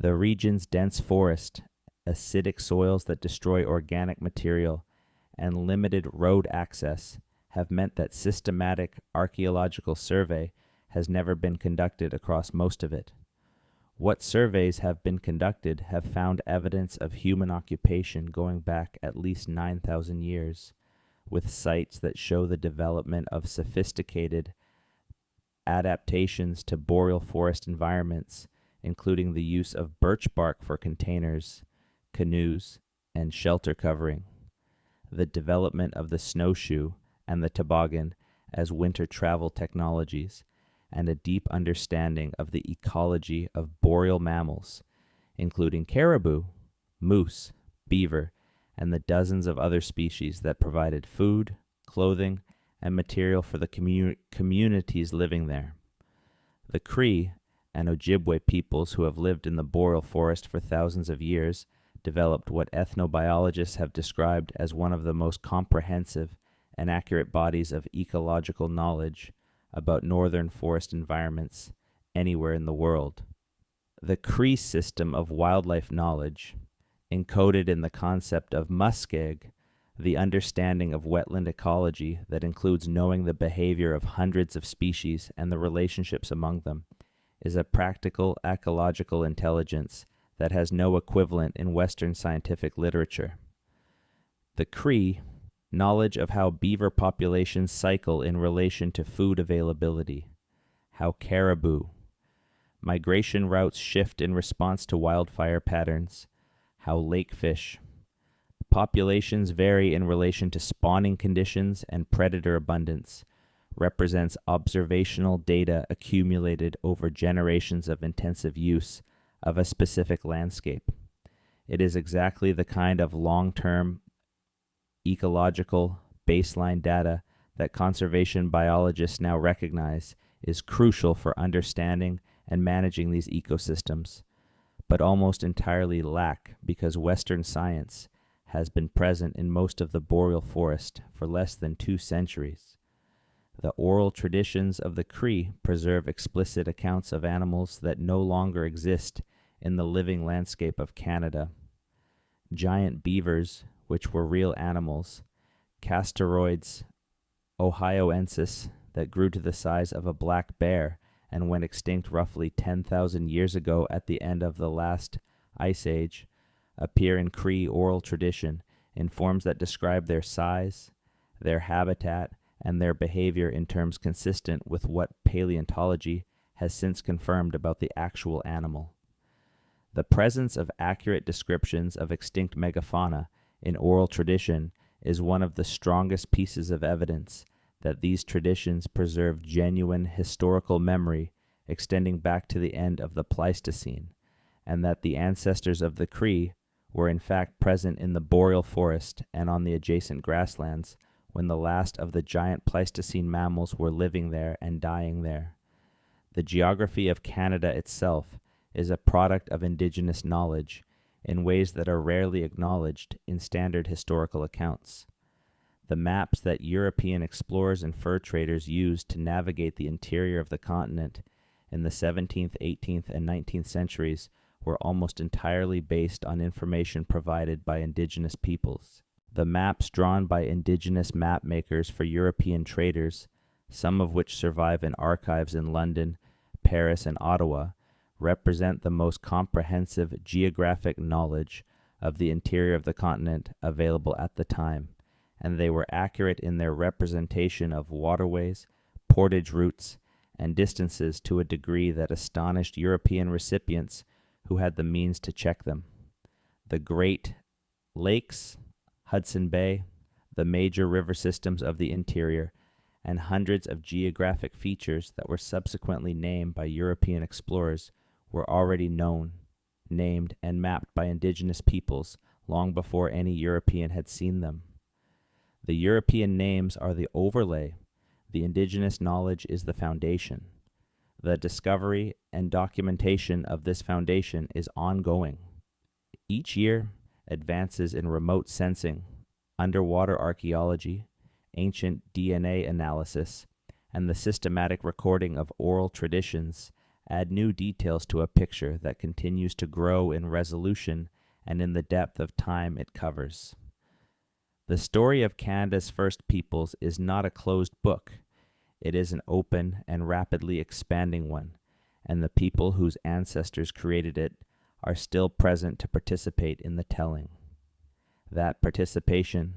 The region's dense forest, acidic soils that destroy organic material, and limited road access have meant that systematic archaeological survey has never been conducted across most of it. What surveys have been conducted have found evidence of human occupation going back at least 9,000 years, with sites that show the development of sophisticated adaptations to boreal forest environments, including the use of birch bark for containers, canoes, and shelter covering, the development of the snowshoe and the toboggan as winter travel technologies, and a deep understanding of the ecology of boreal mammals, including caribou, moose, beaver, and the dozens of other species that provided food, clothing, and material for the communities living there. The Cree and Ojibwe peoples who have lived in the boreal forest for thousands of years developed what ethnobiologists have described as one of the most comprehensive and accurate bodies of ecological knowledge about northern forest environments anywhere in the world. The Cree system of wildlife knowledge, encoded in the concept of muskeg, the understanding of wetland ecology that includes knowing the behavior of hundreds of species and the relationships among them, is a practical ecological intelligence that has no equivalent in Western scientific literature. The Cree, knowledge of how beaver populations cycle in relation to food availability, how caribou, migration routes shift in response to wildfire patterns, how lake fish, populations vary in relation to spawning conditions and predator abundance, represents observational data accumulated over generations of intensive use of a specific landscape. It is exactly the kind of long-term ecological baseline data that conservation biologists now recognize is crucial for understanding and managing these ecosystems, but almost entirely lack because Western science has been present in most of the boreal forest for less than 2 centuries. The oral traditions of the Cree preserve explicit accounts of animals that no longer exist in the living landscape of Canada. Giant beavers, which were real animals, castoroids ohioensis that grew to the size of a black bear and went extinct roughly 10,000 years ago at the end of the last ice age, appear in Cree oral tradition in forms that describe their size, their habitat, and their behavior in terms consistent with what paleontology has since confirmed about the actual animal. The presence of accurate descriptions of extinct megafauna in oral tradition is one of the strongest pieces of evidence that these traditions preserve genuine historical memory extending back to the end of the Pleistocene, and that the ancestors of the Cree were in fact present in the boreal forest and on the adjacent grasslands when the last of the giant Pleistocene mammals were living there and dying there. The geography of Canada itself is a product of Indigenous knowledge in ways that are rarely acknowledged in standard historical accounts. The maps that European explorers and fur traders used to navigate the interior of the continent in the 17th, 18th, and 19th centuries were almost entirely based on information provided by Indigenous peoples. The maps drawn by Indigenous map makers for European traders, some of which survive in archives in London, Paris, and Ottawa, represent the most comprehensive geographic knowledge of the interior of the continent available at the time, and they were accurate in their representation of waterways, portage routes, and distances to a degree that astonished European recipients who had the means to check them. The Great Lakes, Hudson Bay, the major river systems of the interior, and hundreds of geographic features that were subsequently named by European explorers were already known, named, and mapped by Indigenous peoples long before any European had seen them. The European names are the overlay. The Indigenous knowledge is the foundation. The discovery and documentation of this foundation is ongoing. Each year, advances in remote sensing, underwater archaeology, ancient DNA analysis, and the systematic recording of oral traditions add new details to a picture that continues to grow in resolution and in the depth of time it covers. The story of Canada's first peoples is not a closed book. It is an open and rapidly expanding one, and the people whose ancestors created it are still present to participate in the telling. That participation,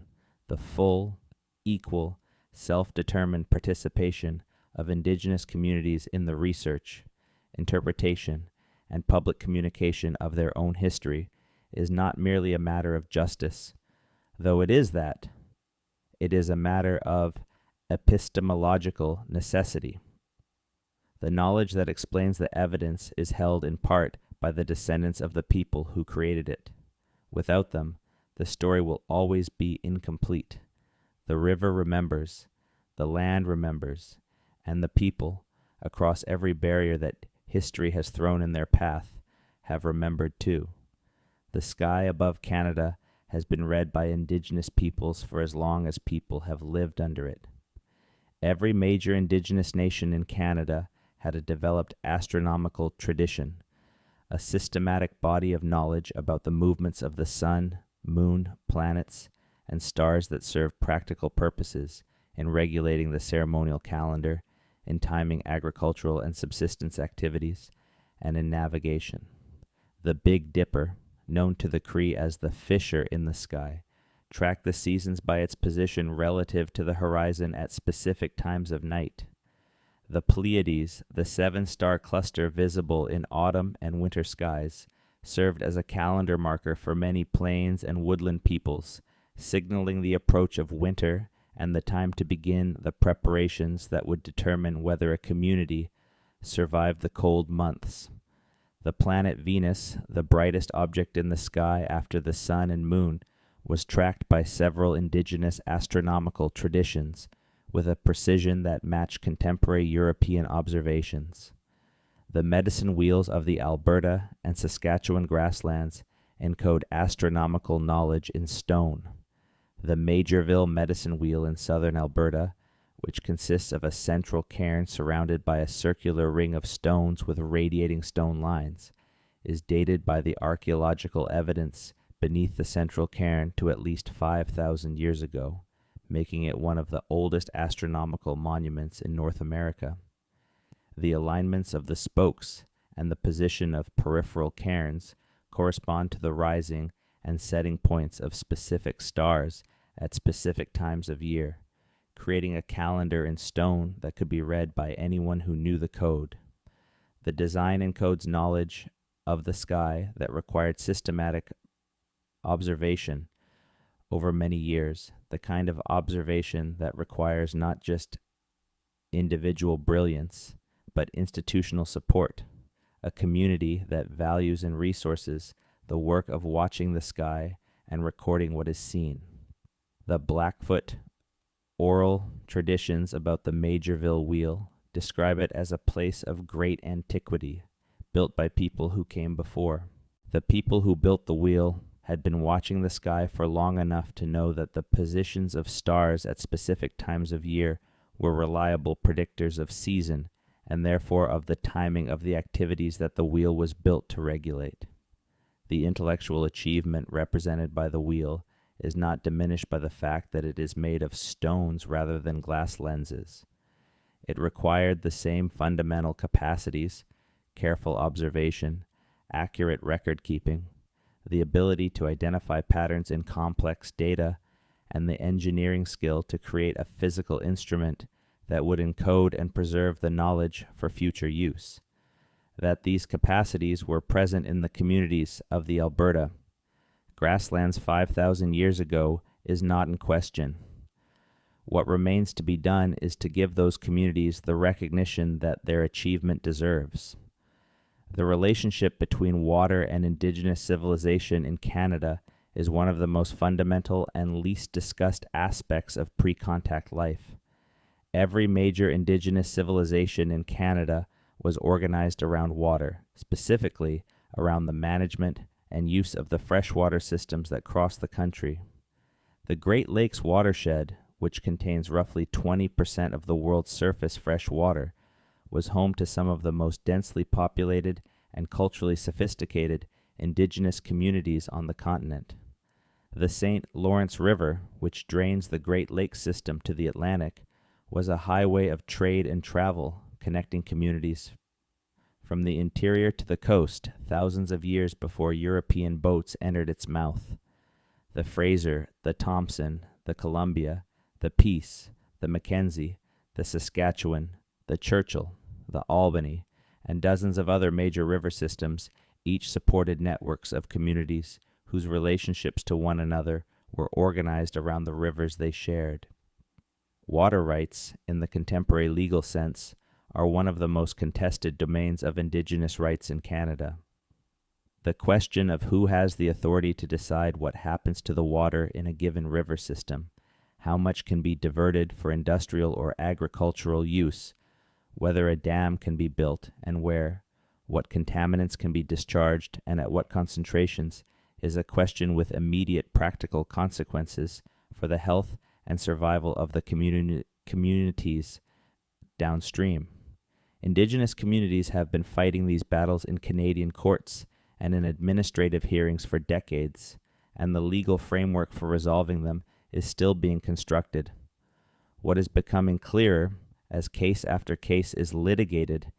the full, equal, self-determined participation of Indigenous communities in the research, interpretation, and public communication of their own history, is not merely a matter of justice, though it is that. It is a matter of epistemological necessity. The knowledge that explains the evidence is held in part by the descendants of the people who created it. Without them, the story will always be incomplete. The river remembers, the land remembers, and the people, across every barrier that history has thrown in their path, have remembered too. The sky above Canada has been read by Indigenous peoples for as long as people have lived under it. Every major Indigenous nation in Canada had a developed astronomical tradition, a systematic body of knowledge about the movements of the sun, moon, planets, and stars that serve practical purposes in regulating the ceremonial calendar, in timing agricultural and subsistence activities, and in navigation. The Big Dipper, known to the Cree as the fissure in the sky, tracked the seasons by its position relative to the horizon at specific times of night. The Pleiades, the seven-star cluster visible in autumn and winter skies, served as a calendar marker for many plains and woodland peoples, signaling the approach of winter and the time to begin the preparations that would determine whether a community survived the cold months. The planet Venus, the brightest object in the sky after the sun and moon, was tracked by several indigenous astronomical traditions with a precision that matched contemporary European observations. The medicine wheels of the Alberta and Saskatchewan grasslands encode astronomical knowledge in stone. The Majorville medicine wheel in southern Alberta, which consists of a central cairn surrounded by a circular ring of stones with radiating stone lines, is dated by the archaeological evidence beneath the central cairn to at least 5,000 years ago, making it one of the oldest astronomical monuments in North America. The alignments of the spokes and the position of peripheral cairns correspond to the rising and setting points of specific stars at specific times of year, creating a calendar in stone that could be read by anyone who knew the code. The design encodes knowledge of the sky that required systematic observation over many years, the kind of observation that requires not just individual brilliance, but institutional support, a community that values and resources the work of watching the sky and recording what is seen. The Blackfoot oral traditions about the Majorville wheel describe it as a place of great antiquity, built by people who came before. The people who built the wheel had been watching the sky for long enough to know that the positions of stars at specific times of year were reliable predictors of season and therefore of the timing of the activities that the wheel was built to regulate. The intellectual achievement represented by the wheel is not diminished by the fact that it is made of stones rather than glass lenses. It required the same fundamental capacities, careful observation, accurate record keeping, the ability to identify patterns in complex data, and the engineering skill to create a physical instrument that would encode and preserve the knowledge for future use. That these capacities were present in the communities of the Alberta grasslands 5,000 years ago is not in question. What remains to be done is to give those communities the recognition that their achievement deserves. The relationship between water and Indigenous civilization in Canada is one of the most fundamental and least discussed aspects of pre-contact life. Every major Indigenous civilization in Canada was organized around water, specifically around the management and use of the freshwater systems that cross the country. The Great Lakes watershed, which contains roughly 20% of the world's surface fresh water, was home to some of the most densely populated and culturally sophisticated Indigenous communities on the continent. The St. Lawrence River, which drains the Great Lakes system to the Atlantic, was a highway of trade and travel connecting communities from the interior to the coast thousands of years before European boats entered its mouth. The Fraser, the Thompson, the Columbia, the Peace, the Mackenzie, the Saskatchewan, the Churchill, the Albany, and dozens of other major river systems each supported networks of communities whose relationships to one another were organized around the rivers they shared. Water rights, in the contemporary legal sense, are one of the most contested domains of Indigenous rights in Canada. The question of who has the authority to decide what happens to the water in a given river system, how much can be diverted for industrial or agricultural use, whether a dam can be built and where, what contaminants can be discharged and at what concentrations, is a question with immediate practical consequences for the health and survival of the communities downstream. Indigenous communities have been fighting these battles in Canadian courts and in administrative hearings for decades, and the legal framework for resolving them is still being constructed. What is becoming clearer, as case after case is litigated,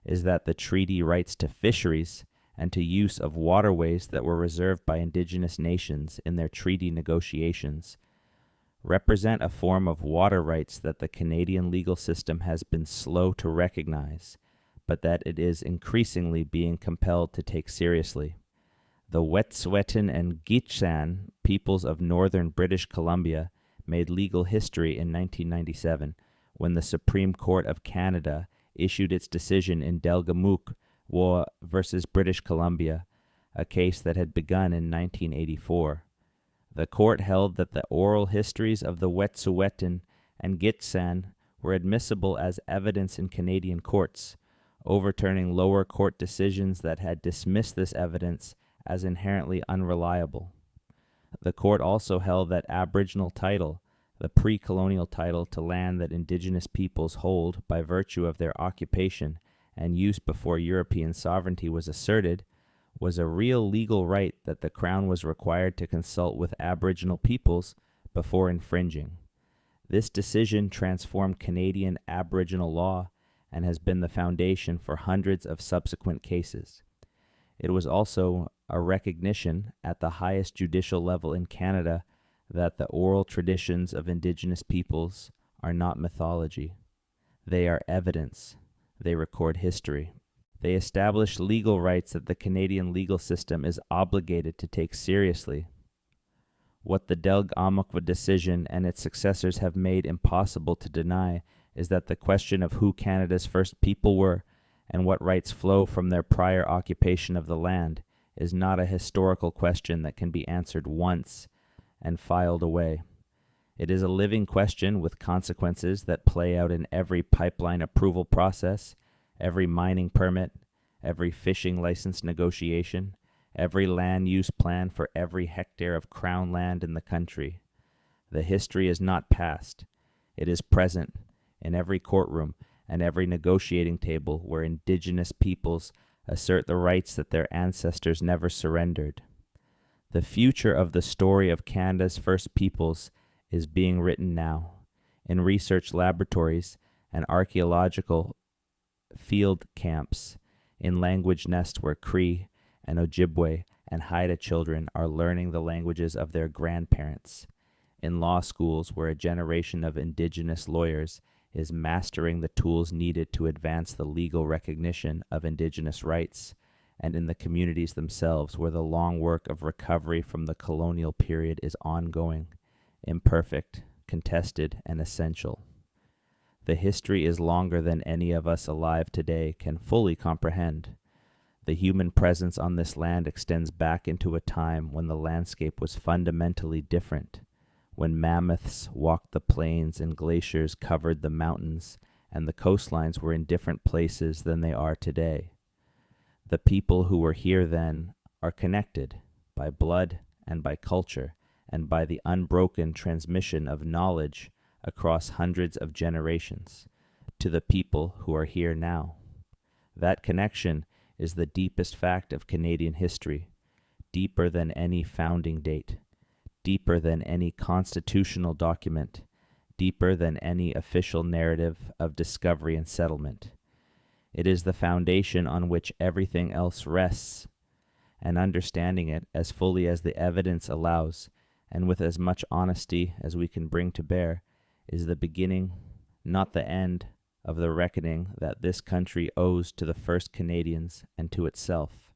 is that the treaty rights to fisheries and to use of waterways that were reserved by Indigenous nations in their treaty negotiations represent a form of water rights that the Canadian legal system has been slow to recognize, but that it is increasingly being compelled to take seriously. The Wet'suwet'en and Gitxsan peoples of northern British Columbia made legal history in 1997 when the Supreme Court of Canada issued its decision in Delgamuukw versus British Columbia, a case that had begun in 1984. The court held that the oral histories of the Wet'suwet'en and Gitxsan were admissible as evidence in Canadian courts, overturning lower court decisions that had dismissed this evidence as inherently unreliable. The court also held that Aboriginal title, the pre-colonial title to land that Indigenous peoples hold by virtue of their occupation and use before European sovereignty was asserted, was a real legal right that the Crown was required to consult with Aboriginal peoples before infringing. This decision transformed Canadian Aboriginal law and has been the foundation for hundreds of subsequent cases. It was also a recognition at the highest judicial level in Canada that the oral traditions of Indigenous peoples are not mythology. They are evidence. They record history. They establish legal rights that the Canadian legal system is obligated to take seriously. What the Delgamuukw decision and its successors have made impossible to deny is that the question of who Canada's first people were and what rights flow from their prior occupation of the land is not a historical question that can be answered once and filed away. It is a living question with consequences that play out in every pipeline approval process, every mining permit, every fishing license negotiation, every land use plan for every hectare of Crown land in the country. The history is not past. It is present in every courtroom and every negotiating table where Indigenous peoples assert the rights that their ancestors never surrendered. The future of the story of Canada's first peoples is being written now in research laboratories and archaeological field camps, in language nests where Cree and Ojibwe and Haida children are learning the languages of their grandparents, in law schools where a generation of Indigenous lawyers is mastering the tools needed to advance the legal recognition of Indigenous rights, and in the communities themselves where the long work of recovery from the colonial period is ongoing, imperfect, contested, and essential. The history is longer than any of us alive today can fully comprehend. The human presence on this land extends back into a time when the landscape was fundamentally different, when mammoths walked the plains and glaciers covered the mountains, and the coastlines were in different places than they are today. The people who were here then are connected by blood and by culture and by the unbroken transmission of knowledge across hundreds of generations to the people who are here now. That connection is the deepest fact of Canadian history, deeper than any founding date, deeper than any constitutional document, deeper than any official narrative of discovery and settlement. It is the foundation on which everything else rests, and understanding it as fully as the evidence allows, and with as much honesty as we can bring to bear, is the beginning, not the end, of the reckoning that this country owes to the first Canadians and to itself.